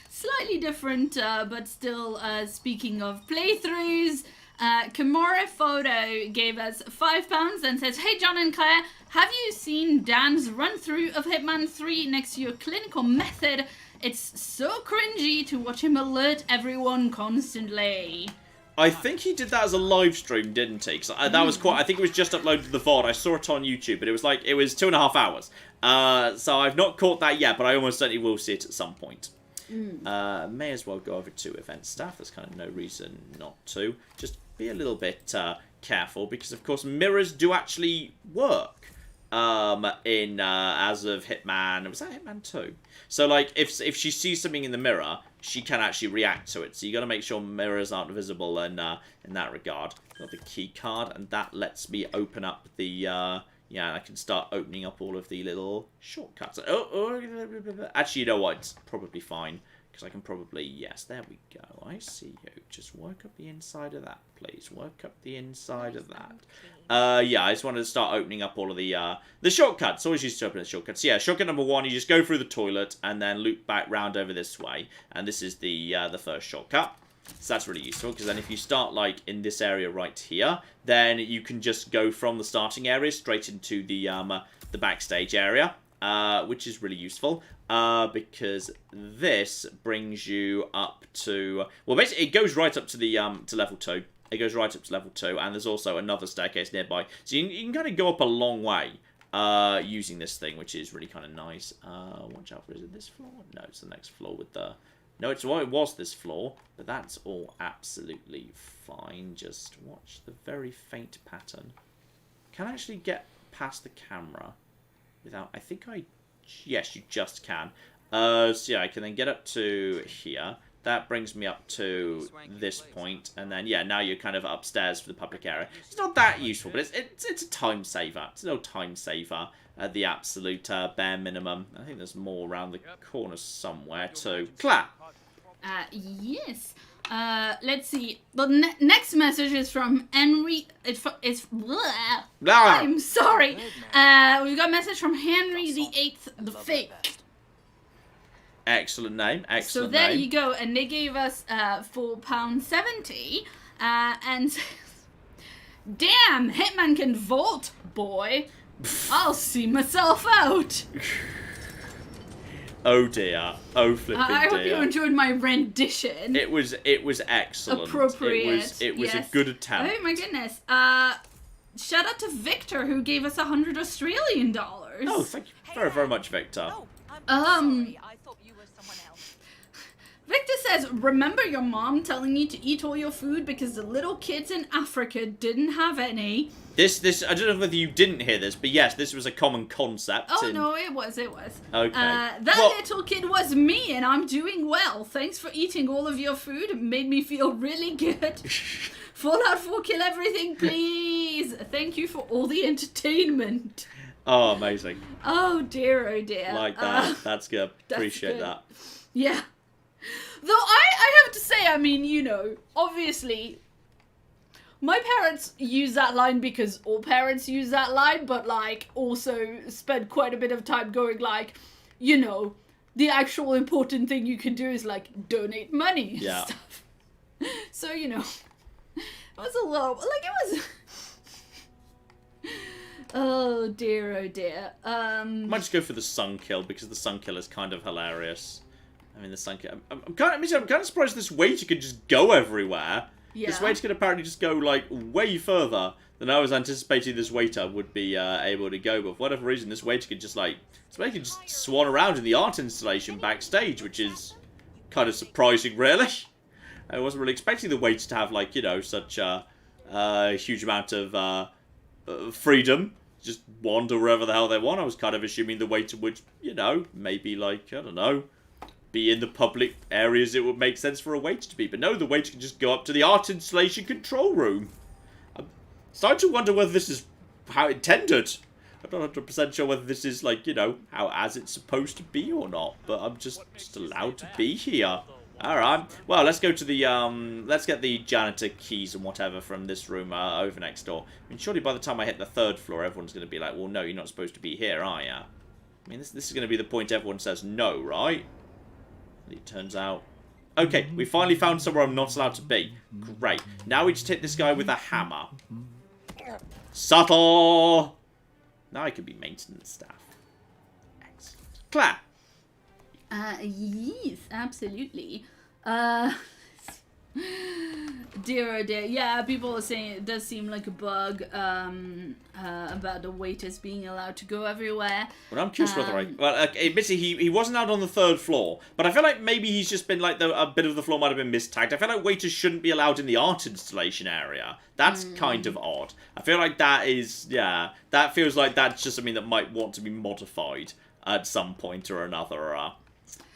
Slightly different, but still, speaking of playthroughs, Kimura Photo gave us £5 and says, hey John and Claire, have you seen Dan's run-through of Hitman 3 next to your clinical method? It's so cringy to watch him alert everyone constantly. I think he did that as a live stream, didn't he? 'Cause that was quite. I think it was just uploaded to the VOD. I saw it on YouTube, but it was 2.5 hours. So I've not caught that yet, but I almost certainly will see it at some point. May as well go over to event staff. There's kind of no reason not to. Just be a little bit careful, because of course mirrors do actually work. In as of Hitman, was that Hitman 2? So like if she sees something in the mirror, she can actually react to it. So you got to make sure mirrors aren't visible in that regard. Got the key card, and that lets me open up the yeah, I can start opening up all of the little shortcuts. Actually, you know what? It's probably fine, because I can probably, yes, there we go. I see you. Just work up the inside of that, please. Work up the inside of that. Yeah, I just wanted to start opening up all of the shortcuts. Always used to open the shortcuts. Yeah, shortcut number 1, you just go through the toilet and then loop back round over this way. And this is the first shortcut. So that's really useful, because then if you start like in this area right here, then you can just go from the starting area straight into the backstage area, which is really useful. Because this brings you up to, well, basically it goes right up to the to level 2. It goes right up to level 2, and there's also another staircase nearby, so you can kind of go up a long way using this thing, which is really kind of nice. Watch out for, is it this floor? No, it's the next floor with the. No, it was this floor, but that's all absolutely fine. Just watch the very faint pattern. Can I actually get past the camera without? I think I. Yes, you just can. So yeah, I can then get up to here. That brings me up to this point, and then yeah, now you're kind of upstairs for the public area. It's not that useful, but it's a time saver. It's a little time saver at the absolute bare minimum. I think there's more around the corner somewhere too. Claire. Yes. Let's see. The next message is from Henry. I'm sorry. We've got a message from Henry VIII the Fake. Excellent name. Excellent name. So there you go, and they gave us £4.70, and says, "Damn, Hitman can vault, boy. I'll see myself out." Oh dear. Oh flipping dear. I hope you enjoyed my rendition. It was excellent. Appropriate. It was a good attempt. Oh my goodness. Shout out to Victor, who gave us $100 Australian. Oh, thank you very, very much, Victor. Sorry, I thought you were someone else. Victor says, remember your mom telling you to eat all your food because the little kids in Africa didn't have any? This I don't know whether you didn't hear this, but yes, this was a common concept. Oh, no, it was. Okay. That little kid was me, and I'm doing well. Thanks for eating all of your food. It made me feel really good. Fallout 4, kill everything, please. Thank you for all the entertainment. Oh, amazing. Oh, dear, oh, dear. Like that. That's good. Appreciate that. Yeah. Though I have to say, I mean, you know, obviously, my parents use that line because all parents use that line, but, like, also spend quite a bit of time going, like, you know, the actual important thing you can do is, like, donate money and stuff. So, you know, it was a little, like, it was... Oh dear, oh dear. Might just go for the sun kill because the sun kill is kind of hilarious. I mean, the sun kill. I'm kind of surprised this waiter could just go everywhere. Yeah. This waiter could apparently just go like way further than I was anticipating. This waiter would be able to go, but for whatever reason, this waiter could just like just swan around in the art installation backstage, which is kind of surprising, really. I wasn't really expecting the waiter to have like such a huge amount of freedom. Just wander wherever the hell they want. I was kind of assuming the waiter would, maybe like, I don't know, be in the public areas it would make sense for a waiter to be. But no, the waiter can just go up to the art installation control room. I'm starting to wonder whether this is how intended. I'm not 100% sure whether this is like, how as it's supposed to be or not. But I'm just allowed to be here. Alright, well, let's go to the, let's get the janitor keys and whatever from this room over next door. I mean, surely by the time I hit the 3rd floor, everyone's going to be like, well, no, you're not supposed to be here, are you? I mean, this is going to be the point everyone says no, right? It turns out... Okay, we finally found somewhere I'm not allowed to be. Great. Now we just hit this guy with a hammer. Subtle! Now I can be maintenance staff. Excellent. Claire! Yes, absolutely. Dear oh dear. Yeah, people are saying it does seem like a bug about the waiters being allowed to go everywhere. Well, I'm curious whether admittedly, he wasn't out on the 3rd floor, but I feel like maybe he's just been like, a bit of the floor might have been mistagged. I feel like waiters shouldn't be allowed in the art installation area. That's kind of odd. I feel like that is, that feels like that's just something that might want to be modified at some point or another.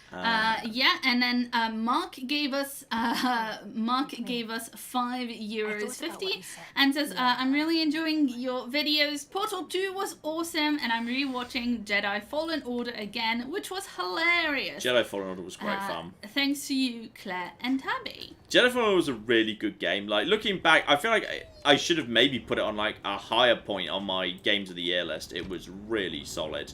Yeah, and then Mark gave us €5.50 and says, I'm really enjoying your videos. Portal 2 was awesome, and I'm rewatching Jedi Fallen Order again, which was hilarious. Jedi Fallen Order was great fun. Thanks to you, Claire and Tabby. Jedi Fallen Order was a really good game. Like, looking back, I feel like I should have maybe put it on like a higher point on my Games of the Year list. It was really solid.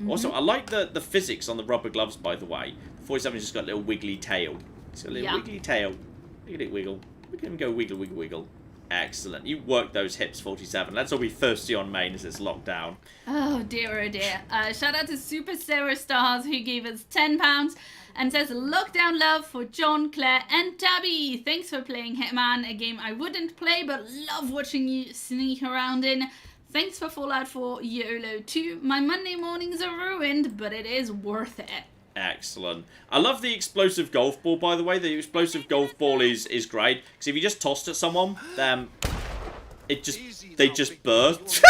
Also, I like the physics on the rubber gloves, by the way. The 47's just got a little wiggly tail. It's got a little wiggly tail. Look at it wiggle. Look at him go wiggle, wiggle, wiggle. Excellent. You work those hips, 47. Let's all be thirsty on main as it's locked down. Oh, dear, oh, dear. Shout out to Super Sarah Stars, who gave us £10 and says, lockdown love for John, Claire, and Tabby. Thanks for playing Hitman, a game I wouldn't play, but love watching you sneak around in. Thanks for Fallout 4 YOLO 2. My Monday mornings are ruined, but it is worth it. Excellent. I love the explosive golf ball, by the way. The explosive golf ball is great. Because if you just tossed at someone, they just burst.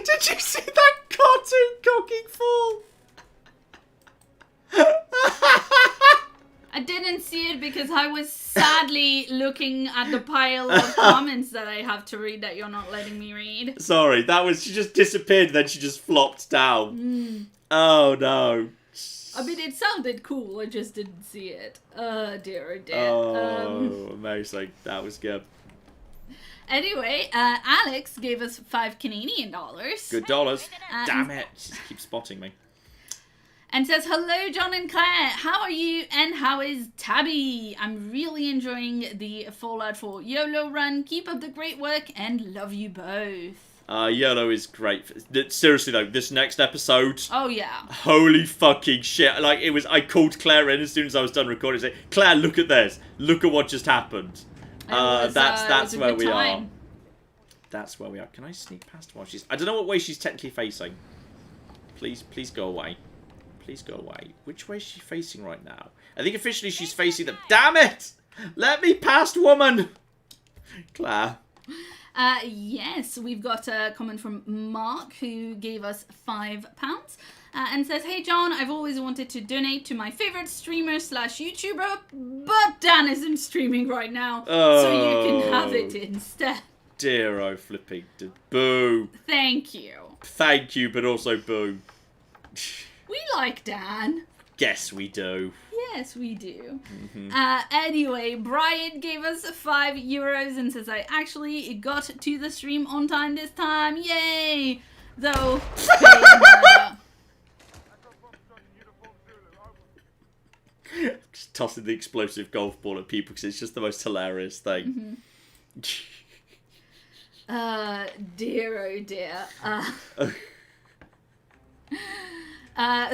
Did you see that cartoon cocking fall? I didn't see it because I was sadly looking at the pile of comments that I have to read that you're not letting me read. Sorry, she just disappeared, then she just flopped down. Oh no. I mean, it sounded cool, I just didn't see it. Dear, oh dear. Oh, amazing. That was good. Anyway, Alex gave us $5 Canadian. Good dollars. Damn it. She keeps spotting me. And says, hello, John and Claire. How are you and how is Tabby? I'm really enjoying the Fallout 4 YOLO run. Keep up the great work and love you both. YOLO is great. Seriously though, this next episode. Oh yeah. Holy fucking shit. Like, I called Claire in as soon as I was done recording. Say, Claire, look at this. Look at what just happened. That's where we are. That's where we are. Can I sneak past while she's... I don't know what way she's technically facing. Please go away. Please go away. Which way is she facing right now? I think officially she's facing the... Damn it! Let me past, woman! Claire. Yes, we've got a comment from Mark, who gave us £5 and says, hey John, I've always wanted to donate to my favorite streamer / YouTuber, but Dan isn't streaming right now, so you can have it instead. Dear oh flipping boo. Thank you. Thank you, but also boo. We like Dan. Yes, we do. Yes, we do. Anyway, Brian gave us €5 and says, I actually got to the stream on time this time. Yay! Though, Just tossing the explosive golf ball at people because it's just the most hilarious thing. Dear, oh dear.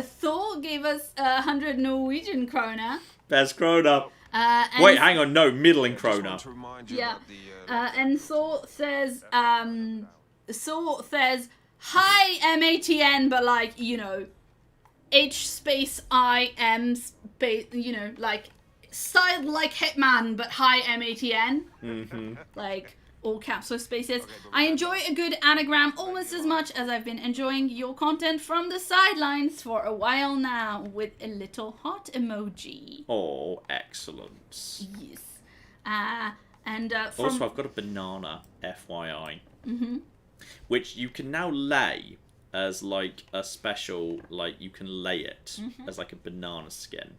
Thor gave us 100 Norwegian kroner. There's kroner. Wait, hang on, no, middling kroner. Yeah. And Thor says, hi MATN, but like, you know, H space I M space, you know, like, styled like Hitman, but hi MATN. Like, all caps or spaces. I enjoy a good anagram almost as much as I've been enjoying your content from the sidelines for a while now, with a little heart emoji. Oh, excellent. Yes. And from... Also, I've got a banana, FYI. Which you can now lay as like a special, like you can lay it as like a banana skin.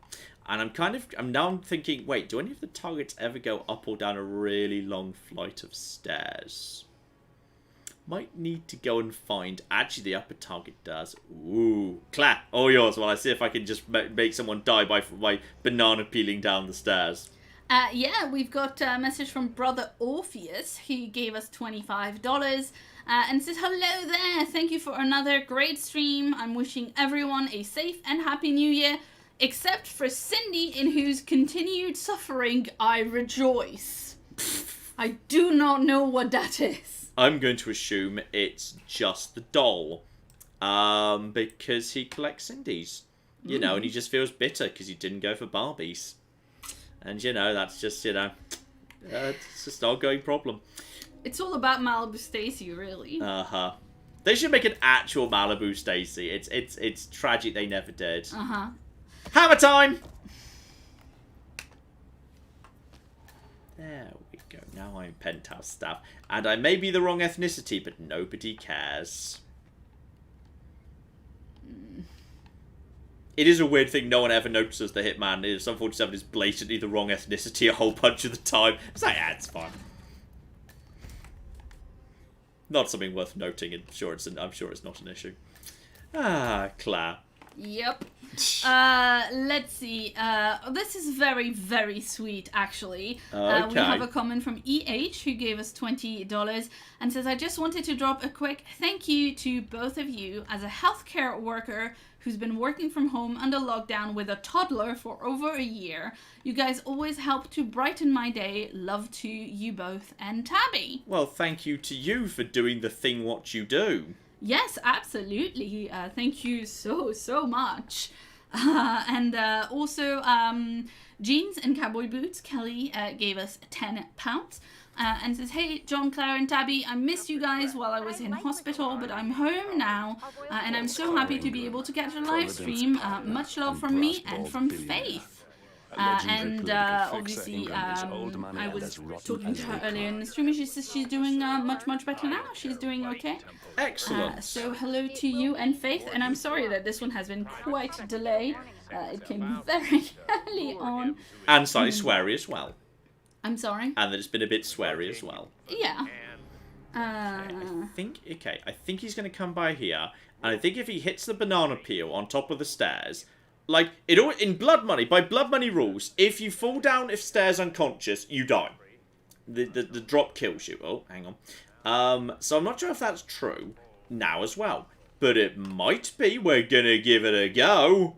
And I'm now thinking, wait, do any of the targets ever go up or down a really long flight of stairs? Might need to go and find. Actually, the upper target does. Ooh. Clap. All yours while I see if I can just make someone die by banana peeling down the stairs. Yeah, we've got a message from Brother Orpheus, who gave us $25 and says, hello there. Thank you for another great stream. I'm wishing everyone a safe and happy new year. Except for Cindy, in whose continued suffering I rejoice. I do not know what that is. I'm going to assume it's just the doll. Because he collects Cindy's. You know, and he just feels bitter because he didn't go for Barbies. And, you know, that's just, you know, it's just an ongoing problem. It's all about Malibu Stacy, really. They should make an actual Malibu Stacy. It's tragic they never did. Hammer time! There we go. Now I'm penthouse staff. And I may be the wrong ethnicity, but nobody cares. It is a weird thing no one ever notices the Hitman. Sum 47 is blatantly the wrong ethnicity a whole bunch of the time. It's like, yeah, it's fine. Not something worth noting. I'm sure it's not an issue. Claire. Yep. Let's see. This is very, very sweet, actually. Okay. We have a comment from EH, who gave us $20 and says, I just wanted to drop a quick thank you to both of you. As a healthcare worker who's been working from home under lockdown with a toddler for over a year, you guys always help to brighten my day. Love to you both and Tabby. Well, thank you to you for doing the thing what you do. Yes, absolutely. Thank you so much. And also, Jeans and Cowboy Boots, Kelly gave us £10. And says, hey, John, Claire, and Tabby, I missed you guys while I was in hospital, but I'm home now, and I'm so happy to be able to catch a live stream. Much love from me and from Faith. And obviously, I was talking to her earlier in the stream, and she says she's doing much better now. She's doing okay. Excellent. So hello to you and Faith, and I'm sorry that this one has been quite delayed. It came very early on. And slightly sweary as well. I'm sorry? And that it's been a bit sweary as well. Yeah. I think he's going to come by here, and I think if he hits the banana peel on top of the stairs... Like, in Blood Money, by Blood Money rules, if you fall down if stairs unconscious, you die. The drop kills you. Oh, hang on. So I'm not sure if that's true now as well. But it might be. We're gonna give it a go.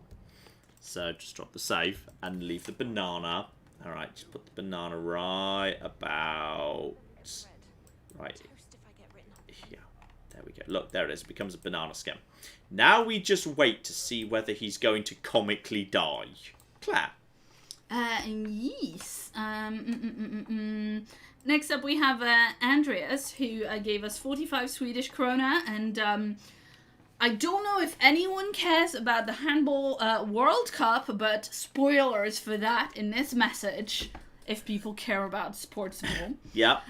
So just drop the save and leave the banana. Alright, just put the banana right about... Right. Yeah, there we go. Look, there it is. It becomes a banana skin. Now we just wait to see whether he's going to comically die. Claire. Yes. Next up we have Andreas, who gave us 45 Swedish krona, and I don't know if anyone cares about the Handball World Cup, but spoilers for that in this message. if people care about sports ball. Yeah.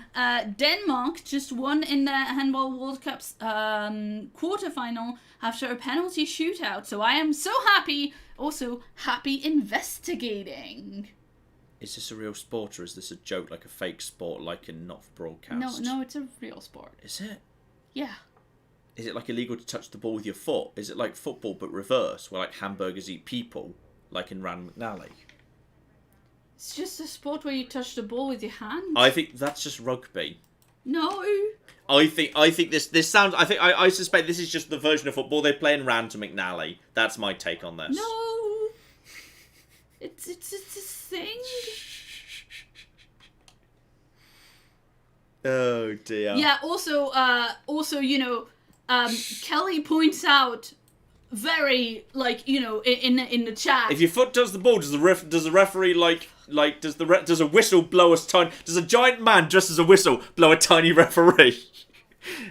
Denmark just won in the Handball World Cup's quarterfinal after a penalty shootout. So I am so happy. Also, happy investigating. Is this a real sport or is this a joke, like a fake sport, like in not broadcast? No, it's a real sport. Is it? Yeah. Is it like illegal to touch the ball with your foot? Is it like football but reverse, where like hamburgers eat people, like in Rand McNally? It's just a sport where you touch the ball with your hand. I think that's just rugby. No. I think this sounds. I suspect this is just the version of football they play in Rand to McNally. That's my take on this. No. It's a thing. Oh dear. Yeah. Also, you know, Kelly points out very, like, you know, in the chat. If your foot does the ball, does the referee does a whistle blow a tiny? Does a giant man dressed as a whistle blow a tiny referee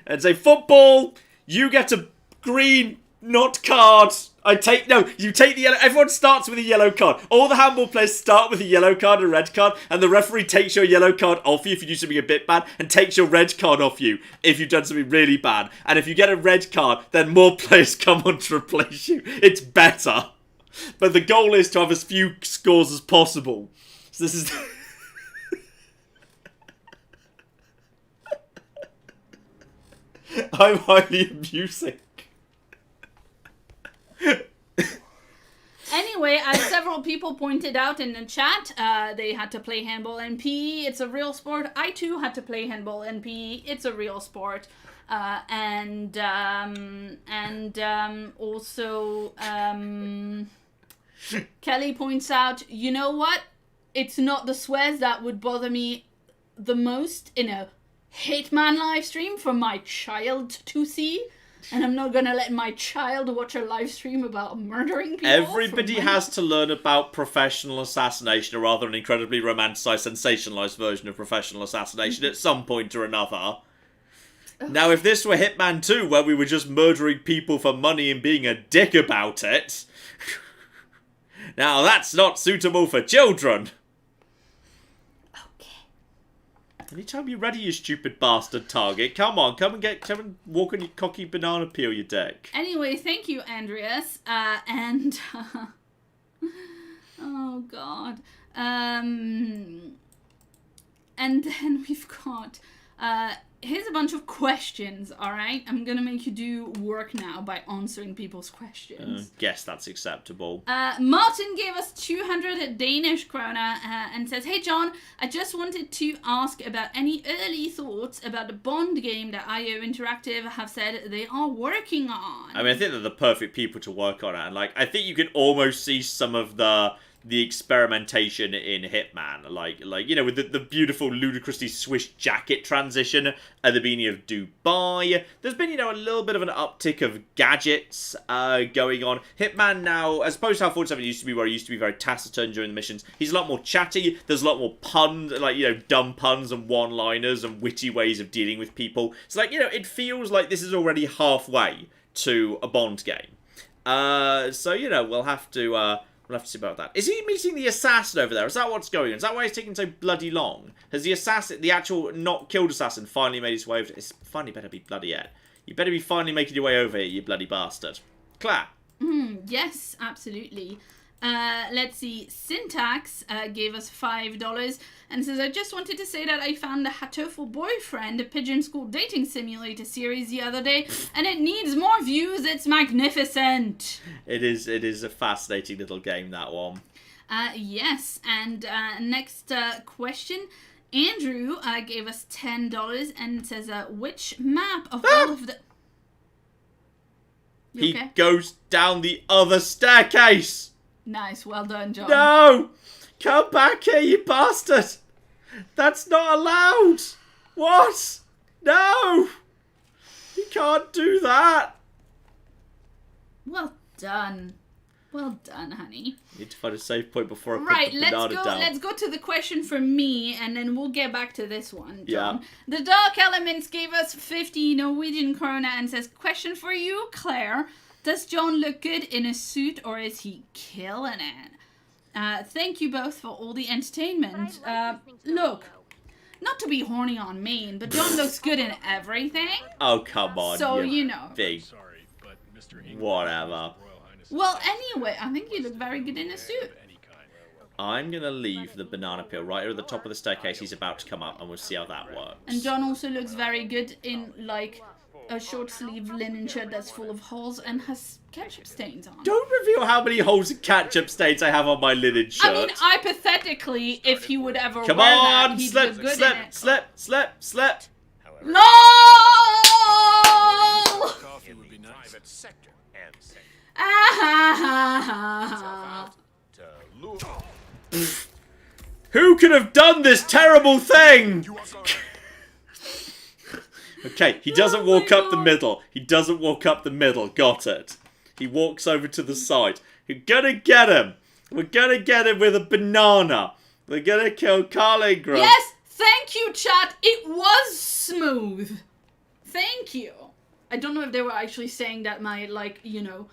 and say, football, you get a green, not card. You take the yellow. Everyone starts with a yellow card. All the handball players start with a yellow card and a red card, and the referee takes your yellow card off you if you do something a bit bad, and takes your red card off you if you've done something really bad. And if you get a red card, then more players come on to replace you. It's better. But the goal is to have as few scores as possible. So this is... I'm highly amusing. Anyway, as several people pointed out in the chat, they had to play handball and PE. It's a real sport. I too had to play handball and PE. It's a real sport. Also, Kelly points out, you know what? It's not the swears that would bother me the most in a Hitman live stream for my child to see. And I'm not gonna let my child watch a live stream about murdering people. Everybody has to learn about professional assassination, or rather an incredibly romanticized, sensationalized version of professional assassination at some point or another. Now, if this were Hitman 2, where we were just murdering people for money and being a dick about it, now that's not suitable for children. Anytime you're ready, you stupid bastard target. Come on, come and walk on your cocky banana peel, you dick. Anyway, thank you, Andreas. Oh god. And then we've got here's a bunch of questions, alright? I'm gonna make you do work now by answering people's questions. Guess that's acceptable. Martin gave us 200 Danish krona and says, hey John, I just wanted to ask about any early thoughts about the Bond game that IO Interactive have said they are working on. I mean, I think they're the perfect people to work on it, and like, I think you can almost see some of the experimentation in Hitman, like you know, with the beautiful, ludicrously Swiss jacket transition at the beginning of Dubai. There's been, you know, a little bit of an uptick of gadgets going on. Hitman now, as opposed to how 47 used to be, where he used to be very taciturn during the missions, he's a lot more chatty. There's a lot more puns, like, you know, dumb puns and one-liners and witty ways of dealing with people. It's like, you know, it feels like this is already halfway to a Bond game. So, you know, we'll have to see about that. Is he meeting the assassin over there? Is that what's going on? Is that why it's taking so bloody long? Has the assassin, the actual not killed assassin, finally made his way over? It's finally better be bloody it. You better be finally making your way over here, you bloody bastard. Claire. Yes, absolutely. Let's see. Syntax gave us $5 and says, I just wanted to say that I found the Hatoful Boyfriend, a Pigeon School dating simulator series the other day, and it needs more views. It's magnificent. It is a fascinating little game, that one. Yes, and next question. Andrew gave us $10 and says, which map of all of the... He goes down the other staircase. Nice, well done, John. No! Come back here, you bastard! That's not allowed! What? No! You can't do that! Well done. Well done, honey. You need to find a safe point before I put the banana down. Let's go to the question from me, and then we'll get back to this one, John. Yeah. The Dark Elements gave us 50 Norwegian krona and says, question for you, Claire. Does John look good in a suit, or is he killing it? Thank you both for all the entertainment. Look, not to be horny on Maine, but John looks good in everything. Oh, come on. So, you know. Big. Whatever. Well, anyway, I think you look very good in a suit. I'm going to leave the banana peel right here at the top of the staircase. He's about to come up, and we'll see how that works. And John also looks very good in, like, a short-sleeve linen shirt that's full of holes and has ketchup stains on. Don't reveal how many holes and ketchup stains I have on my linen shirt. I mean, hypothetically, if he would ever Come wear on, that, he'd slip, look good slip, in it. slip, slip, slip. LOL! Coffee would be nice. Who could have done this terrible thing? Okay, he doesn't walk up the middle. He doesn't walk up the middle. Got it. He walks over to the side. We're gonna get him. We're gonna get him with a banana. We're gonna kill Carlisle. Yes, thank you, chat. It was smooth. Thank you. I don't know if they were actually saying that my, like, you know,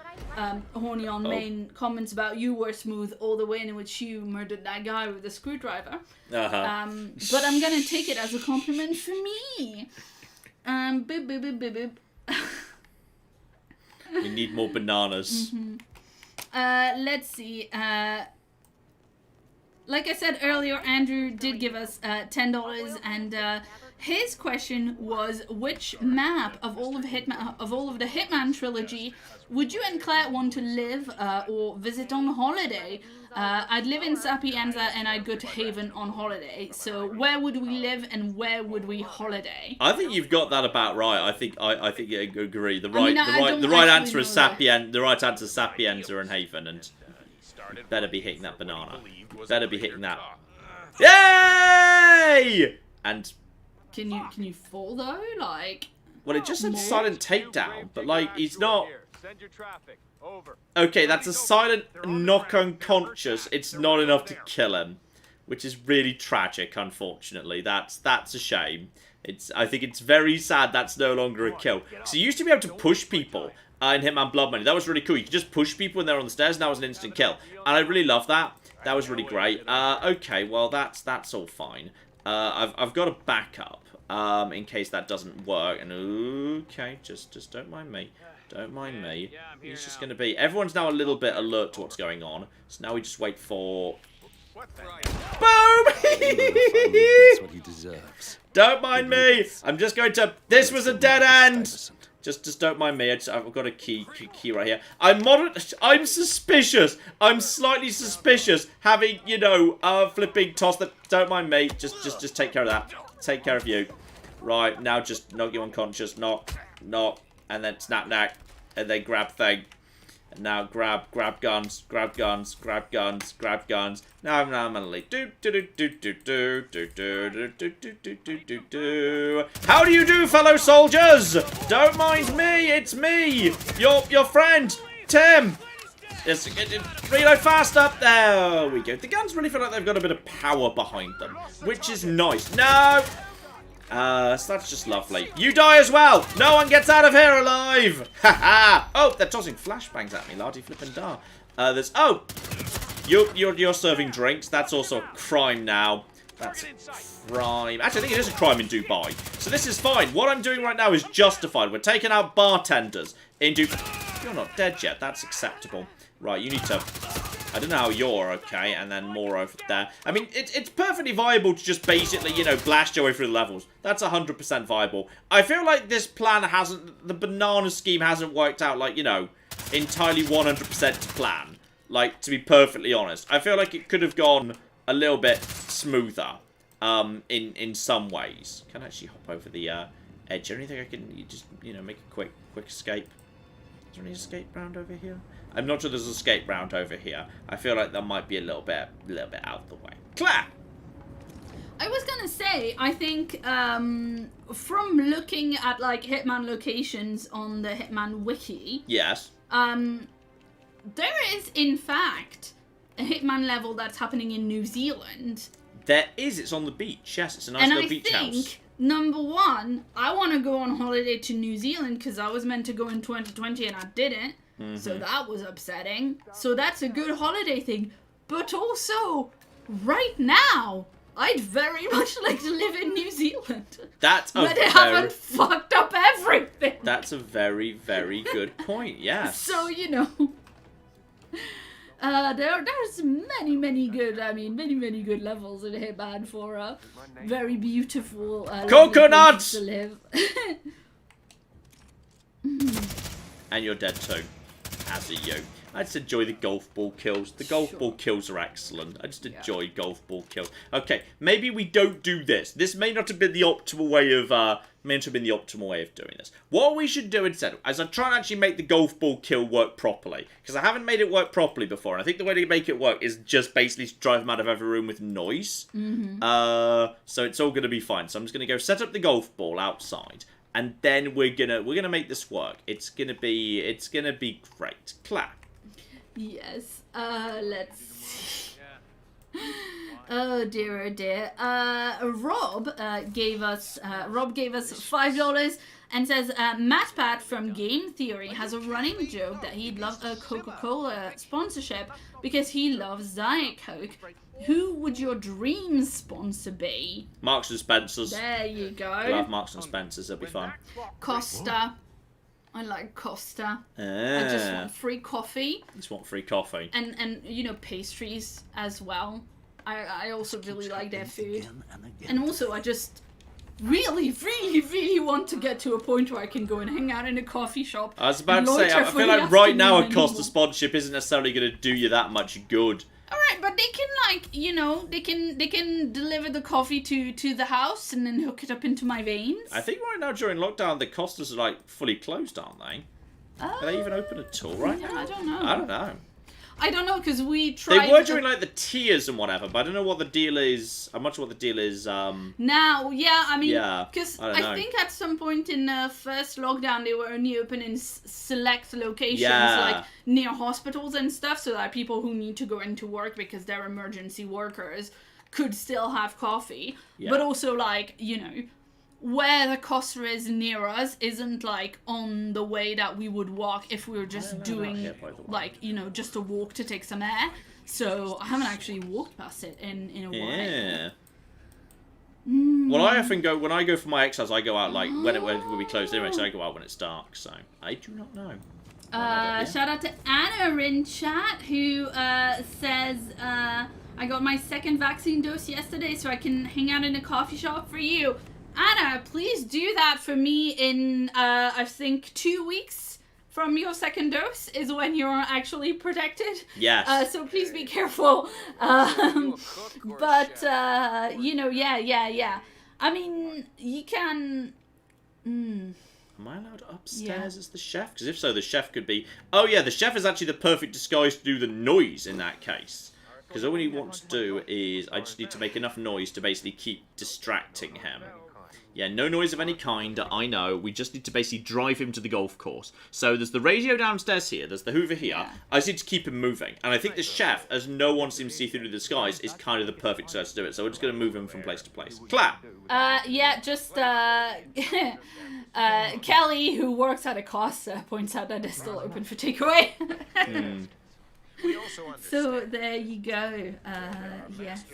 horny on main comments about you were smooth all the way in which you murdered that guy with the screwdriver. Uh-huh. But I'm gonna take it as a compliment for me. Boop, boop, boop, boop, boop. We need more bananas. Let's see. Like I said earlier, Andrew did give us $10, and his question was, which map of all of the Hitman trilogy would you and Claire want to live or visit on holiday? I'd live in Sapienza and I'd go to Haven on holiday. So where would we live and where would we holiday? I think you've got that about right. I think I agree. The right answer is Sapienza and Haven, and better be hitting that banana. Better be hitting that. Yay! And can you fall though? Like, well, it just said silent takedown, but like he's not. Okay, that's a silent knock unconscious. It's not enough to kill him, which is really tragic. Unfortunately, that's a shame. I think it's very sad that's no longer a kill. So you used to be able to push people in Hitman Blood Money. That was really cool. You could just push people when they're on the stairs. Now it's an instant kill, and I really love that. That was really great. Okay, well that's all fine. I've got a backup in case that doesn't work. And okay, just don't mind me. Don't mind me. He's just going to be... Everyone's now a little bit alert to what's going on. So now we just wait for... Boom! That's what he deserves. Don't mind me. I'm just going to... This was a dead end. Just don't mind me. I've got a key right here. I'm suspicious. I'm slightly suspicious having, you know, flipping toss that... Don't mind me. Just take care of that. Take care of you. Right, now just knock you unconscious. Knock. And then snap knack, and then grab thing, and now grab guns. Now I'm gonna leave. How do you do, fellow soldiers? Don't mind me, it's me, your friend Tim. Yes, reload fast up. There we go. The guns really feel like they've got a bit of power behind them, which is nice. No. So that's just lovely. You die as well! No one gets out of here alive! Haha! Oh, they're tossing flashbangs at me, lardy flippin' dar. There's... Oh! You're serving drinks. That's also a crime now. That's a crime. Actually, I think it is a crime in Dubai. So this is fine. What I'm doing right now is justified. We're taking out bartenders in Dubai. You're not dead yet. That's acceptable. Right, you need to... I don't know how you're okay, and then more over there. I mean, it's perfectly viable to just basically, you know, blast your way through the levels. That's 100% viable. I feel like this plan hasn't... The banana scheme hasn't worked out, like, you know, entirely 100% to plan. Like, to be perfectly honest. I feel like it could have gone a little bit smoother in some ways. Can I actually hop over the edge? Or anything I can just, you know, make a quick escape? Is there any escape round over here? I'm not sure there's an escape round over here. I feel like that might be a little bit out of the way. Claire! I was gonna say, I think from looking at like Hitman locations on the Hitman wiki, yes, there is in fact a Hitman level that's happening in New Zealand. There is. It's on the beach. Yes, it's a nice little beach house. And I think number one, I want to go on holiday to New Zealand because I was meant to go in 2020 and I didn't. So that was upsetting. So that's a good holiday thing. but also, right now, I'd very much like to live in New Zealand. That's where they haven't fucked up everything. That's a very, very good point, yes. So, you know, there's many good levels in Hitman for a very beautiful coconuts to live. And you're dead too, as are you. I just enjoy the golf ball kills. The golf ball kills are excellent. I just enjoy golf ball kills. Okay, maybe we don't do this. This may not have been the optimal way of doing this. What we should do instead is I try and actually make the golf ball kill work properly, because I haven't made it work properly before. And I think the way to make it work is just basically drive them out of every room with noise. So it's all gonna be fine. So I'm just gonna go set up the golf ball outside. And then we're gonna make this work. It's gonna be great. Clap. Yes. Let's see. Oh dear. Rob gave us $5 and says MatPat from Game Theory has a running joke that he'd love a Coca-Cola sponsorship because he loves Diet Coke. Who would your dream sponsor be? Marks and Spencer's. There you go. We'll have Marks and Spencer's. It'll be fun. Costa. I like Costa. I just want free coffee. Just want free coffee. And you know, pastries as well. I also really like their food. And also I just really want to get to a point where I can go and hang out in a coffee shop. I was about to say, I feel like right now a Costa sponsorship isn't necessarily going to do you that much good. Alright, but they can, like, you know, they can deliver the coffee to the house and then hook it up into my veins. I think right now during lockdown the Costas are like fully closed, aren't they? Are they even open at all right now? I don't know. I don't know, because we tried... They were doing, like, the tiers and whatever, but I don't know what the deal is. I'm not sure what the deal is, Now, yeah, I mean... Yeah, because I think at some point in the first lockdown, they were only open in select locations, like near hospitals and stuff, so that people who need to go into work because they're emergency workers could still have coffee. Yeah. But also, like, you know... where the Costa is near us isn't, like, on the way that we would walk if we were just doing, like, you know, just a walk to take some air. So I haven't actually walked past it in a while. Yeah. Well, I often go, when I go for my exercise, I go out, like, when it will be closed anyway, so I go out when it's dark, so I do not know. Shout out to Anna in chat, who says, I got my second vaccine dose yesterday, so I can hang out in a coffee shop for you. Anna, please do that for me in, I think, 2 weeks from your second dose is when you're actually protected. Yes. So please be careful. But, you know, yeah. I mean, you can... Am I allowed upstairs as the chef? Because if so, the chef could be... Oh, yeah, the chef is actually the perfect disguise to do the noise in that case. Because all we want to do is... I just need to make enough noise to basically keep distracting him. Yeah, no noise of any kind, I know. We just need to basically drive him to the golf course. So there's the radio downstairs here, there's the Hoover here. Yeah. I just need to keep him moving. And I think the chef, as no one seems to see through the skies, is kind of the perfect size to do it. So we're just going to move him from place to place. Clap! Yeah, just, Kelly, who works at a Costa, points out that they're still open for takeaway. So there you go. Yes.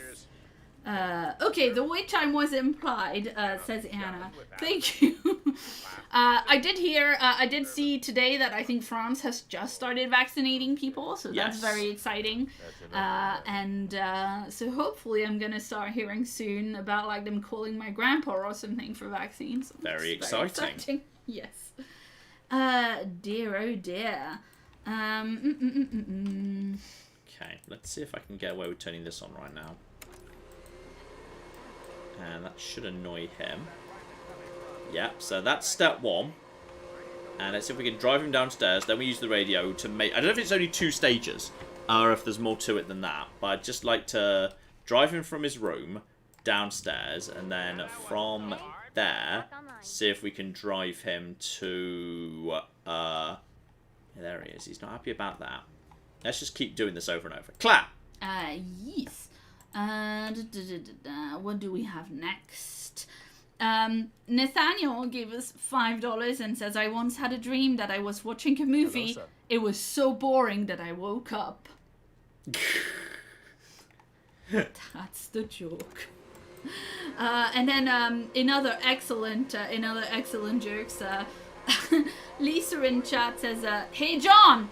Okay, the wait time was implied, says Anna. Thank you. I did see today that I think France has just started vaccinating people, so that's very exciting. So hopefully I'm gonna start hearing soon about, like, them calling my grandpa or something for vaccines. Very exciting. Yes. Dear, oh dear. Okay, let's see if I can get away with turning this on right now. And that should annoy him. Yep, so that's step one. And let's see if we can drive him downstairs. Then we use the radio to make... I don't know if it's only 2 stages, or if there's more to it than that. But I'd just like to drive him from his room downstairs. And then from there, see if we can drive him to... there he is. He's not happy about that. Let's just keep doing this over and over. Clap! Yes. What do we have next? Nathaniel gave us $5 and says, I once had a dream that I was watching a movie. It was so boring that I woke up. That's the joke. And then in other excellent jokes, Lisa in chat says, "Hey John,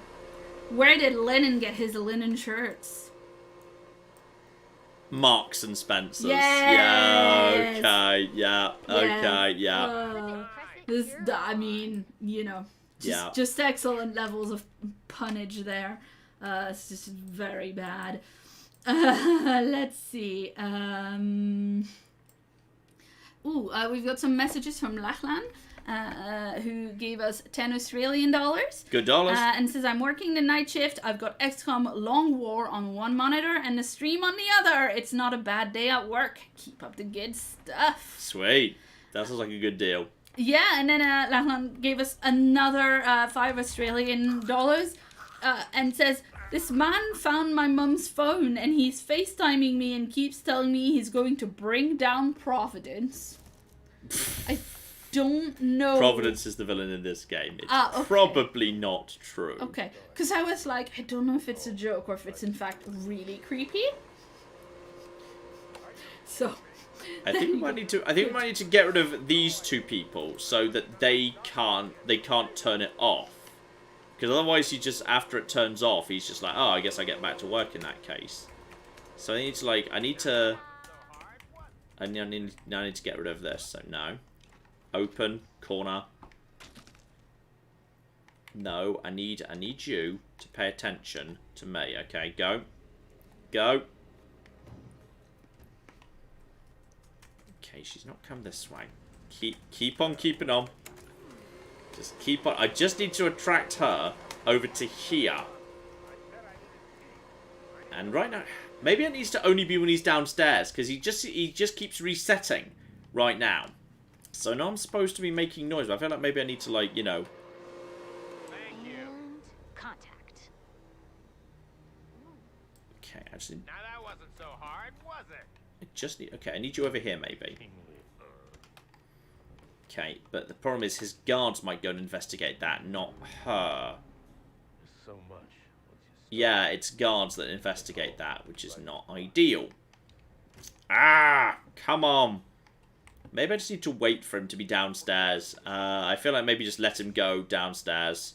where did Lennon get his linen shirts?" Marks and Spencers. Yes. Yeah. Okay. Yeah. Okay. Yeah. This, I mean, you know, just excellent levels of punnage there. It's just very bad. Let's see. We've got some messages from Lachlan, who gave us 10 Australian dollars. Good dollars. And says, "I'm working the night shift. I've got XCOM Long War on one monitor and the stream on the other. It's not a bad day at work. Keep up the good stuff." Sweet. That sounds like a good deal. Yeah, and then Lachlan gave us another 5 Australian dollars, and says, "This man found my mum's phone and he's FaceTiming me and keeps telling me he's going to bring down Providence." I don't know. Providence is the villain in this game. It's okay. Probably not true. Okay, because I was like, I don't know if it's a joke or if it's in fact really creepy. So... I think we might need to get rid of these two people so that they can't turn it off. Because otherwise, after it turns off, he's just like, oh, I guess I get back to work in that case. So I need to get rid of this. So no, open corner. No, I need you to pay attention to me. Okay, go. Okay, she's not come this way. Keep on keeping on. Just keep on. I just need to attract her over to here. And right now, maybe it needs to only be when he's downstairs, because he just keeps resetting right now. So now I'm supposed to be making noise, but I feel like maybe I need to, like, you know. Thank you. And contact. Okay, actually. Now that wasn't so hard, was it? Okay, I need you over here, maybe. Okay, but the problem is his guards might go and investigate that, not her. So much. Yeah, it's guards that investigate that, which is not ideal. Ah, come on. Maybe I just need to wait for him to be downstairs. I feel like maybe just let him go downstairs,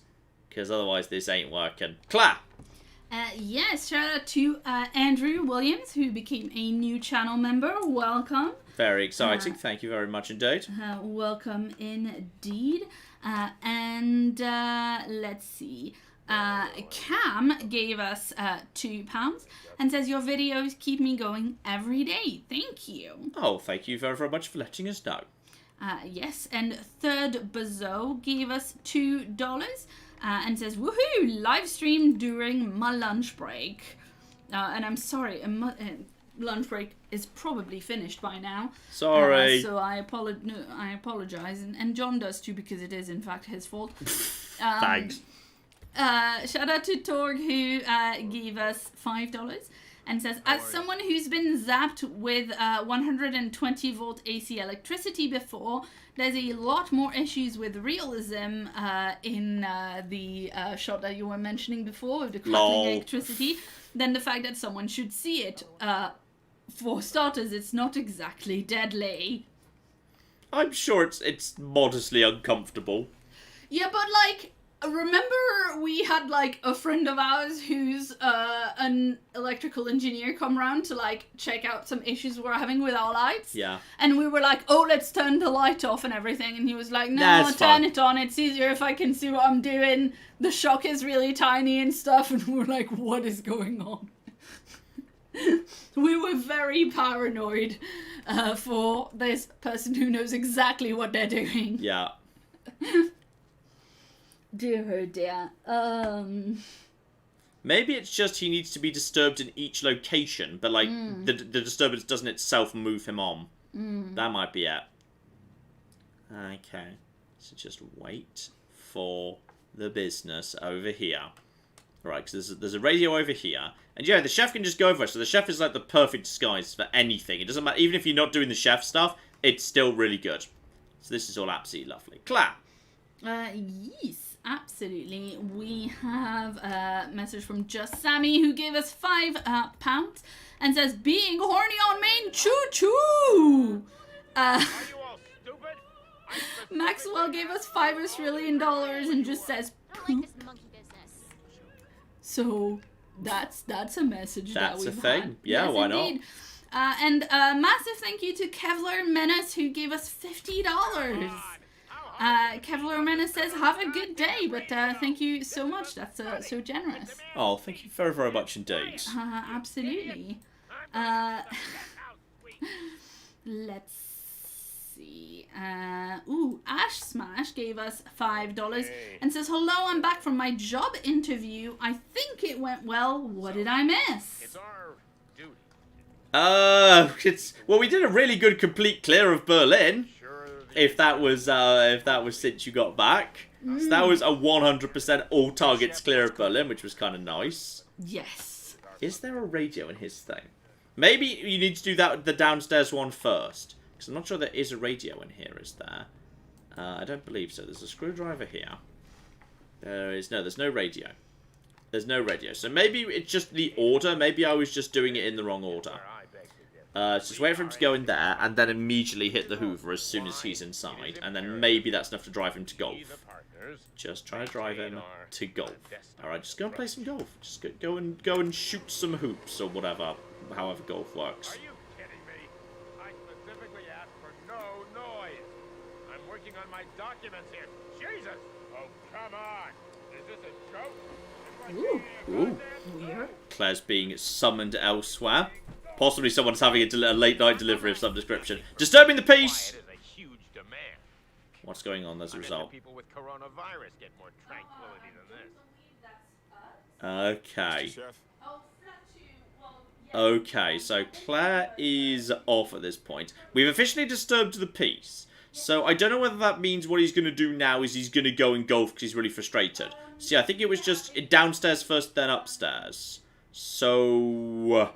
because otherwise this ain't working. Claire! Yes, shout out to Andrew Williams, who became a new channel member. Welcome. Very exciting. Thank you very much indeed. Welcome indeed. And let's see. Cam gave us £2 and says, "Your videos keep me going every day. Thank you." Oh, thank you very, very much for letting us know. Yes, and Third Bazo gave us $2 and says, "Woohoo! Live stream during my lunch break." And I'm sorry, lunch break is probably finished by now. Sorry. So I apologize, and John does too, because it is in fact his fault. Thanks. Shout out to Torg, who gave us $5 and says, "As someone who's been zapped with 120 volt AC electricity before, there's a lot more issues with realism in the shot that you were mentioning before, with the crackling electricity, than the fact that someone should see it. For starters, it's not exactly deadly." I'm sure it's modestly uncomfortable. Yeah, but like, remember we had like a friend of ours who's an electrical engineer come around to like check out some issues we're having with our lights? Yeah. And we were like, "Oh, let's turn the light off and everything." And he was like, "No, turn it on. It's easier if I can see what I'm doing. The shock is really tiny and stuff." And we were like, "What is going on?" We were very paranoid for this person who knows exactly what they're doing. Yeah. Dear oh dear. Maybe it's just he needs to be disturbed in each location, but like the disturbance doesn't itself move him on. That might be it. Okay. So just wait for the business over here. Right, because there's a radio over here. And yeah, the chef can just go over it. So the chef is like the perfect disguise for anything. It doesn't matter. Even if you're not doing the chef stuff, it's still really good. So this is all absolutely lovely. Claire. Yes. absolutely. We have a message from Just Sammy who gave us £5 and says, being horny on main, choo-choo! Maxwell gave us $5 Australian and just says, poop. So that's a message that we've That's a thing. had. Yeah, yes, why indeed. Not? And a massive thank you to Kevlar Menace who gave us $50. Kevlar Menace says, have a good day, but thank you so much. That's so generous. Oh, thank you very, very much indeed. Absolutely. Let's see. Ash Smash gave us $5 and says, hello, I'm back from my job interview. I think it went well. What did I miss? It's our duty. Well, we did a really good complete clear of Berlin. If that was since you got back. So that was a 100% all targets clear of Berlin, which was kind of nice. Yes. Is there a radio in his thing? Maybe you need to do that the downstairs one first. Because I'm not sure there is a radio in here, is there? I don't believe so. There's a screwdriver here. There's no radio. There's no radio. So maybe it's just the order. Maybe I was just doing it in the wrong order. Just wait for him to go in there, and then immediately hit the Hoover as soon as he's inside, and then maybe that's enough to drive him to golf. Just try to drive him to golf. Alright, just go and play some golf. Just go and shoot some hoops, or whatever, however golf works. Are you kidding me? I specifically asked for no noise. I'm working on my documents here. Jesus! Oh, come on! Is this a joke? Ooh. Weird. Claire's being summoned elsewhere. Possibly someone's having a late night delivery of some description. Disturbing the peace! What's going on as a result? People with coronavirus get more tranquility than this. Okay. Okay, so Claire is off at this point. We've officially disturbed the peace. So I don't know whether that means what he's going to do now is he's going to go and golf because he's really frustrated. See, I think it was just downstairs first, then upstairs. So...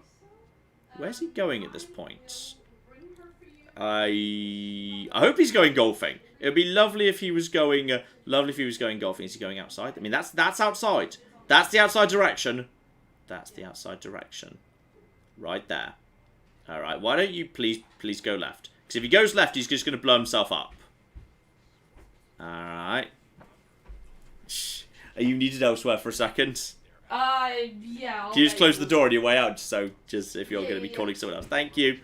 where's he going at this point? I hope he's going golfing. It would be lovely if he was going golfing. Is he going outside? I mean, that's outside. That's the outside direction. That's the outside direction. Right there. All right. Why don't you please go left? Because if he goes left, he's just going to blow himself up. All right. Are you needed elsewhere for a second? Yeah. Can you just close the door on your way out, just if you're going to be calling someone else? Thank you.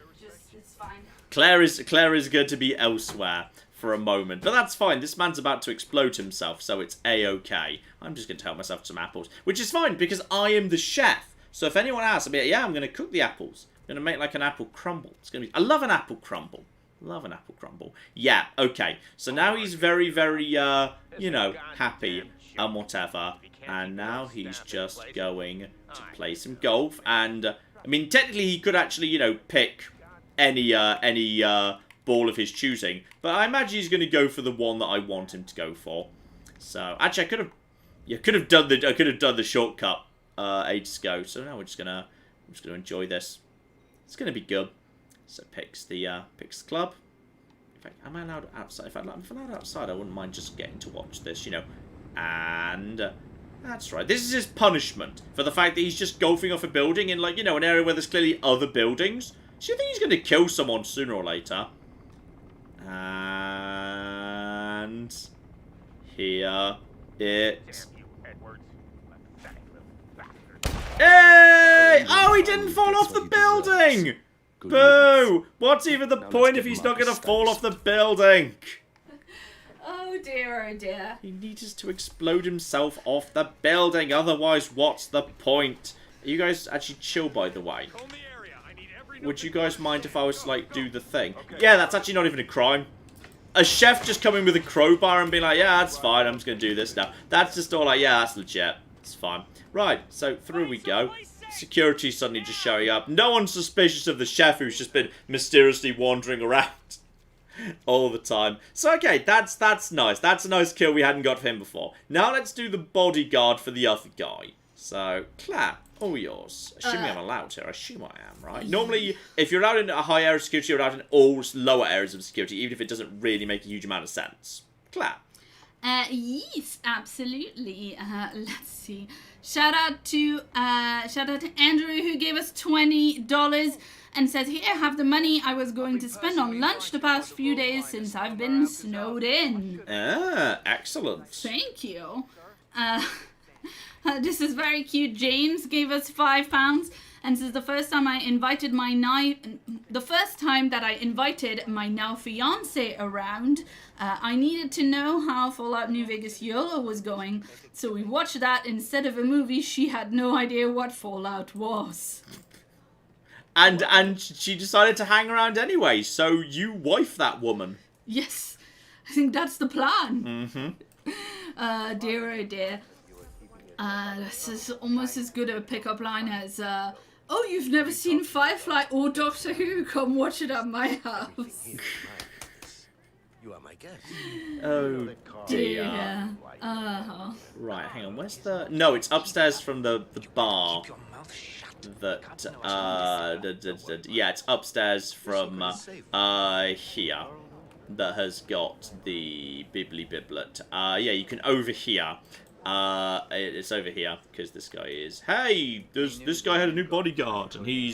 It's fine. Claire is going to be elsewhere for a moment, but that's fine. This man's about to explode himself, so it's a-okay. I'm just going to help myself to some apples, which is fine because I am the chef. So if anyone asks, I'll be like, yeah, I'm going to cook the apples. I'm going to make like an apple crumble. It's going to be. I love an apple crumble. Love an apple crumble. Yeah. Okay. So now he's very, very, you know, happy and whatever. And now he's just going to play some golf. And, I mean, technically he could actually, you know, pick any ball of his choosing. But I imagine he's going to go for the one that I want him to go for. So, actually, I could have done the shortcut ages ago. So now we're just gonna enjoy this. It's gonna be good. So picks the club. In fact, am I allowed outside? If I'm allowed outside, I wouldn't mind just getting to watch this, you know. And that's right. This is his punishment for the fact that he's just golfing off a building in, like, you know, an area where there's clearly other buildings. So you think he's going to kill someone sooner or later? And here it. Hey! Oh, he didn't fall off the building! Boo! What's even the point if he's not going to fall off the building? Oh dear, oh dear. He needs to explode himself off the building, otherwise what's the point? Are you guys actually chill, by the way? Would you guys mind if I was to, like, do the thing? Yeah, that's actually not even a crime. A chef just coming with a crowbar and being like, yeah, that's fine, I'm just going to do this now. That's just all like, yeah, that's legit. It's fine. Right, so through we go. Security suddenly just showing up. No one's suspicious of the chef who's just been mysteriously wandering around all the time. So, okay, that's nice. That's a nice kill we hadn't got for him before. Now let's do the bodyguard for the other guy. So, Claire, all yours. Assuming I'm allowed here. I assume I am, right? Normally, if you're allowed in a high area of security, you're allowed in all lower areas of security, even if it doesn't really make a huge amount of sense. Claire. Yes, absolutely. Let's see. Shout out to Andrew, who gave us $20 and says, "Here, have the money I was going to spend on lunch the past few days since I've been snowed in." Ah, excellent. Thank you. This is very cute. James gave us £5 and says, the first time that I invited my now fiance around, I needed to know how Fallout New Vegas YOLO was going, so we watched that instead of a movie. She had no idea what Fallout was. And she decided to hang around anyway, so you wife that woman. Yes, I think that's the plan. Mm-hmm. Dear oh dear. This is almost as good a pickup line as, "Oh, you've never seen Firefly or Doctor Who? Come watch it at my house." You are my guest. Oh dear. Right, hang on. Where's the? No, it's upstairs from the bar. That yeah, it's upstairs from here. That has got the bibbly biblet. Yeah, you can overhear. It's over here because this guy is. Hey, this guy had a new bodyguard and he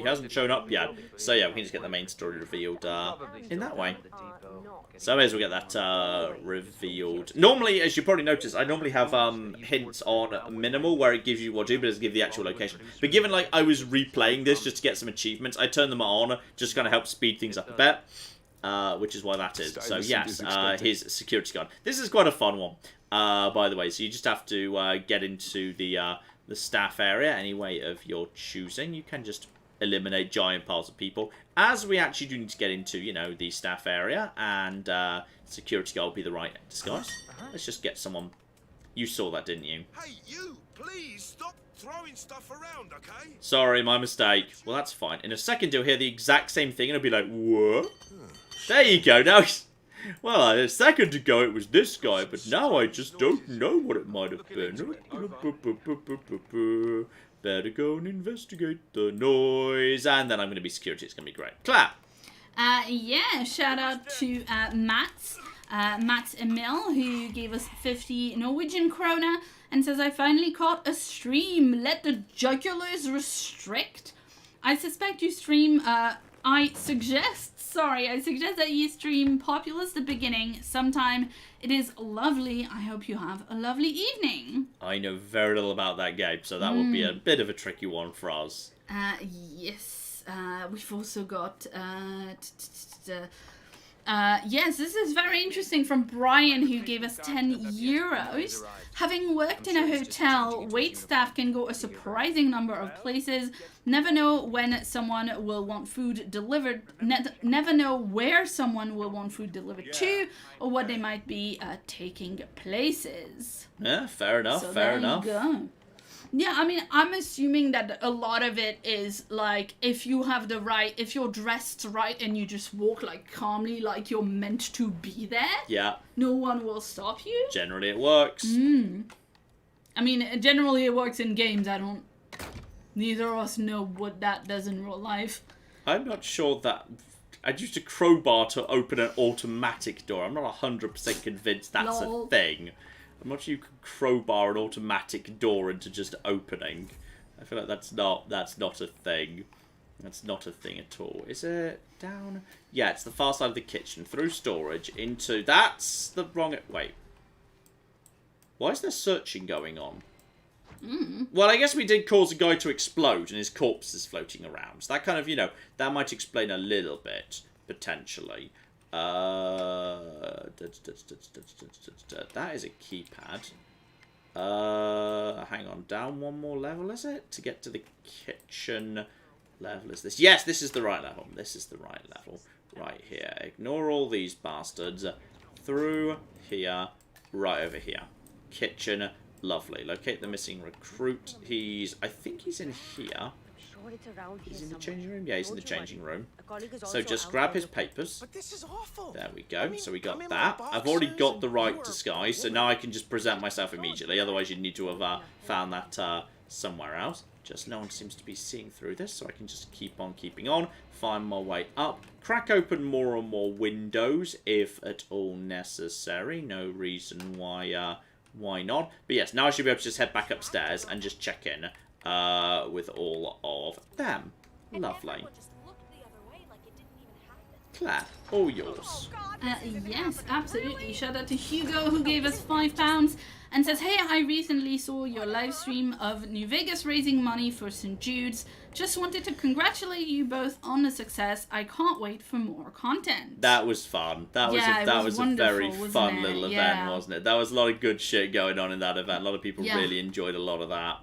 hasn't shown up yet. So yeah, we can just get the main story revealed in that way. So as we get that revealed. Normally, as you probably noticed, I normally have hints on minimal where it gives you what to do, but it doesn't give the actual location. But given like I was replaying this just to get some achievements, I turned them on just kind of help speed things up a bit. Which is why that is. So yes, his security guard. This is quite a fun one. By the way, so you just have to get into the staff area any way of your choosing. You can just eliminate giant piles of people, as we actually do need to get into, you know, the staff area, and security guard will be the right disguise. Let's just get someone. You saw that, didn't you? Hey, you! Please stop throwing stuff around, okay? Sorry, my mistake. Well, that's fine. In a second, you'll hear the exact same thing, and it'll be like, what? There you go. Now. Well, a second ago it was this guy, but now I just don't know what it might have been. Better go and investigate the noise. And then I'm going to be security. It's going to be great. Claire. Yeah, shout out to Mats Emil, who gave us 50 Norwegian krona and says, "I finally caught a stream. Let the jugulars restrict." I suspect you stream, I suggest that you stream Populous the beginning sometime. It is lovely. I hope you have a lovely evening. I know very little about that game, so that would be a bit of a tricky one for us. Yes. We've also got... yes, this is very interesting from Brian, who gave us €10. Having worked in a hotel, waitstaff can go a surprising number of places. Never know when someone will want food delivered. Never know where someone will want food delivered to, or what they might be taking places. Yeah, fair enough. So fair enough. You go. Yeah, I mean, I'm assuming that a lot of it is, like, if you're dressed right and you just walk, like, calmly, like you're meant to be there. Yeah. No one will stop you. Generally it works. I mean, generally it works in games. Neither of us know what that does in real life. I'm not sure that... I'd used a crowbar to open an automatic door. I'm not 100% convinced that's a thing. I'm not sure you can crowbar an automatic door into just opening. I feel like that's not a thing. That's not a thing at all. Is it down? Yeah, it's the far side of the kitchen. Through storage into... That's the wrong... Wait. Why is there searching going on? Well, I guess we did cause a guy to explode and his corpse is floating around. So that kind of, you know, that might explain a little bit, potentially. That is a keypad. Hang on, down one more level, is it? To get to the kitchen level is this. Yes, this is the right level. This is the right level. Right here. Ignore all these bastards. Through here. Right over here. Kitchen. Lovely. Locate the missing recruit. I think he's in here. He's in the changing room? Yeah, he's in the changing room. So just grab his papers. But this is awful. There we go. So we got that. I've already got the right disguise, so now I can just present myself immediately. Otherwise, you'd need to have found that somewhere else. Just no one seems to be seeing through this, so I can just keep on keeping on. Find my way up. Crack open more and more windows, if at all necessary. No reason why not. But yes, now I should be able to just head back upstairs and just check in with all of them. Lovely. Claire, all yours. Yes, absolutely. Shout out to Hugo, who gave us £5 and says, hey, I recently saw your live stream of New Vegas raising money for St. Jude's. Just wanted to congratulate you both on the success. I can't wait for more content. That was fun. That was a very fun little event, wasn't it? That was a lot of good shit going on in that event. A lot of people really enjoyed a lot of that.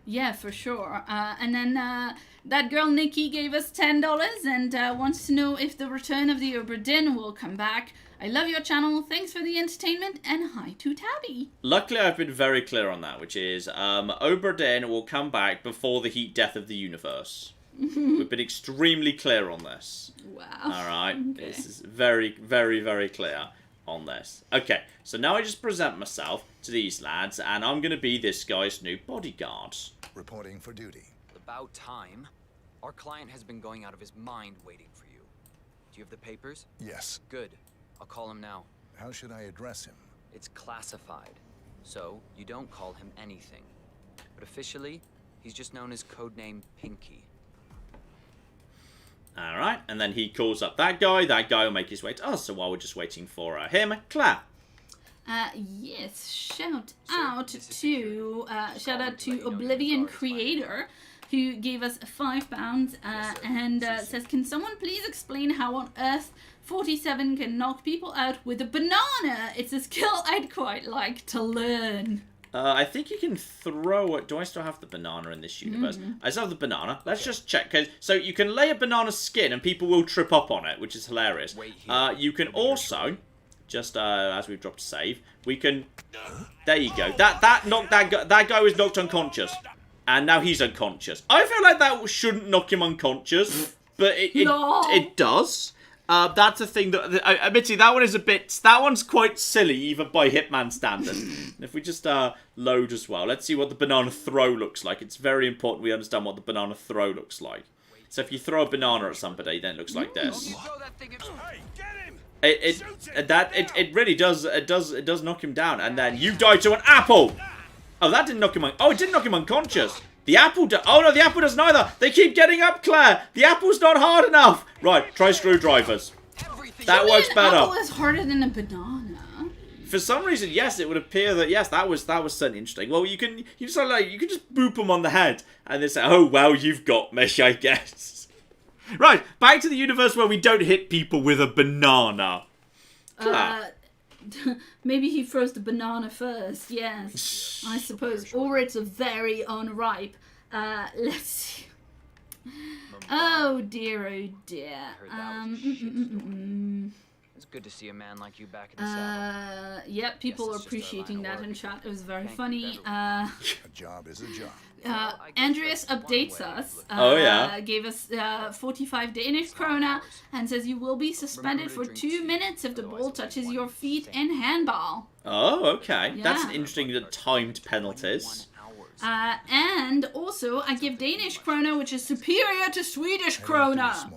Yeah, for sure. And then that girl Nikki gave us $10 and wants to know if the return of the Oberdin will come back. I love your channel. Thanks for the entertainment, and hi to Tabby. Luckily, I've been very clear on that, which is Oberdin will come back before the heat death of the universe. We've been extremely clear on this. Wow. All right. Okay. This is very, very, very clear on this. Okay, so now I just present myself to these lads, and I'm going to be this guy's new bodyguard. Reporting for duty. About time. Our client has been going out of his mind waiting for you. Do you have the papers? Yes. Good. I'll call him now. How should I address him? It's classified, so you don't call him anything. But officially, he's just known as codename Pinky. Alright, and then he calls up that guy will make his way to us, so while we're just waiting for him, Claire. Yes, shout out to Oblivion Creator, who gave us £5 and says, can someone please explain how on earth 47 can knock people out with a banana? It's a skill I'd quite like to learn. I think you can throw it. Do I still have the banana in this universe? I still have the banana. Let's just check. So you can lay a banana skin and people will trip up on it, which is hilarious. You can also, just as we've dropped a save, we can... There you go. That guy was knocked unconscious. And now he's unconscious. I feel like that shouldn't knock him unconscious, but it does. That's a thing that, admittedly, that one's quite silly, even by Hitman standards. If we just load as well, let's see what the banana throw looks like. It's very important we understand what the banana throw looks like. So if you throw a banana at somebody, then it looks like this. It really does. It does knock him down, and then you die to an apple. Oh, that didn't knock him oh, it didn't knock him unconscious. The apple oh no, the apple doesn't either. They keep getting up, Claire. The apple's not hard enough. Right, try screwdrivers. That works better. An apple is harder than a banana. For some reason, yes, it would appear that yes, that was certainly interesting. Well, you can just boop them on the head and then say, oh well, you've got me, I guess. Right, back to the universe where we don't hit people with a banana. Maybe he throws the banana first, yes, I suppose. Or it's a very unripe. Let's see. Oh dear, oh dear. It's good to see a man like you back in the saddle. Yep, people are appreciating that in chat. It was very funny. A job is a job. Andreas updates us. Gave us 45 Danish krona and says you will be suspended for 2 minutes if the ball touches your feet in handball. Oh, okay. Yeah. That's an interesting timed penalties. And also, I give Danish krona, which is superior to Swedish krona.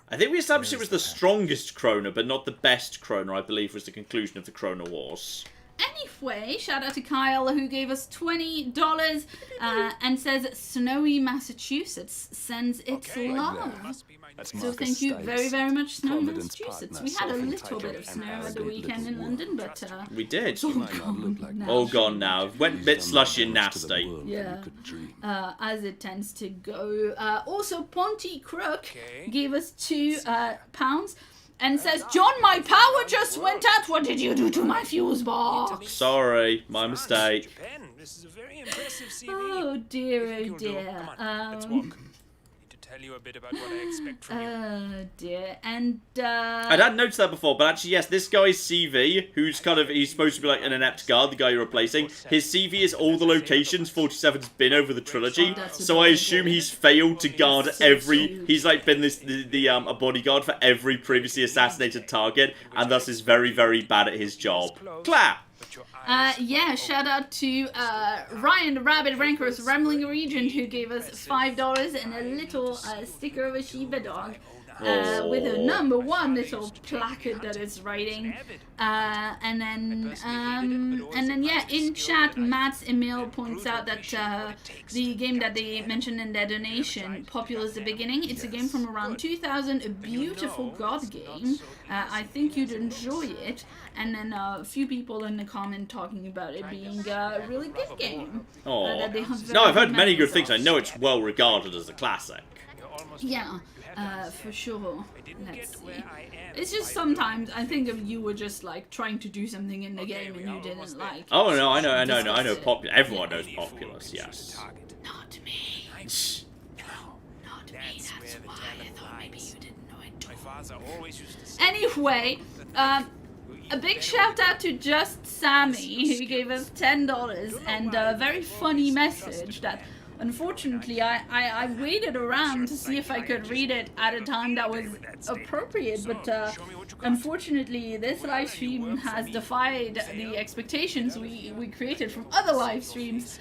I think we established it was the strongest krona, but not the best krona, I believe, was the conclusion of the Krona Wars. Anyway, shout out to Kyle, who gave us $20 and says Snowy Massachusetts sends its love. So thank you very, very much, Snowy Massachusetts. We had a little bit of snow at the weekend in London, but we did. It's all gone now. All gone now. Went a bit slushy and nasty. Yeah, as it tends to go. Also, Ponty Crook gave us £2 and says, John, my power just went out. What did you do to my fuse box? Sorry, my mistake. This is a very impressive CV. Oh dear, oh dear. Let's walk. Tell you a bit about what I expect from you. Oh dear. And I hadn't noticed that before, but actually yes, this guy's CV, he's supposed to be like an inept guard, the guy you're replacing. His CV is all the locations 47's been over the trilogy. So I assume he's failed to guard he's like been a bodyguard for every previously assassinated target, and thus is very, very bad at his job. Claire! Yeah, shout out to Ryan the Rabbit Rancor's Rambling Regent, who gave us $5 and a little sticker of a Shiba dog. With a #1 little placard that is writing, and then yeah, in chat, Matt's Emil points out that the game that they mentioned in their donation, Populous the Beginning, it's a game from around 2000, a beautiful god game. I think you'd enjoy it. And then a few people in the comment talking about it being a really good game. Oh, no, I've heard many good things. I know it's well regarded as a classic. Yeah. For sure. Let's see. It's just sometimes I think if you were just like trying to do something in the game and you didn't like. Oh no, I know. Everyone knows Populous. Yes. Not me. Not me. That's why I thought maybe you didn't know it too. Anyway, a big shout out to Just Sammy, who gave us $10 and a very funny message that. Unfortunately, I waited around to see if I could read it at a time that was appropriate, but unfortunately this live stream has defied the expectations we created from other live streams.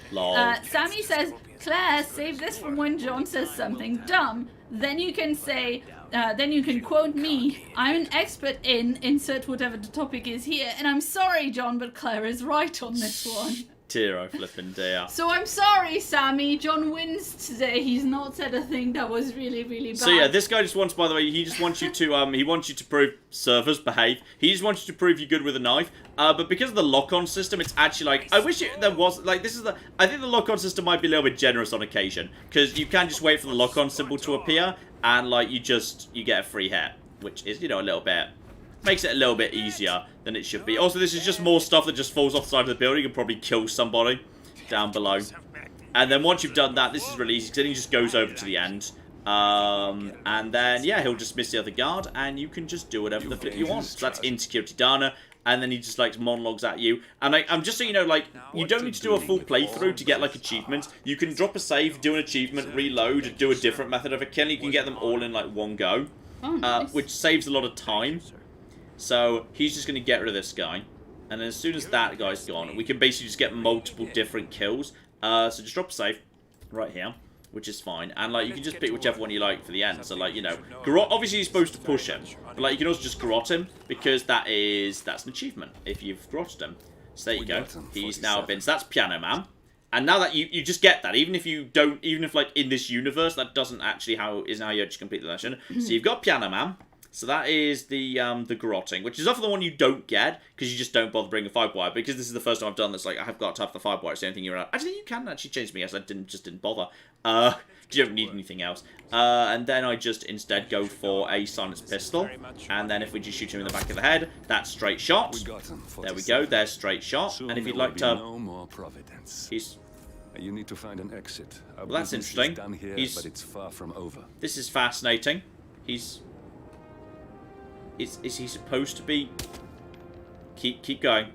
Sammy says, Claire, save this from when John says something dumb, then you can say, then you can quote me, I'm an expert in, insert whatever the topic is here, and I'm sorry, John, but Claire is right on this one. Dear, I flippin' dear. So I'm sorry, Sammy. John wins today. He's not said a thing that was really, really bad. So yeah, this guy just wants, by the way, he just wants you to, he wants you to prove servers behave. He just wants you to prove you're good with a knife. But because of the lock-on system, it's actually like, I wish there was, like, I think the lock-on system might be a little bit generous on occasion. Because you can just wait for the lock-on symbol to appear, and like, you get a free hit. Which is, you know, a little bit, makes it a little bit easier than it should be. Also, this is just more stuff that just falls off the side of the building and probably kills somebody down below. And then once you've done that, this is really easy, because then he just goes over to the end. And then, yeah, he'll just miss the other guard, and you can just do whatever the flip you want. So that's Insecurity Dana, and then he just, like, monologues at you. And I'm just so you know, like, you don't need to do a full playthrough to get, like, achievements. You can drop a save, do an achievement, reload, and do a different method of a kill. You can get them all in, like, one go. Oh, nice. Which saves a lot of time. So he's just going to get rid of this guy. And then as soon as that guy's gone, we can basically just get multiple different kills. So just drop a save right here, which is fine. And like, you can just pick whichever one you like for the end. So like, you know, obviously you're supposed to push him. But like, you can also just garrote him, because that's an achievement if you've garroted him. So there you go. He's now been, so that's Piano Man. And now that you just get that, even if like in this universe, that doesn't actually isn't how you actually complete the mission. So you've got Piano Man. So that is the garroting, which is often the one you don't get, because you just don't bother bringing a 5-wire, because this is the first time I've done this, like, I have got to have the 5-wire, it's the only thing you're allowed. Actually, you can actually change me, yes, I just didn't bother. You don't need anything else. And then I just instead go for a silenced pistol, and then if we just shoot him in the back of the head, that's straight shot. There we go, there's straight shot, and if you'd like to... No more Providence. You need to find an exit. Well, that's interesting. But it's far from over. This is fascinating. Is he supposed to be... Keep going.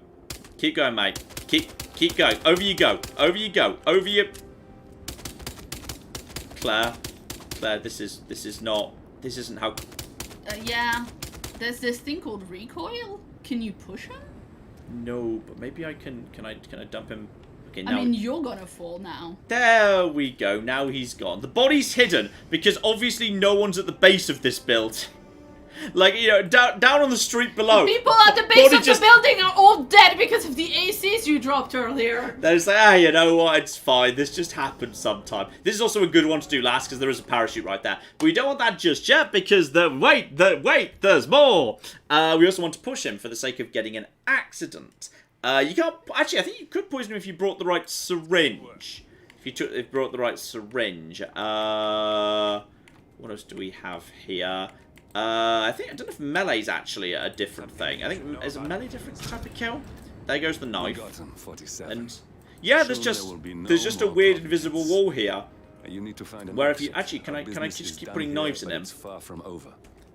Keep going, mate. Keep going. Over you go. Over you go. Over you... Claire, this isn't how... Yeah. There's this thing called recoil. Can you push him? No, but maybe I can I dump him? Okay, now... I mean, you're gonna fall now. There we go. Now he's gone. The body's hidden, because obviously no one's at the base of this build. Like, you know, down on the street below. The people at the base of the building are all dead because of the ACs you dropped earlier. They're like, you know what, it's fine. This just happens sometime. This is also a good one to do last, because there is a parachute right there. But we don't want that just yet, because wait, there's more. We also want to push him for the sake of getting an accident. You can't, actually, I think you could poison him if you brought the right syringe. If you brought the right syringe. What else do we have here? I don't know if melee's actually a different thing. I think, is a melee different type of kill? There goes the knife. And yeah, there's just a weird invisible wall here. Where if you actually, can I just keep putting knives in him? I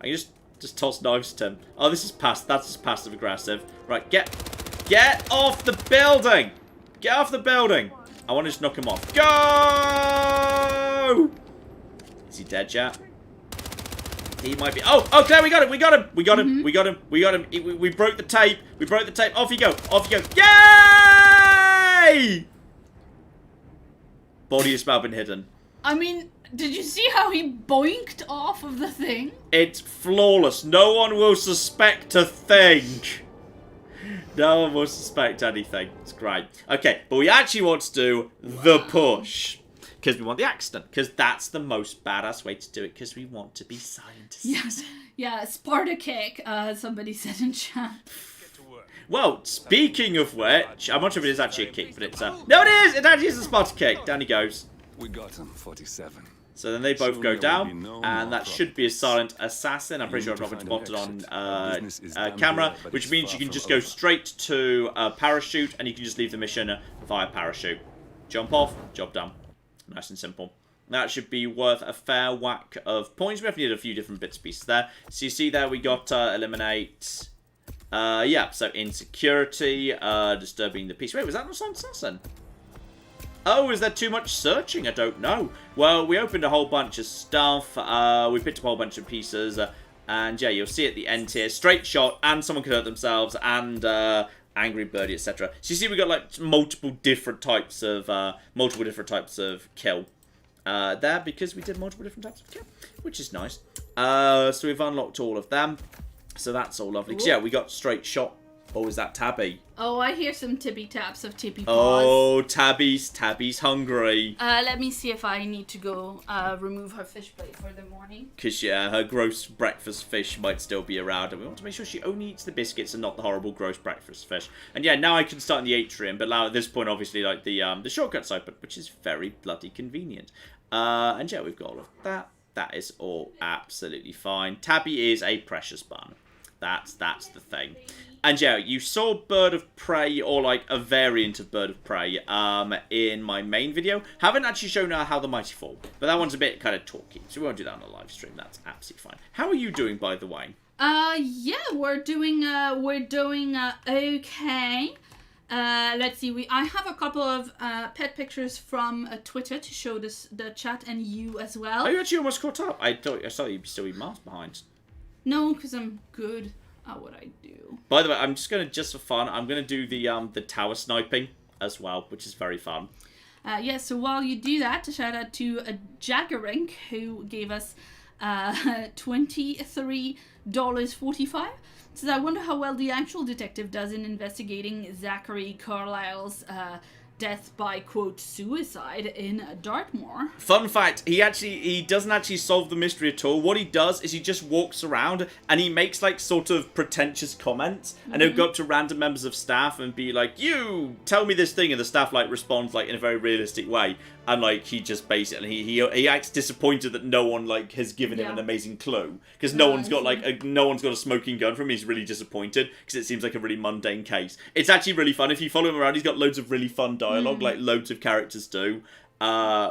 can just toss knives at him. Oh, this is that's just passive aggressive. Right, get off the building! Get off the building! I want to just knock him off. Go! Is he dead yet? He might be. Oh, okay, we got him. We got him. We got him. We got him. We got him. We broke the tape. We broke the tape. Off you go. Off you go. Yay! Body has now been hidden. I mean, did you see how he boinked off of the thing? It's flawless. No one will suspect a thing. No one will suspect anything. It's great. Okay, but we actually want to do the push. Because we want the accident. Because that's the most badass way to do it. Because we want to be silent. Yes. Yeah, Sparta kick, somebody said in chat. Well, speaking of which, I'm not sure if it is actually a kick, but it's no, it is! It actually is a Sparta kick. Down he goes. We got him, 47. So then they both go down, and that should be a silent assassin. I'm pretty sure I've not been spotted on camera, which means you can just go straight to a parachute, and you can just leave the mission via parachute. Jump off, job done. Nice and simple. That should be worth a fair whack of points. We have needed a few different bits and pieces there. So you see there we got eliminate. Yeah, so insecurity, disturbing the peace. Wait, was that not silent assassin? Oh, is there too much searching? I don't know. Well, we opened a whole bunch of stuff. We picked up a whole bunch of pieces. And yeah, you'll see at the end here, straight shot, and someone could hurt themselves, and angry birdie, etc. So you see we got like multiple different types of kill there, because we did multiple different types of kill, which is nice. So we've unlocked all of them. So that's all lovely. Yeah, we got straight shot. Oh, is that Tabby? Oh, I hear some tippy taps of tippy paws. Oh, Tabby's hungry. Let me see if I need to go remove her fish plate for the morning. Because, yeah, her gross breakfast fish might still be around. And we want to make sure she only eats the biscuits and not the horrible gross breakfast fish. And yeah, now I can start in the atrium. But now at this point, obviously, like the shortcut's open, which is very bloody convenient. And yeah, we've got all of that. That is all absolutely fine. Tabby is a precious bun. That's the thing. And yeah, you saw Bird of Prey, or like a variant of Bird of Prey, in my main video. Haven't actually shown her how the mighty fall, but that one's a bit kind of talky, so we won't do that on the live stream. That's absolutely fine. How are you doing, by the way? Yeah, we're doing okay. Let's see. I have a couple of pet pictures from Twitter to show the chat and you as well. Are you actually almost caught up? I thought you'd still be miles behind. No, because I'm good at what I do. By the way, I'm just for fun, I'm gonna do the tower sniping as well, which is very fun. Yeah. So while you do that, a shout out to Jaggerink, who gave us $23.45. Says, I wonder how well the actual detective does in investigating Zachary Carlisle's death by, quote, suicide in Dartmoor. Fun fact, he doesn't actually solve the mystery at all. What he does is he just walks around and he makes like sort of pretentious comments, and he'll go up to random members of staff and be like, you tell me this thing, and the staff like responds like in a very realistic way, and like he just basically he acts disappointed that no one like has given him an amazing clue, because no one's got a smoking gun from him. He's really disappointed because it seems like a really mundane case. It's actually really fun. If you follow him around, he's got loads of really fun dialogue, like loads of characters do,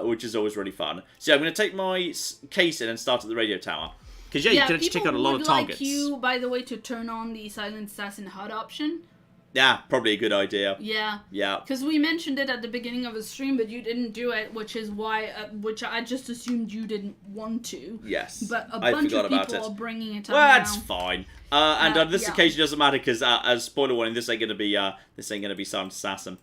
which is always really fun. So yeah, I'm going to take my case in and start at the radio tower. Because yeah, you can actually take out a lot of targets. People would like you, by the way, to turn on the Silent Assassin HUD option. Yeah, probably a good idea. Yeah. Yeah. Because we mentioned it at the beginning of the stream, but you didn't do it, which is why, which I just assumed you didn't want to. Yes. But a bunch of people are bringing it up well, now. That's fine. And on this occasion doesn't matter because, as spoiler warning, this ain't gonna be Silent Assassin.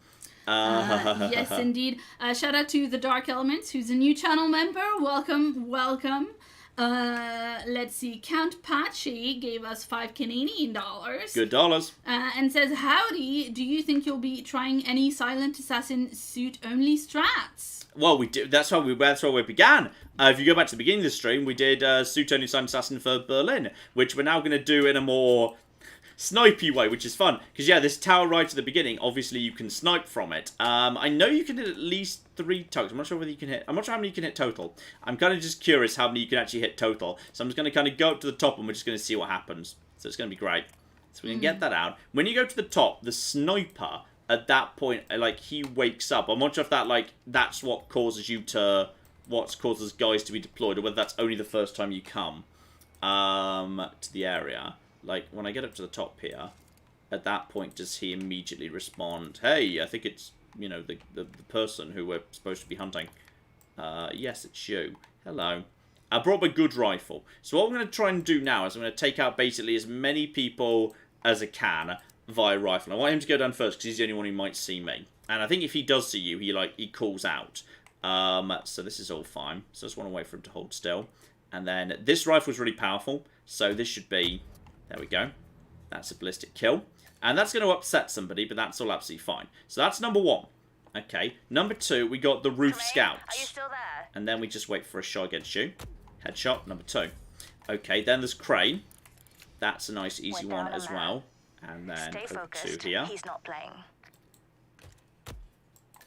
Yes, indeed. Shout out to the Dark Elements, who's a new channel member. Welcome. Let's see. Count Patchy gave us $5 Canadian. Good dollars. And says, howdy, do you think you'll be trying any Silent Assassin suit-only strats? Well, we do. That's where we began. If you go back to the beginning of the stream, we did suit-only Silent Assassin for Berlin, which we're now going to do in a more snipey way, which is fun. Because, yeah, this tower right at the beginning, obviously you can snipe from it. I know you can hit at least 3 targets. I'm not sure whether you can hit. I'm not sure how many you can hit total. I'm kind of just curious how many you can actually hit total. So I'm just going to kind of go up to the top and we're just going to see what happens. So it's going to be great. So we can get that out. When you go to the top, the sniper, at that point, like, he wakes up. I'm not sure if that, like, that's what causes guys to be deployed, or whether that's only the first time you come to the area. Like, when I get up to the top here, at that point, does he immediately respond, hey, I think it's, you know, the person who we're supposed to be hunting. Yes, it's you. Hello. I brought my good rifle. So what I'm going to try and do now is I'm going to take out basically as many people as I can via rifle. I want him to go down first because he's the only one who might see me. And I think if he does see you, he calls out. So this is all fine. So I just want to wait for him to hold still. And then this rifle is really powerful. So this should be... There we go. That's a ballistic kill. And that's going to upset somebody, but that's all absolutely fine. So that's number 1. Okay. Number 2, we got the roof scouts. Are you still there? And then we just wait for a shot against you. Headshot, number 2. Okay, then there's Crane. That's a nice, easy one as well. And then Stay focused. here. He's not playing.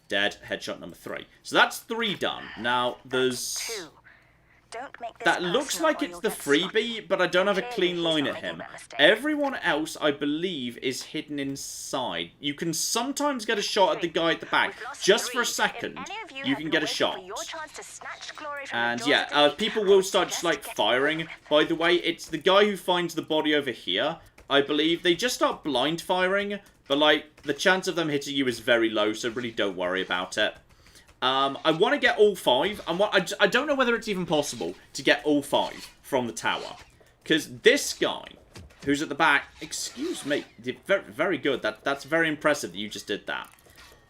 Dead. Headshot number 3. So that's 3 done. Now, there's... 2. Don't make this that looks like it's the freebie, but I don't have a clean line at him. Everyone else, I believe, is hidden inside. You can sometimes get a shot at the guy at the back. Just for a second, you can get a shot. And yeah, people will start just like firing. By the way, it's the guy who finds the body over here. I believe they just start blind firing, but like the chance of them hitting you is very low, so really don't worry about it. I want to get all 5. I don't know whether it's even possible to get all 5 from the tower. Because this guy, who's at the back... Excuse me. Very, very good. That's very impressive that you just did that.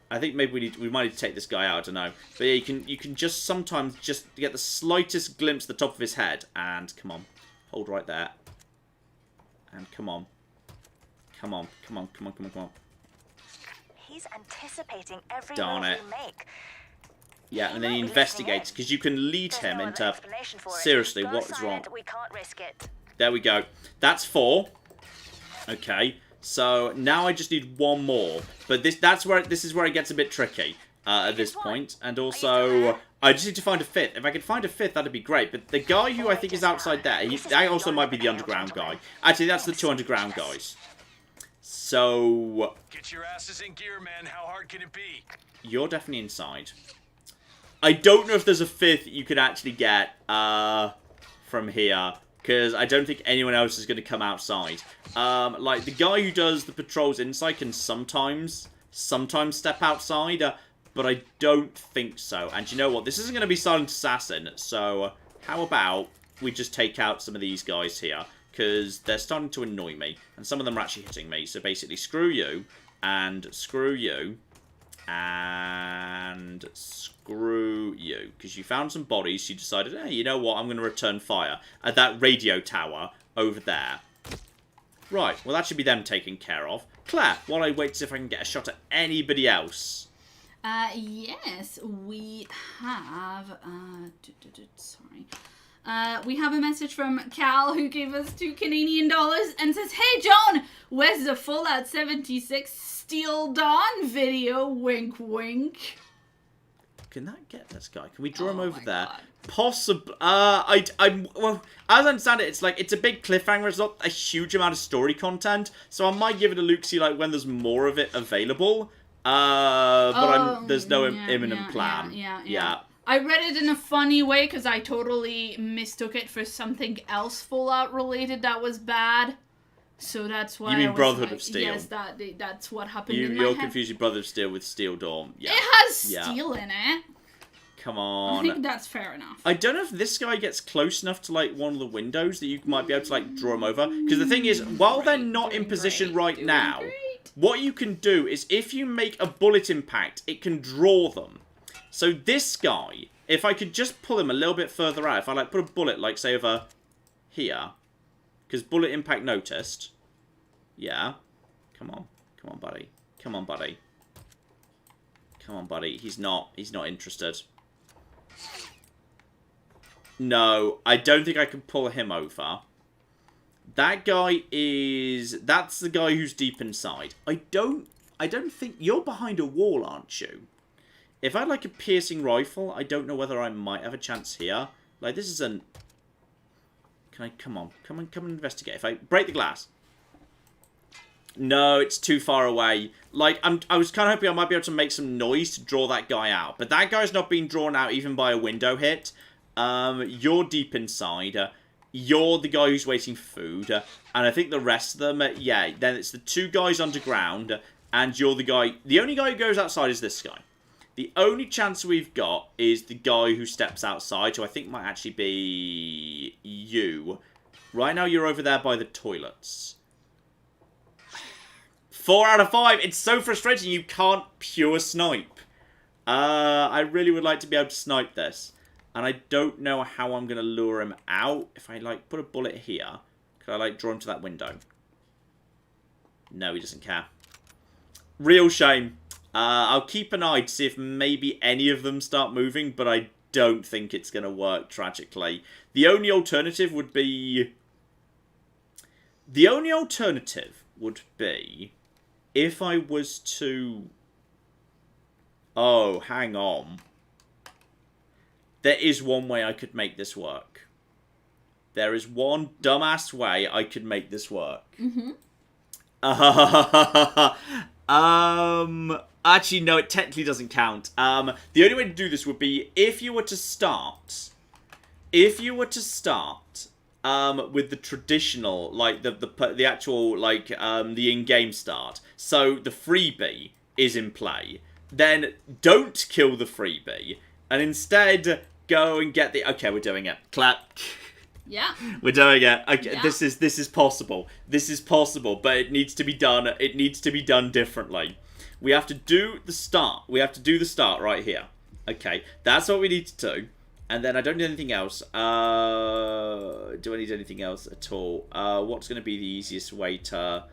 I think maybe we might need to take this guy out. I don't know. But yeah, you can just sometimes just get the slightest glimpse at the top of his head. And come on. Hold right there. And come on. Come on. Come on. Come on. Come on. Come on. He's anticipating every Darn move it. you make. Yeah, and then he investigates, because you can lead him into, seriously, what is wrong? We can't risk it. There we go. That's 4. Okay, so now I just need 1 more. But this is where it gets a bit tricky at this point. And also, I just need to find a 5th. If I could find a 5th, that'd be great. But the guy who I think is outside there, that also might be the underground guy. Actually, that's the 2 underground guys. So... Get your asses in gear, man. How hard can it be? You're definitely inside. I don't know if there's a 5th you could actually get from here, because I don't think anyone else is going to come outside. Like, the guy who does the patrols inside can sometimes step outside, but I don't think so. And you know what? This isn't going to be Silent Assassin, so how about we just take out some of these guys here, because they're starting to annoy me, and some of them are actually hitting me. So basically, screw you, and screw you, and screw you, because you found some bodies. You decided, hey, you know what, I'm going to return fire at that radio tower over there. Right, well, that should be them taken care of. Claire, while I wait to see if I can get a shot at anybody else. Yes, we have, sorry. We have a message from Cal, who gave us $2 Canadian and says, "Hey John, where's the Fallout 76 Steel Dawn video? Wink wink." Can that get this guy? Can we draw him over there? Possibly. Well, as I understand it, it's a big cliffhanger. It's not a huge amount of story content, so I might give it a look, see like when there's more of it available. But there's no imminent plan. Yeah. I read it in a funny way because I totally mistook it for something else Fallout related that was bad. So that's why. You mean Brotherhood of Steel? Yes, that's what happened in my You're head. confusing Brotherhood of Steel with Steel Dawn. Yeah. It has steel in it. Come on. I think that's fair enough. I don't know if this guy gets close enough to like one of the windows that you might be able to like draw him over. Because the thing is, while they're not in position right now, what you can do is if you make a bullet impact, it can draw them. So this guy, if I could just pull him a little bit further out, if I like put a bullet like say over here, because bullet impact noticed. Yeah. Come on, buddy. Come on, buddy. Come on, buddy. He's not interested. No, I don't think I can pull him over. That guy that's the guy who's deep inside. I don't think you're behind a wall, aren't you? If I had like a piercing rifle, I don't know whether I might have a chance here. Like this isn't. Can I come on investigate? If I break the glass. No, it's too far away. Like I was kind of hoping I might be able to make some noise to draw that guy out, but that guy's not being drawn out even by a window hit. You're deep inside. You're the guy who's waiting for food, and I think the rest of them, yeah. Then it's the 2 guys underground, and you're the guy. The only guy who goes outside is this guy. The only chance we've got is the guy who steps outside, who I think might actually be you. Right now you're over there by the toilets. 4 out of 5. It's so frustrating you can't pure snipe. I really would like to be able to snipe this. And I don't know how I'm going to lure him out. If I, like, put a bullet here, could I, like, draw him to that window? No, he doesn't care. Real shame. I'll keep an eye to see if maybe any of them start moving, but I don't think it's going to work, tragically. The only alternative would be... if I was to... Oh, hang on. There is one way I could make this work. There is one dumbass way I could make this work. Mm-hmm. Actually, no, it technically doesn't count. The only way to do this would be if you were to start... with the traditional, like, the actual, like, the in-game start. So, the freebie is in play. Then, don't kill the freebie. And instead, go and get the... Okay, we're doing it. Clap. Yeah. We're doing it. Okay, Yeah. this is possible. This is possible, but it needs to be done. It needs to be done differently. We have to do the start. We have to do the start right here. Okay, that's what we need to do. And then I don't need anything else. Do I need anything else at all? What's going to be the easiest way to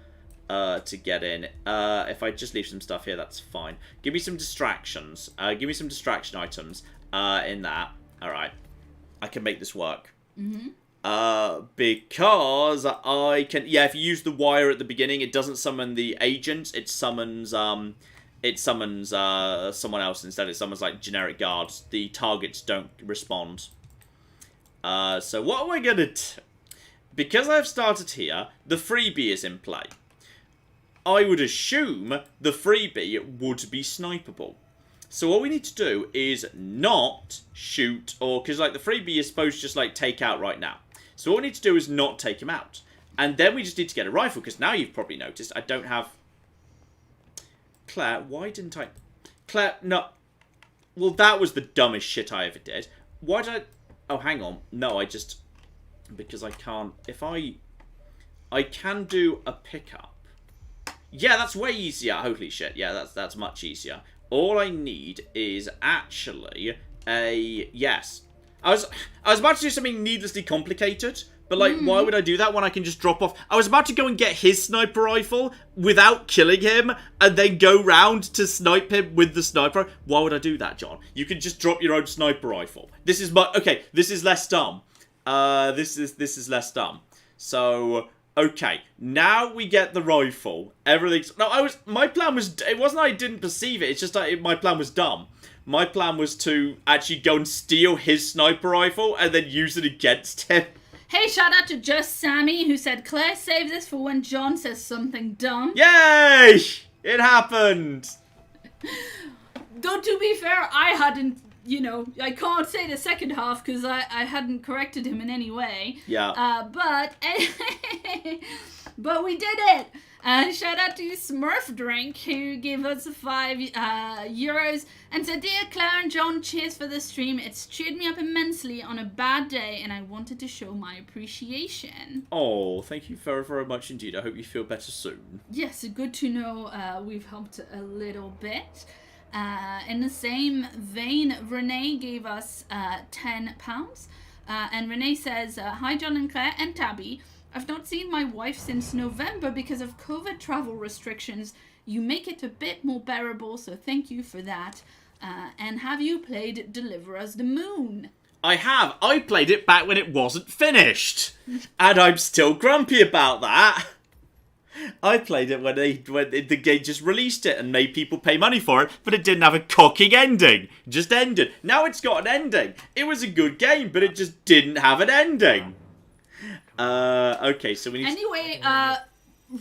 get in? If I just leave some stuff here, that's fine. Give me some distractions. Give me some distraction items in that. All right. I can make this work. Mm-hmm. Because I can... Yeah, if you use the wire at the beginning, it doesn't summon the agent. It summons... someone else instead. It summons, like, generic guards. The targets don't respond. So what am I going to do? Because I've started here, the freebie is in play. I would assume the freebie would be snipeable. So what we need to do is not shoot, or... Because, like, the freebie is supposed to just, like, take out right now. So what we need to do is not take him out. And then we just need to get a rifle, because now you've probably noticed I don't have... Claire, why didn't I... Claire, no. Well, that was the dumbest shit I ever did. Why did I... Oh, hang on. No, I just... Because I can't... If I can do a pickup. Yeah, that's way easier. Holy shit. Yeah, that's much easier. All I need is actually a... Yes. I was about to do something needlessly complicated. But, like, why would I do that when I can just drop off? I was about to go and get his sniper rifle without killing him and then go round to snipe him with the sniper. Why would I do that, John? You can just drop your own sniper rifle. This is okay, this is less dumb. This is less dumb. So, okay, now we get the rifle. Everything's... No, my plan was... It wasn't I didn't perceive it. It's just that my plan was dumb. My plan was to actually go and steal his sniper rifle and then use it against him. Hey, shout out to Just Sammy, who said, Claire, save this for when John says something dumb. Yay! It happened! Though, to be fair, I hadn't, you know, I can't say the second half because I hadn't corrected him in any way. Yeah. But we did it! Shout out to Smurf Drink, who gave us 5 euros and said, Dear Claire and John, cheers for the stream. It's cheered me up immensely on a bad day, and I wanted to show my appreciation. Oh, thank you very, very much indeed. I hope you feel better soon. Yes, good to know we've helped a little bit. In the same vein, Renee gave us £10. And Renee says, Hi, John and Claire and Tabby. I've not seen my wife since November because of COVID travel restrictions. You make it a bit more bearable, so thank you for that. And have you played Deliver Us the Moon? I have. I played it back when it wasn't finished. And I'm still grumpy about that. I played it when the game just released it and made people pay money for it, but it didn't have a cocking ending. It just ended. Now it's got an ending. It was a good game, but it just didn't have an ending. Okay, so we need Anyway,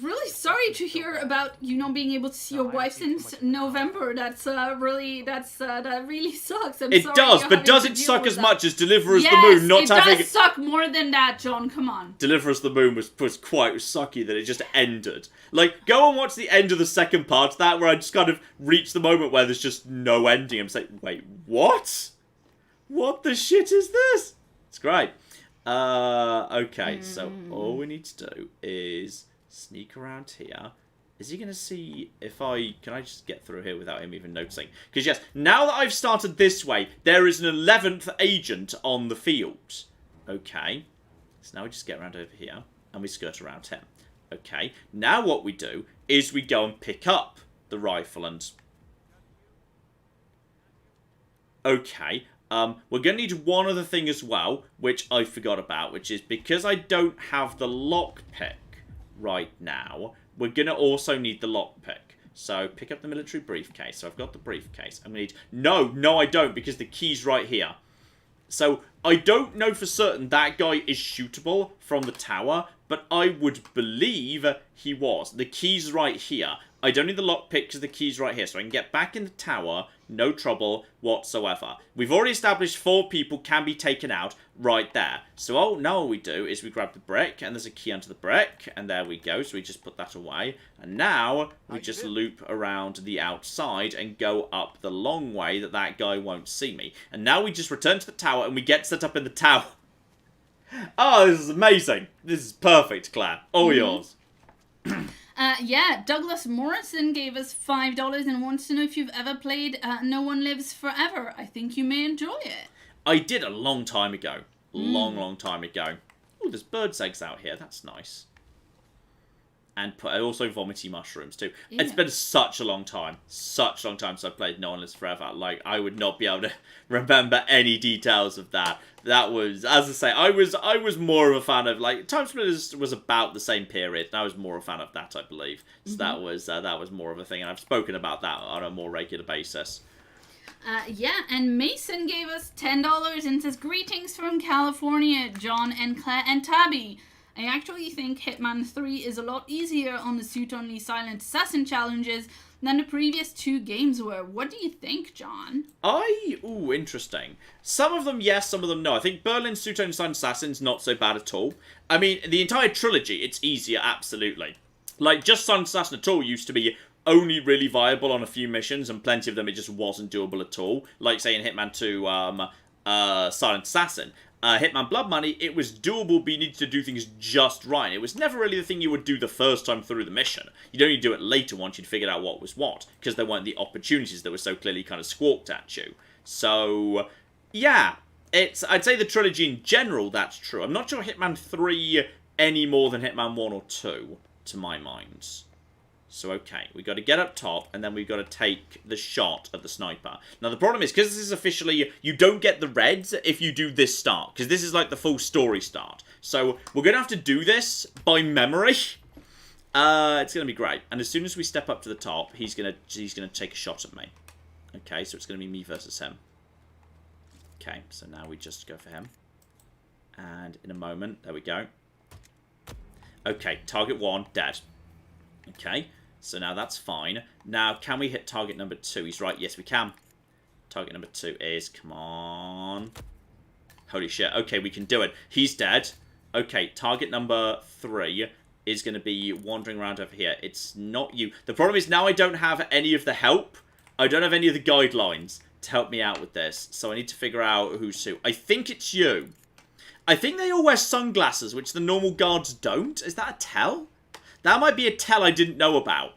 really sorry to hear about you not being able to see your wife since November. That really sucks. I'm it sorry does, you're but having does to it deal suck with as that. much as Deliver Us Yes, the Moon not it having... does suck more than that, John. Come on. Deliver Us the Moon was quite sucky that it just ended. Like, go and watch the end of the second part of that, where I just kind of reached the moment where there's just no ending. I'm just like, wait, what? What the shit is this? It's great. Okay, so all we need to do is sneak around here. Is he going to see if I... Can I just get through here without him even noticing? Because, yes, now that I've started this way, there is an 11th agent on the field. Okay. So now we just get around over here, and we skirt around him. Okay. Now what we do is we go and pick up the rifle and... Okay. We're going to need one other thing as well, which I forgot about, which is because I don't have the lockpick right now, we're going to also need the lockpick. So, pick up the military briefcase. So, I've got the briefcase. I'm going to need... No, I don't, because the key's right here. So, I don't know for certain that guy is shootable from the tower, but I would believe he was. The key's right here. I don't need the lockpick because the key's right here, so I can get back in the tower, no trouble whatsoever. We've already established 4 people can be taken out right there. So now what we do is we grab the brick, and there's a key under the brick, and there we go, so we just put that away. And now we just loop around the outside and go up the long way that guy won't see me. And now we just return to the tower, and we get set up in the tower. Oh, this is amazing. This is perfect, Claire. All yours. Yeah, Douglas Morrison gave us $5 and wants to know if you've ever played No One Lives Forever. I think you may enjoy it. I did a long time ago. Long time ago. Oh, there's bird's eggs out here. That's nice. And also vomity mushrooms too. Yeah. It's been such a long time. Such a long time since I played No One Lives Forever. Like, I would not be able to remember any details of that. That was, as I say, I was more of a fan of, like, Time Splitters was about the same period, and I was more a fan of that, I believe. So that was more of a thing, and I've spoken about that on a more regular basis. Yeah, and Mason gave us $10 and says, greetings from California, John and Claire and Tabby. I actually think Hitman 3 is a lot easier on the suit-only silent assassin challenges than the previous 2 games were. What do you think, John? Ooh, interesting. Some of them yes, some of them no. I think Berlin suit-only silent assassin's not so bad at all. I mean, the entire trilogy, it's easier, absolutely. Like, just silent assassin at all used to be only really viable on a few missions, and plenty of them it just wasn't doable at all. Like, say, in Hitman 2, Silent Assassin. Hitman Blood Money, it was doable, but you needed to do things just right. It was never really the thing you would do the first time through the mission. You'd only do it later once you'd figured out what was what, because there weren't the opportunities that were so clearly kind of squawked at you. So, yeah, I'd say the trilogy in general, that's true. I'm not sure Hitman 3 any more than Hitman 1 or 2, to my mind. So, okay, we got to get up top, and then we've got to take the shot at the sniper. Now, the problem is, because this is officially, you don't get the reds if you do this start, because this is like the full story start. So, we're going to have to do this by memory. It's going to be great. And as soon as we step up to the top, he's going to take a shot at me. Okay, so it's going to be me versus him. Okay, so now we just go for him. And in a moment, there we go. Okay, target 1, dead. Okay, so now that's fine. Now, can we hit target number 2? He's right. Yes, we can. Target number 2 is... Come on. Holy shit. Okay, we can do it. He's dead. Okay, target number 3 is going to be wandering around over here. It's not you. The problem is now I don't have any of the help. I don't have any of the guidelines to help me out with this. So I need to figure out who's who. I think it's you. I think they all wear sunglasses, which the normal guards don't. Is that a tell? That might be a tell I didn't know about.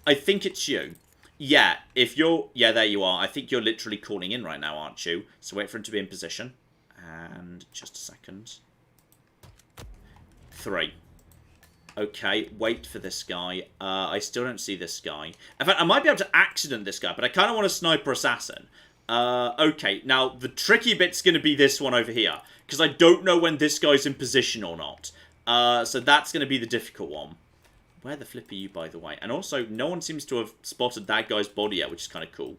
I think it's you. Yeah, if you're... Yeah, there you are. I think you're literally calling in right now, aren't you? So wait for him to be in position. And just a second. 3. Okay, wait for this guy. I still don't see this guy. In fact, I might be able to accident this guy, but I kind of want a sniper assassin. Okay, now the tricky bit's going to be this one over here. Because I don't know when this guy's in position or not. So that's going to be the difficult one. Where the flip are you, by the way? And also, no one seems to have spotted that guy's body yet, which is kind of cool.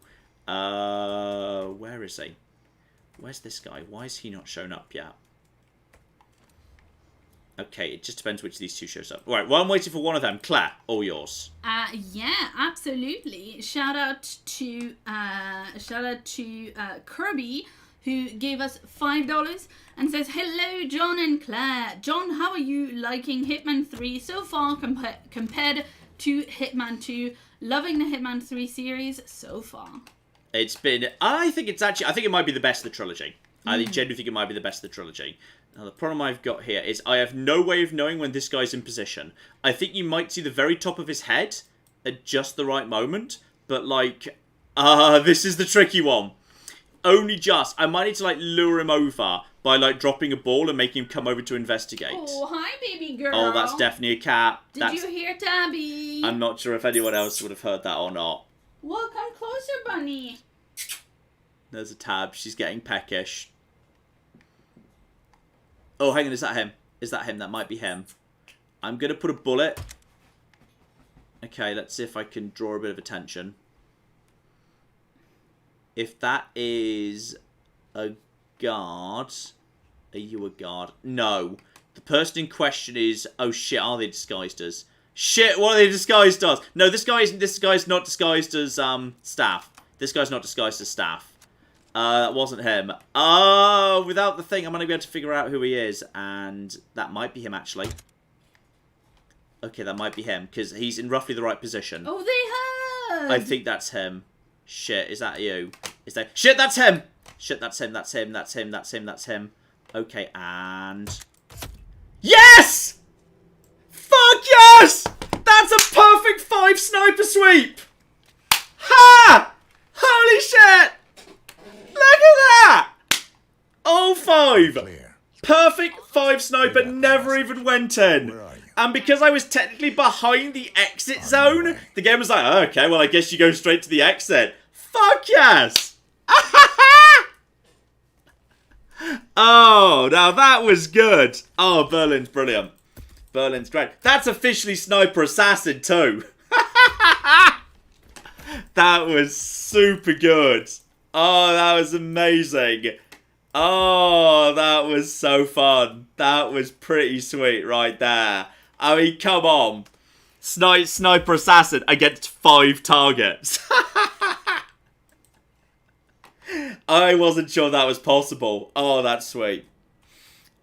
Where is he? Where's this guy? Why is he not shown up yet? Okay, it just depends which of these two shows up. All right, well, I'm waiting for one of them. Claire, all yours. Yeah, absolutely. Shout out to Kirby, who gave us $5 and says, "Hello, John and Claire. John, how are you liking Hitman 3 so far compared to Hitman 2? Loving the Hitman 3 series so far." It's been... I think it might be the best of the trilogy. I genuinely think it might be the best of the trilogy. Now, the problem I've got here is I have no way of knowing when this guy's in position. I think you might see the very top of his head at just the right moment. But, like, this is the tricky one. Only just. I might need to, like, lure him over by, like, dropping a ball and making him come over to investigate. Oh, hi, baby girl. Oh, that's definitely a cat. Did you hear Tabby? I'm not sure if anyone else would have heard that or not. Well, come closer, bunny. There's a Tab. She's getting peckish. Oh, hang on, is that him? Is that him? That might be him. I'm going to put a bullet. Okay, let's see if I can draw a bit of attention. If that is a guard... Are you a guard? No. The person in question is... Oh, shit, are they disguised as? Shit, what are they disguised as? No, this guy's not disguised as staff. This guy's not disguised as staff. That wasn't him. Oh, without the thing, I'm going to be able to figure out who he is. And that might be him, actually. Okay, that might be him. Because he's in roughly the right position. Oh, they heard! I think that's him. Shit, is that you? Is that... Shit, that's him! Shit, that's him, that's him, that's him, that's him, that's him. Okay, and... Yes! Fuck yes! That's a perfect 5 sniper sweep! Ha! Holy shit! Look at that! Oh, 5. Perfect 5 sniper, never even went in. And because I was technically behind the exit zone, the game was like, oh, okay, well, I guess you go straight to the exit. Fuck yes! Oh, now that was good. Oh, Berlin's brilliant. Berlin's great. That's officially Sniper Assassin too. That was super good. Oh, that was amazing. Oh, that was so fun. That was pretty sweet right there. I mean, come on. Sniper Assassin against 5 targets. I wasn't sure that was possible. Oh, that's sweet.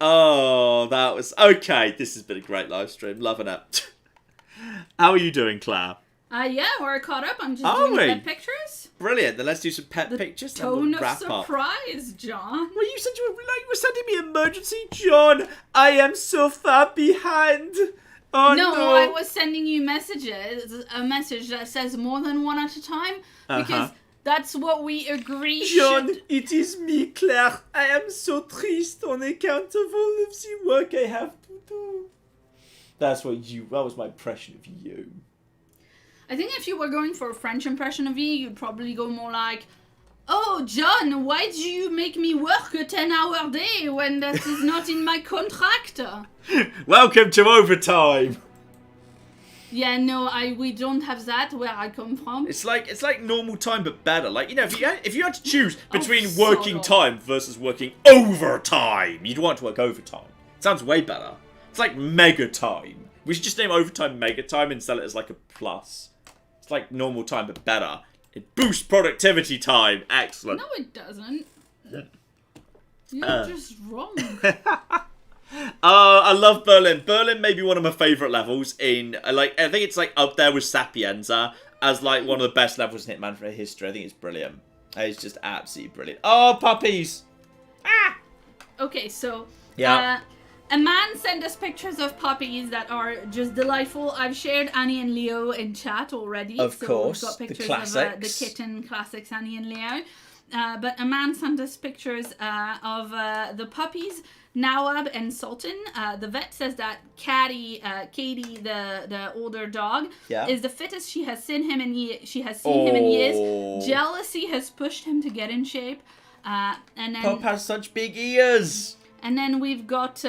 Oh, that was... Okay, this has been a great live stream. Loving it. How are you doing, Claire? Yeah, we're caught up. I'm just doing pet pictures. Brilliant. Then let's do some pet pictures. Tone of surprise, John. Well, you said you were sending me emergency, John. I am so far behind. Oh, no. I was sending you messages. A message that says more than one at a time. Because that's what we agreed. John, it is me, Claire. I am so triste on account of all of the work I have to do. That was my impression of you. I think if you were going for a French impression of you, you'd probably go more like, "Oh, John, why do you make me work a 10-hour day when that is not in my contract?" Welcome to overtime. Yeah, no, we don't have that where I come from. It's like normal time but better. Like, you know, if you had to choose between working time versus working overtime, you'd want to work overtime. It sounds way better. It's like mega time. We should just name overtime mega time and sell it as like a plus. It's like normal time but better. It boosts productivity time. Excellent. No, it doesn't. You're just wrong. I love Berlin. Berlin may be one of my favourite levels in, I think it's like up there with Sapienza as like one of the best levels in Hitman for history. I think it's brilliant. It's just absolutely brilliant. Oh, puppies! Ah! Okay, so yeah. A man sent us pictures of puppies that are just delightful. I've shared Annie and Leo in chat already. Of course, we've got pictures the classics. Of the kitten classics, Annie and Leo. But a man sent us pictures of the puppies, Nawab and Sultan. The vet says that Katie, the older dog, is the fittest she has seen him in years. Jealousy has pushed him to get in shape. And then Pup has such big ears. And then we've got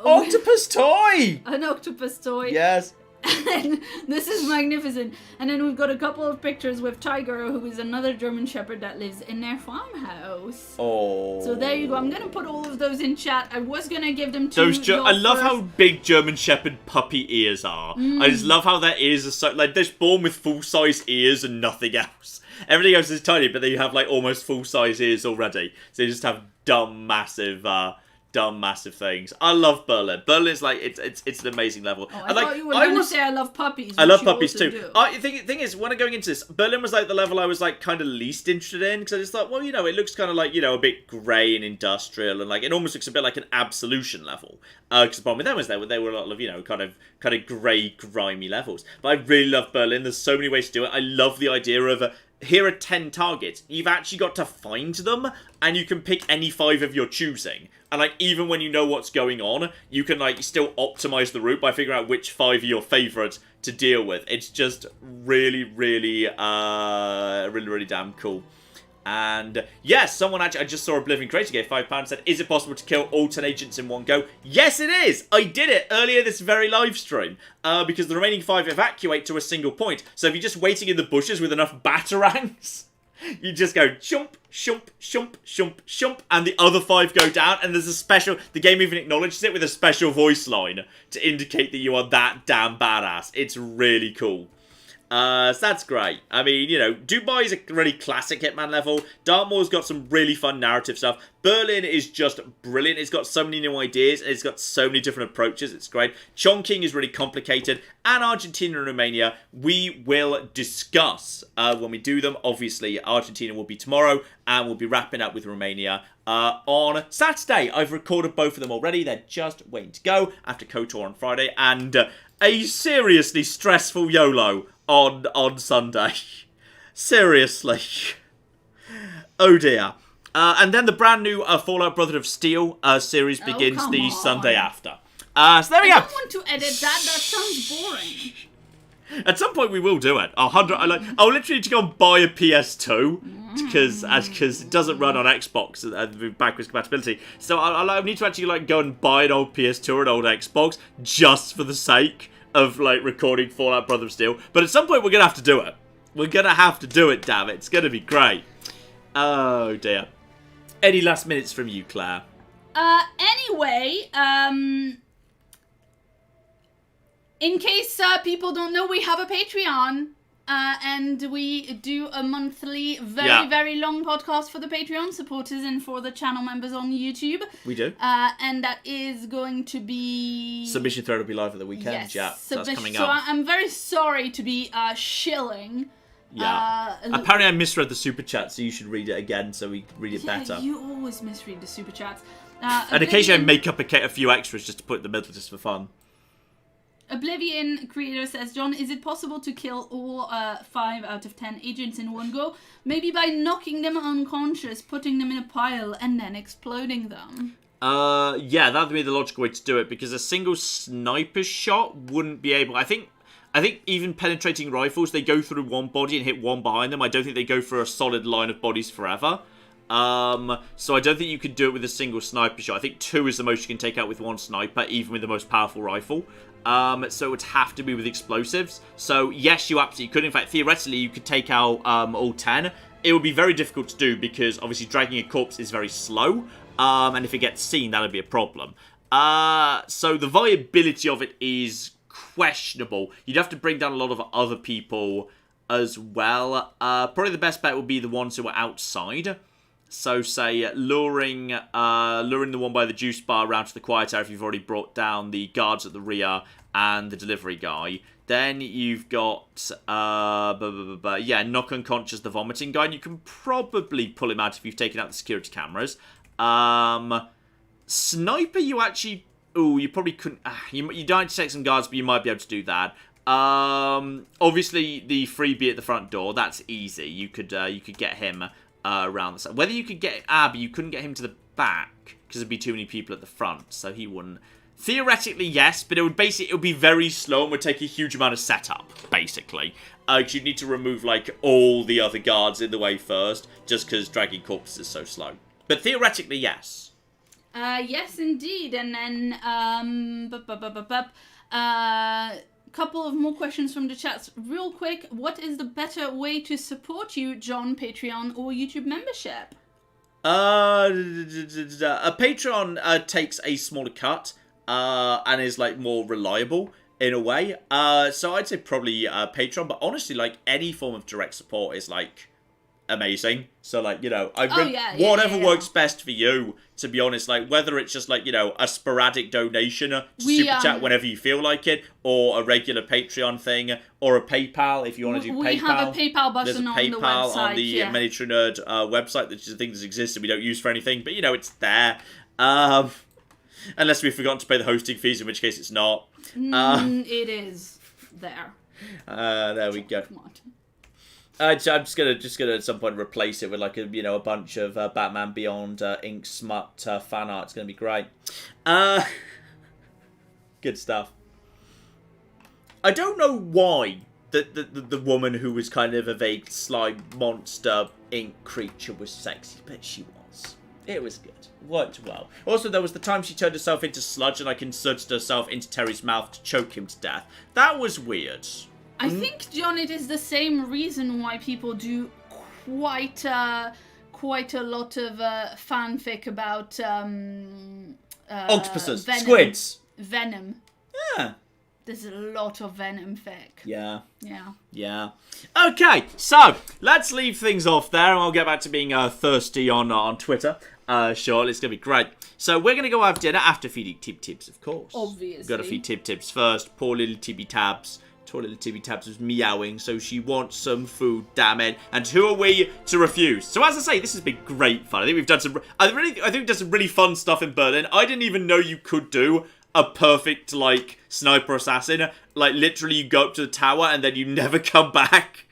octopus toy. An octopus toy. Yes. And this is magnificent. And then we've got a couple of pictures with Tiger, who is another German Shepherd that lives in their farmhouse. Oh. So there you go. I'm gonna put all of those in chat. I was gonna give them to I love how big German Shepherd puppy ears are. I just love how their ears are so like they're born with full-size ears and nothing else. Everything else is tiny, but they have like almost full-size ears already. So they just have dumb massive things. I love Berlin. Berlin's like it's an amazing level. Oh, I thought you were going to say I love puppies. I love puppies too. The thing is, when I'm going into this, Berlin was like the level I was like kind of least interested in because I just thought, well, you know, it looks kind of like, you know, a bit grey and industrial and like it almost looks a bit like an Absolution level. Because the problem with them was they were a lot of, you know, kind of grey, grimy levels. But I really love Berlin. There's so many ways to do it. I love the idea of here are 10 targets. You've actually got to find them, and you can pick any 5 of your choosing. And, like, even when you know what's going on, you can, like, still optimize the route by figuring out which 5 are your favourites to deal with. It's just really, really, really damn cool. And, yes, someone actually, I just saw Oblivion Creator gave £5 and said, is it possible to kill all 10 agents in one go? Yes, it is! I did it earlier this very live stream. Because the remaining 5 evacuate to a single point. So if you're just waiting in the bushes with enough batarangs, you just go shump, shump, shump, shump, shump, and the other 5 go down, and there's a special, the game even acknowledges it with a special voice line to indicate that you are that damn badass. It's really cool. So that's great. I mean, you know, Dubai is a really classic Hitman level. Dartmoor's got some really fun narrative stuff. Berlin is just brilliant. It's got so many new ideas. It's got so many different approaches. It's great. Chongqing is really complicated. And Argentina and Romania, we will discuss when we do them. Obviously, Argentina will be tomorrow, and we'll be wrapping up with Romania on Saturday. I've recorded both of them already. They're just waiting to go after KOTOR on Friday. And a seriously stressful YOLO on Sunday. Seriously. Oh dear. And then the brand new Fallout Brotherhood of Steel series begins the Sunday after. So there we go. I don't want to edit that. That sounds boring. At some point we will do it. I'll literally need to go and buy a PS2 because it doesn't run on Xbox with backwards compatibility. So I need to actually like go and buy an old PS2 or an old Xbox just for the sake of like recording Fallout Brotherhood of Steel. But at some point we're gonna have to do it. We're gonna have to do it, damn it. It's gonna be great. Oh dear. Any last minutes from you, Claire? Anyway, in case people don't know, we have a Patreon. And we do a monthly, very long podcast for the Patreon supporters and for the channel members on YouTube. We do. And that is going to be... Submission thread will be live at the weekend. Yes, yeah, so that's coming up. So I'm very sorry to be shilling. Yeah. Apparently I misread the super chat, so you should read it again so we read it better. You always misread the super chats. And occasionally I make up a few extras just to put in the middle just for fun. Oblivion creator says, John, is it possible to kill all 5 out of 10 agents in one go? Maybe by knocking them unconscious, putting them in a pile, and then exploding them. Yeah, that would be the logical way to do it, because a single sniper shot wouldn't be able... I think even penetrating rifles, they go through one body and hit one behind them. I don't think they go through a solid line of bodies forever. So I don't think you could do it with a single sniper shot. I think 2 is the most you can take out with one sniper, even with the most powerful rifle. So it would have to be with explosives. So yes, you absolutely could. In fact, theoretically, you could take out all 10. It would be very difficult to do because obviously dragging a corpse is very slow. And if it gets seen, that would be a problem. So the viability of it is questionable. You'd have to bring down a lot of other people as well. Probably the best bet would be the ones who are outside. So, say, luring the one by the juice bar around to the quiet area if you've already brought down the guards at the rear and the delivery guy. Then you've got, knock unconscious the vomiting guy, and you can probably pull him out if you've taken out the security cameras. Sniper, you actually... Ooh, you probably couldn't... you don't have to take some guards, but you might be able to do that. Obviously, the freebie at the front door, that's easy. You could get him... around the side. Whether you could get but you couldn't get him to the back because there'd be too many people at the front, so he wouldn't. Theoretically, yes, but it would be very slow and would take a huge amount of setup, basically. Because you'd need to remove like all the other guards in the way first, just because dragging corpses is so slow. But theoretically, yes. Yes, indeed, and then couple of more questions from the chats. Real quick, what is the better way to support you, John? Patreon or YouTube membership? A Patreon takes a smaller cut and is like more reliable in a way. So I'd say probably Patreon, but honestly, like any form of direct support is like amazing. So like, you know, whatever works best for you, to be honest, like whether it's just like, you know, a sporadic donation to Super Chat whenever you feel like it, or a regular Patreon thing, or a PayPal if you want to do PayPal. We have a PayPal button There's a on PayPal the website, on the Miniature Nerd website, which is a thing that exists and we don't use for anything, but you know, it's there. Unless we've forgotten to pay the hosting fees, in which case it's not. It is there. There we go. Come on. I'm just gonna at some point replace it with like a bunch of Batman Beyond ink smut fan art. It's gonna be great. Good stuff. I don't know why the woman who was kind of a vague slime monster ink creature was sexy, but she was. It was good. Worked well. Also, there was the time she turned herself into sludge and like inserted herself into Terry's mouth to choke him to death. That was weird. I think, John, it is the same reason why people do quite a lot of fanfic about octopuses, venom. squids, venom. Yeah, there's a lot of venom fic. Yeah. Okay, so let's leave things off there, and I'll get back to being thirsty on Twitter. Sure, it's gonna be great. So we're gonna go have dinner after feeding Tib Tibs, of course. Obviously, gotta feed Tib Tibs first. Poor little Tibby Tabs. Poor little Tibby Tabs was meowing, so she wants some food, damn it. And who are we to refuse? So as I say, this has been great fun. I think we've done some really fun stuff in Berlin. I didn't even know you could do a perfect, like, sniper assassin. Like, literally, you go up to the tower and then you never come back.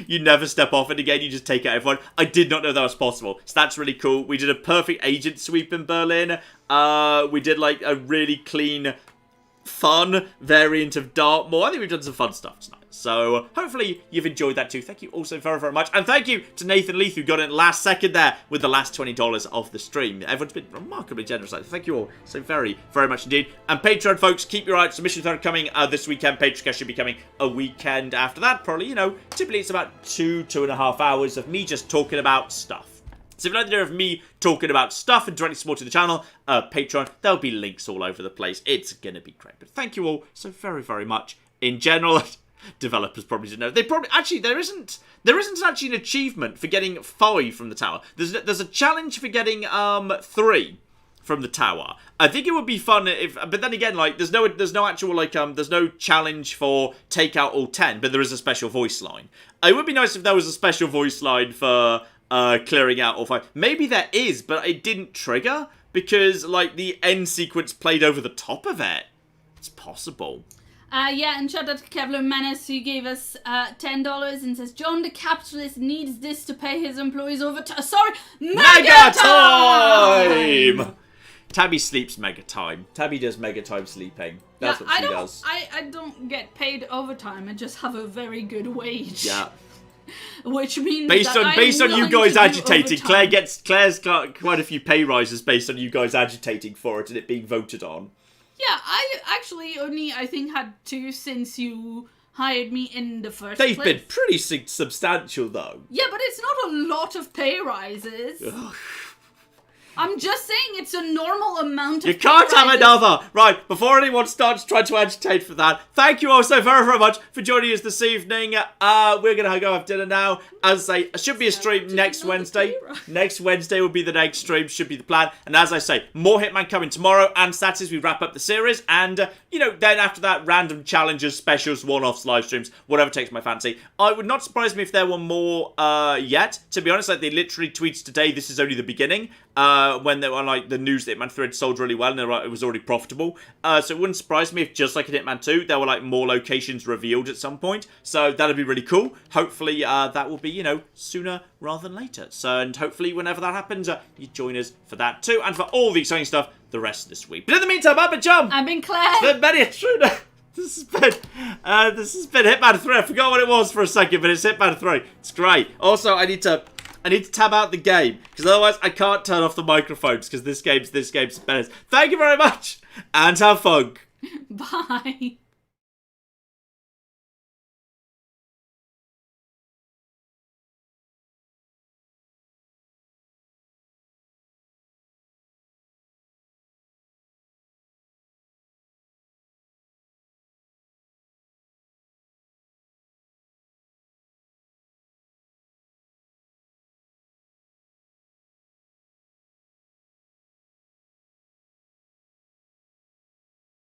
You never step off it again, you just take out everyone. I did not know that was possible. So that's really cool. We did a perfect agent sweep in Berlin. We did, like, a really clean, fun variant of Dartmoor. I think we've done some fun stuff tonight. So hopefully you've enjoyed that too. Thank you also very, very much. And thank you to Nathan Leith, who got in last second there with the last $20 of the stream. Everyone's been remarkably generous. Thank you all so very, very much indeed. And Patreon, folks, keep your eye out. Submissions are coming this weekend. Patreon should be coming a weekend after that. Probably, you know, typically it's about 2.5 hours of me just talking about stuff. So if you'd like to hear of me talking about stuff and directly supporting the channel, Patreon, there'll be links all over the place. It's going to be great. But thank you all so very, very much. In general, developers probably didn't know. They probably, actually, there isn't actually an achievement for getting 5 from the tower. There's a challenge for getting 3 from the tower. I think it would be fun if, but then again, like, there's no actual, like, there's no challenge for take out all 10, but there is a special voice line. It would be nice if there was a special voice line for clearing out all 5. Maybe there is, but it didn't trigger because, like, the end sequence played over the top of it. It's possible. Yeah, and shout out to Kevlar Menace, who gave us $10 and says, John the Capitalist needs this to pay his employees overtime. Sorry, Mega Time! Tabby sleeps Mega Time. Tabby does Mega Time sleeping. That's what she does. I don't get paid overtime. I just have a very good wage. Yeah. Which means based on you guys agitating, Claire's got quite a few pay rises based on you guys agitating for it and it being voted on. Yeah, I actually only, I think, had 2 since you hired me in the first place. place. They've been pretty substantial, though. Yeah, but it's not a lot of pay rises. Ugh. I'm just saying it's a normal amount of You can't have another! Right, before anyone starts trying to agitate for that, thank you all so very, very much for joining us this evening. We're going to go have dinner now. As I say, it should be a stream next Wednesday. Next Wednesday will be the next stream, should be the plan. And as I say, more Hitman coming tomorrow and Saturdays we wrap up the series. And, you know, then after that, random challenges, specials, one-offs, live streams, whatever takes my fancy. It would not surprise me if there were more yet. To be honest, like, they literally tweeted today, this is only the beginning. When they were like the news that Hitman 3 had sold really well and it was already profitable. So it wouldn't surprise me if just like in Hitman 2 there were like more locations revealed at some point. So that'd be really cool. Hopefully that will be, you know, sooner rather than later. So, and hopefully whenever that happens, you join us for that too. And for all the exciting stuff the rest of this week. But in the meantime, I've been John. I've been Claire. It's been Benny Intruder. This has been Hitman 3. I forgot what it was for a second, but it's Hitman 3. It's great. Also, I need to tab out the game, because otherwise I can't turn off the microphones, because this game's better. Thank you very much, and have fun. Bye.